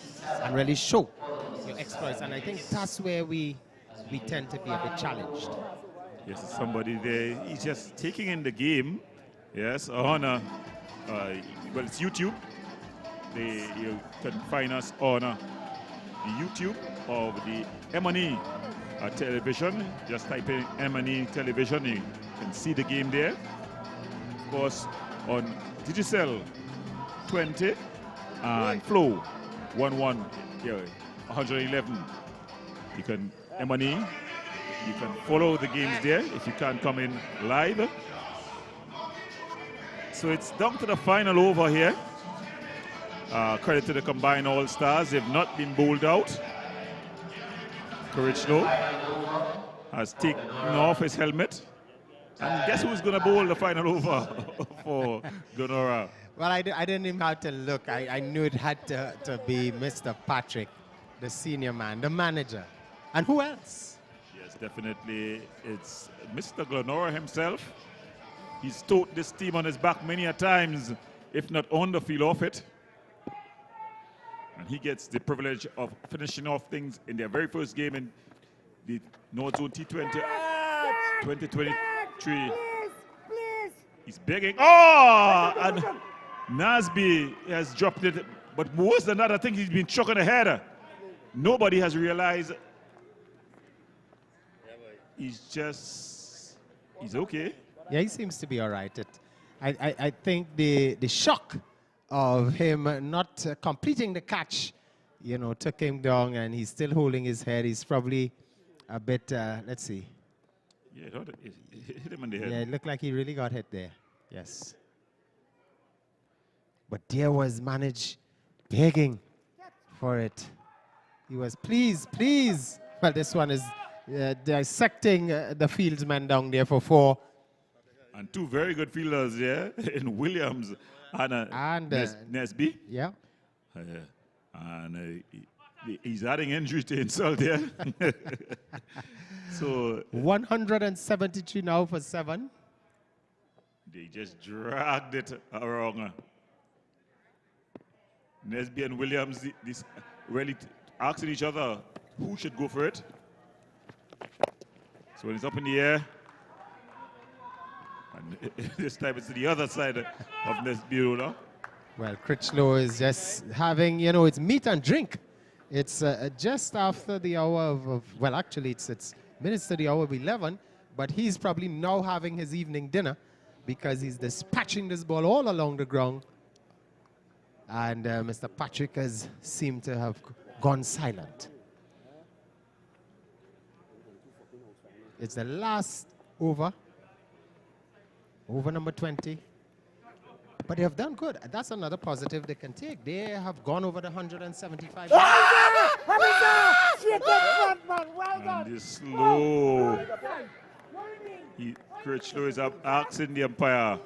and really show your exploits. And I think that's where we tend to be a bit challenged. Yes, somebody there, he's just taking in the game. Yes, on well, it's YouTube. You can find us on the YouTube of the M&E television. Just type in M&E television, you can see the game there. Of course, on Digicel 20 and Flow 11, yeah, 111. You can M&E. You can follow the games there if you can't come in live. So it's down to the final over here. Credit to the combined All-Stars. They've not been bowled out. Corichlo has taken off his helmet. And guess who's going to bowl the final over for Glenora? Well, I didn't even have to look. I knew it had to be Mr. Patrick, the senior man, the manager. And who else? Yes, definitely. It's Mr. Glenora himself. He's toted this team on his back many a times, if not on the field off it. And he gets the privilege of finishing off things in their very first game in the North Zone T20 2023. Please. He's begging. Oh! And Nasby has dropped it. But worse than that, I think he's been chucked on the head. Nobody has realized he's okay. Yeah, he seems to be all right. I think the shock of him not completing the catch, you know, took him down, and he's still holding his head. He's probably a bit, let's see. Yeah, it hit him in the head. Yeah, it looked like he really got hit there. Yes. But there was Manage begging for it. He was, please. Well, this one is dissecting the fieldsman down there for 4. And 2 very good fielders there in Williams and Nesby. Yeah. And He's adding injury to insult there. So 173 now for 7. they just dragged it around. Nesby and Williams this really asking each other who should go for it. So when it's up in the air, and this time it's to the other side of Nesby. No? Well, Critchlow is just having, you know, it's meat and drink. It's just after the hour of well, actually, it's minutes to the hour of 11, but he's probably now having his evening dinner because he's dispatching this ball all along the ground. And Mr. Patrick has seemed to have gone silent. It's the last over number 20. But they have done good. That's another positive they can take. They have gone over the 175. And this slow. Critchlow is up asking the umpire.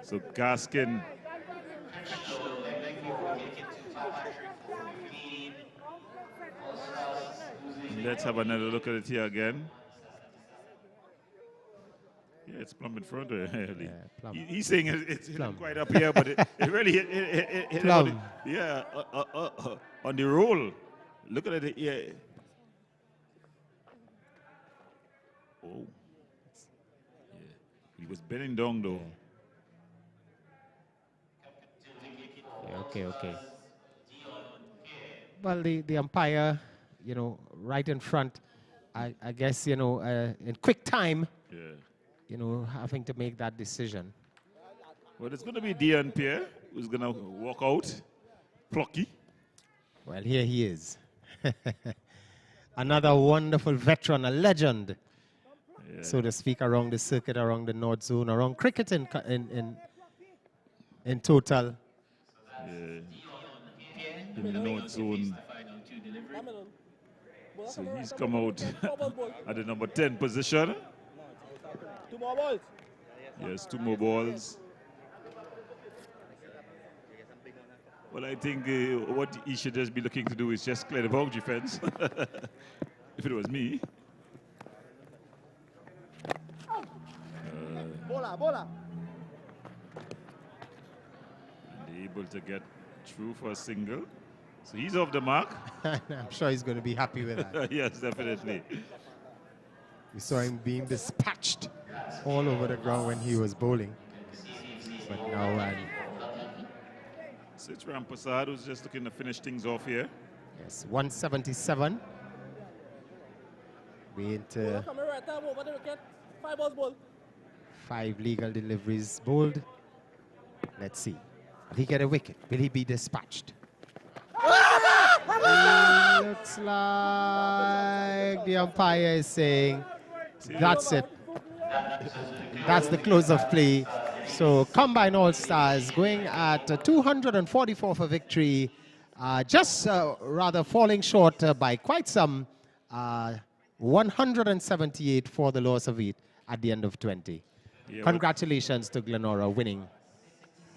So Gaskin. Let's have another look at it here again. Yeah, it's plumb in front of him. Yeah, plumb. He's saying it's hit quite up here, but it really hit plumb. Yeah, on the roll. Look at it here. Oh. Yeah. He was bending down though. Yeah, okay. Well, the umpire, you know, right in front, I guess, you know, in quick time, Yeah. you know, having to make that decision. Well, it's going to be Dion Pierre who's going to walk out. Plucky. Well, here he is. Another wonderful veteran, a legend, so to speak, around the circuit, around the North Zone, around cricket in total. Yeah. In the North Zone. So he's come out at the number 10 position. 2 more balls. Yes, 2 more balls. Well, I think what he should just be looking to do is just clear the boundary fence. If it was me. Bola. And able to get through for a single. So he's off the mark. I'm sure he's going to be happy with that. Yes, definitely. We saw him being dispatched all over the ground when he was bowling. But now, So it's Rampasad who's just looking to finish things off here. yes, 177. With 5 balls ball. 5 legal deliveries bowled. Let's see. Will he get a wicket? Will he be dispatched? Looks like the umpire is saying that's it. That's the close of play. So Combine All-Stars going at 244 for victory. Just rather falling short by quite some. 178 for the loss of 8 at the end of 20. Yeah, Congratulations to Glenora winning.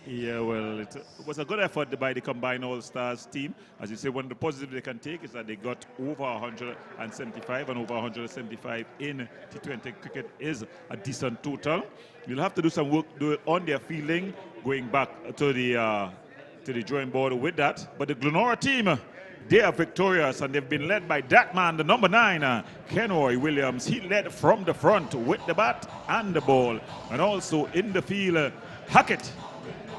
Yeah, well, it was a good effort by the Combined All-Stars team. As you say, one of the positives they can take is that they got over 175, and over 175 in T20 cricket is a decent total. You'll have to do some work on their fielding, going back to the drawing board with that. But the Glenora team, they are victorious, and they've been led by that man, the number 9, Kenroy Williams. He led from the front with the bat and the ball. And also in the field, Hackett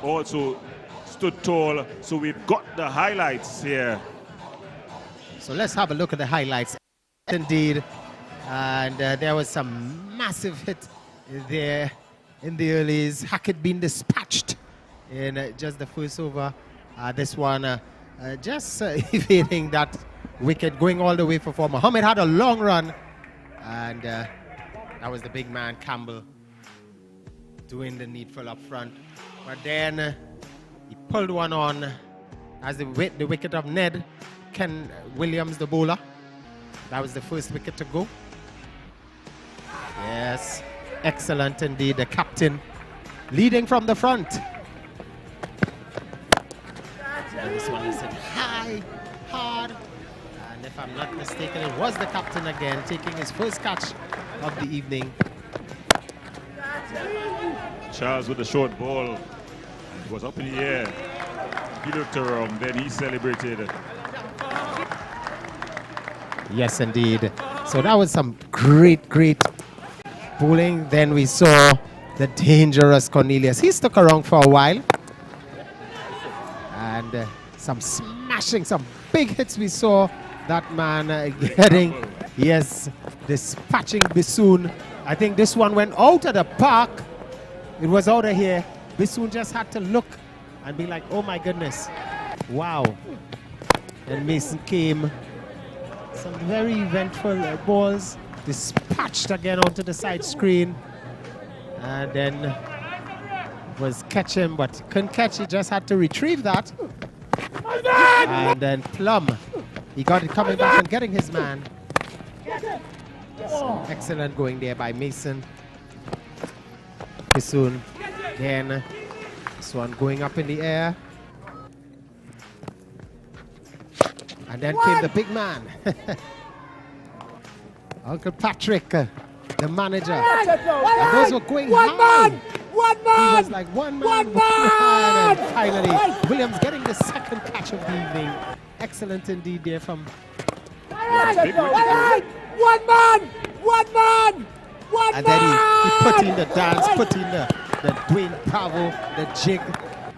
also stood tall. So we've got the highlights here. So let's have a look at the highlights. Indeed, and there was some massive hit there in the earlies. Hackett being dispatched in just the first over. This one just evading that wicket, going all the way for 4. Mohammed had a long run, and that was the big man Campbell doing the needful up front. But then he pulled one on as the wicket of Ned Ken Williams, the bowler. That was the first wicket to go. Yes, excellent indeed. The captain leading from the front. if I'm not mistaken, it was the captain again, taking his first catch of the evening. Charles with the short ball. It was up in the air. He looked around, then he celebrated. Yes, indeed. So that was some great bowling. Then we saw the dangerous Cornelius. He stuck around for a while. And some smashing, some big hits we saw that man getting. Yes, dispatching Bissoon. I think this one went out of the park. It was out of here. Bissoon just had to look and be like, oh my goodness. Wow. And Mason came. Some very eventful balls dispatched again onto the side screen. And then was catch him, but couldn't catch it, just had to retrieve that. And then Plum, he got it coming back and getting his man. So excellent going there by Mason. Bissoon, again, this one going up in the air. And then came the big man. Uncle Patrick, the manager. And those were going high. One man! He was like one man. And finally, Williams getting the second catch of the evening. Excellent indeed there from... One man! And then he put in the dance, put in the Dwayne Bravo, the jig.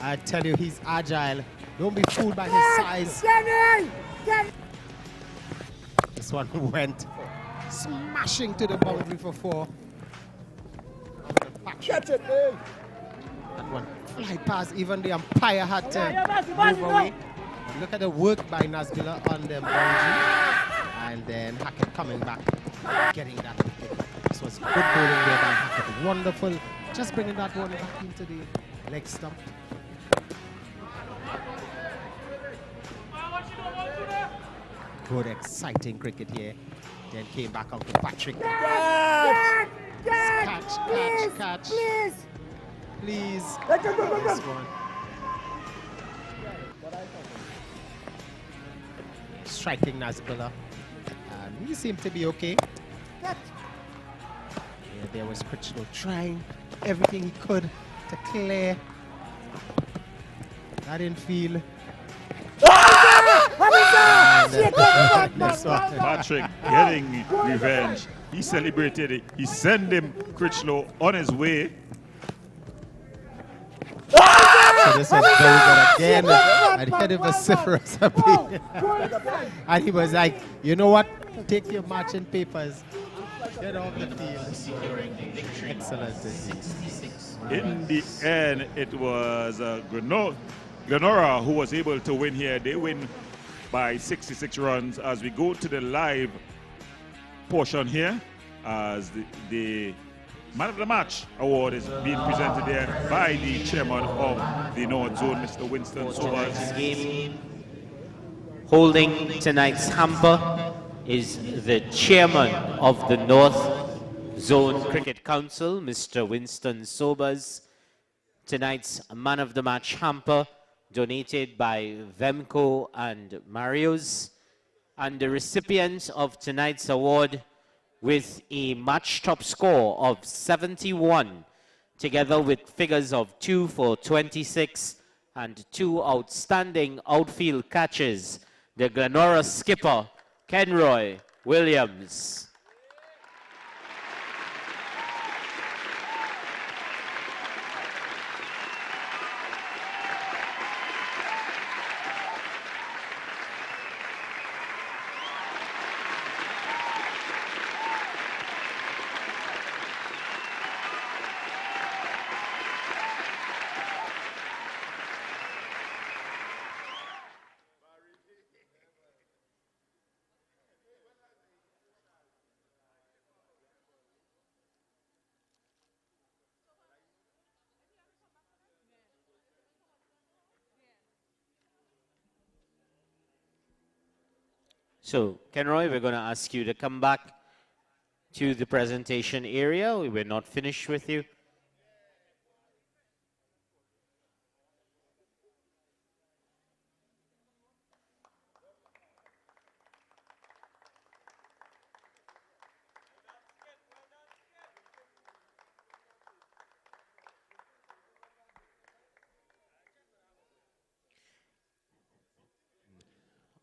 I tell you, he's agile. Don't be fooled by his size. This one went smashing to the boundary for 4. Catch it, man. That one fly past, even the umpire had to move away. Look at the work by Nazbila on the boundary. And then Hackett coming back, getting that wicket. This was good bowling there by Hackett. Wonderful. Just bringing that one back into the leg stump. Good, exciting cricket here. Then came back Uncle Patrick. Catch. Please. This one. Striking Nazbilla. And he seemed to be okay. Yeah, there was Critchlow trying everything he could to clear that infield. Patrick getting revenge. He celebrated it. He sent him Critchlow on his way. So this was very good again. And he had a vociferous appeal. And he was like, you know what? Take your marching papers. Get off the field. Excellent. In the end, it was Glenora who was able to win here. They win by 66 runs. As we go to the live portion here, as the Man of the Match award is being presented there by the chairman of the North Zone, Mr. Winston Sobers. Holding tonight's hamper is the chairman of the North Zone Cricket Council, Mr. Winston Sobers. Tonight's Man of the Match hamper donated by Vemco and Mario's. And the recipient of tonight's award with a match top score of 71, together with figures of 2 for 26 and 2 outstanding outfield catches, the Glenora skipper, Kenroy Williams. So, Kenroy, we're going to ask you to come back to the presentation area. We're not finished with you.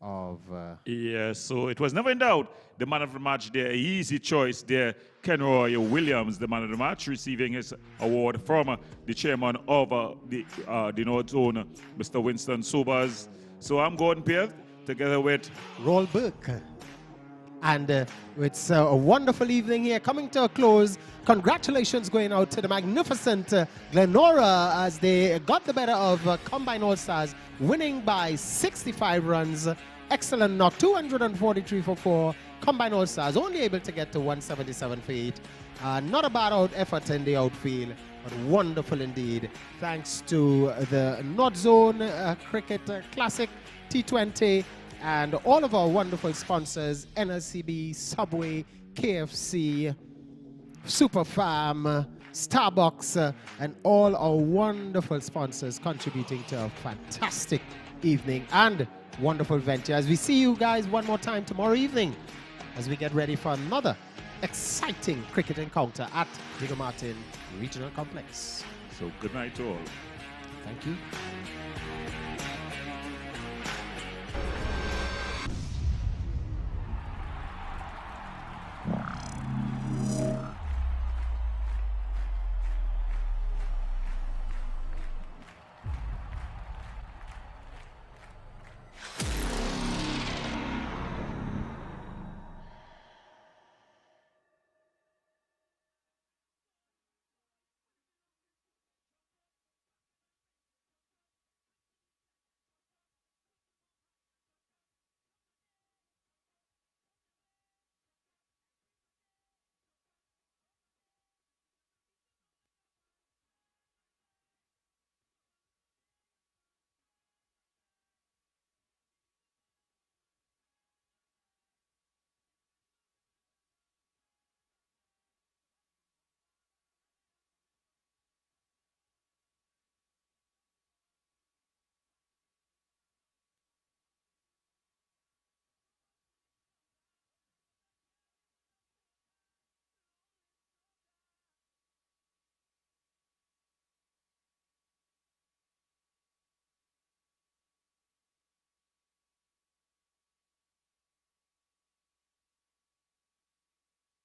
of... Yeah, so it was never in doubt. The man of the match there, easy choice there. Kenroy Williams, the man of the match, receiving his award from the chairman of the North Zone, Mr. Winston Sobers. So I'm Gordon Pierre, together with Roll Burke. And it's a wonderful evening here, coming to a close. Congratulations going out to the magnificent Glenora as they got the better of Combine All-Stars, winning by 65 runs. Excellent knock, 243 for 4. Combine All-Stars only able to get to 177 for 8. Not a bad out effort in the outfield, but wonderful indeed. Thanks to the North Zone Cricket Classic T20 and all of our wonderful sponsors, NLCB, Subway, KFC, Super Farm, Starbucks, and all our wonderful sponsors contributing to a fantastic evening and wonderful venture. As we see you guys one more time tomorrow evening as we get ready for another exciting cricket encounter at Digger Martin Regional Complex. So good night to all. Thank you.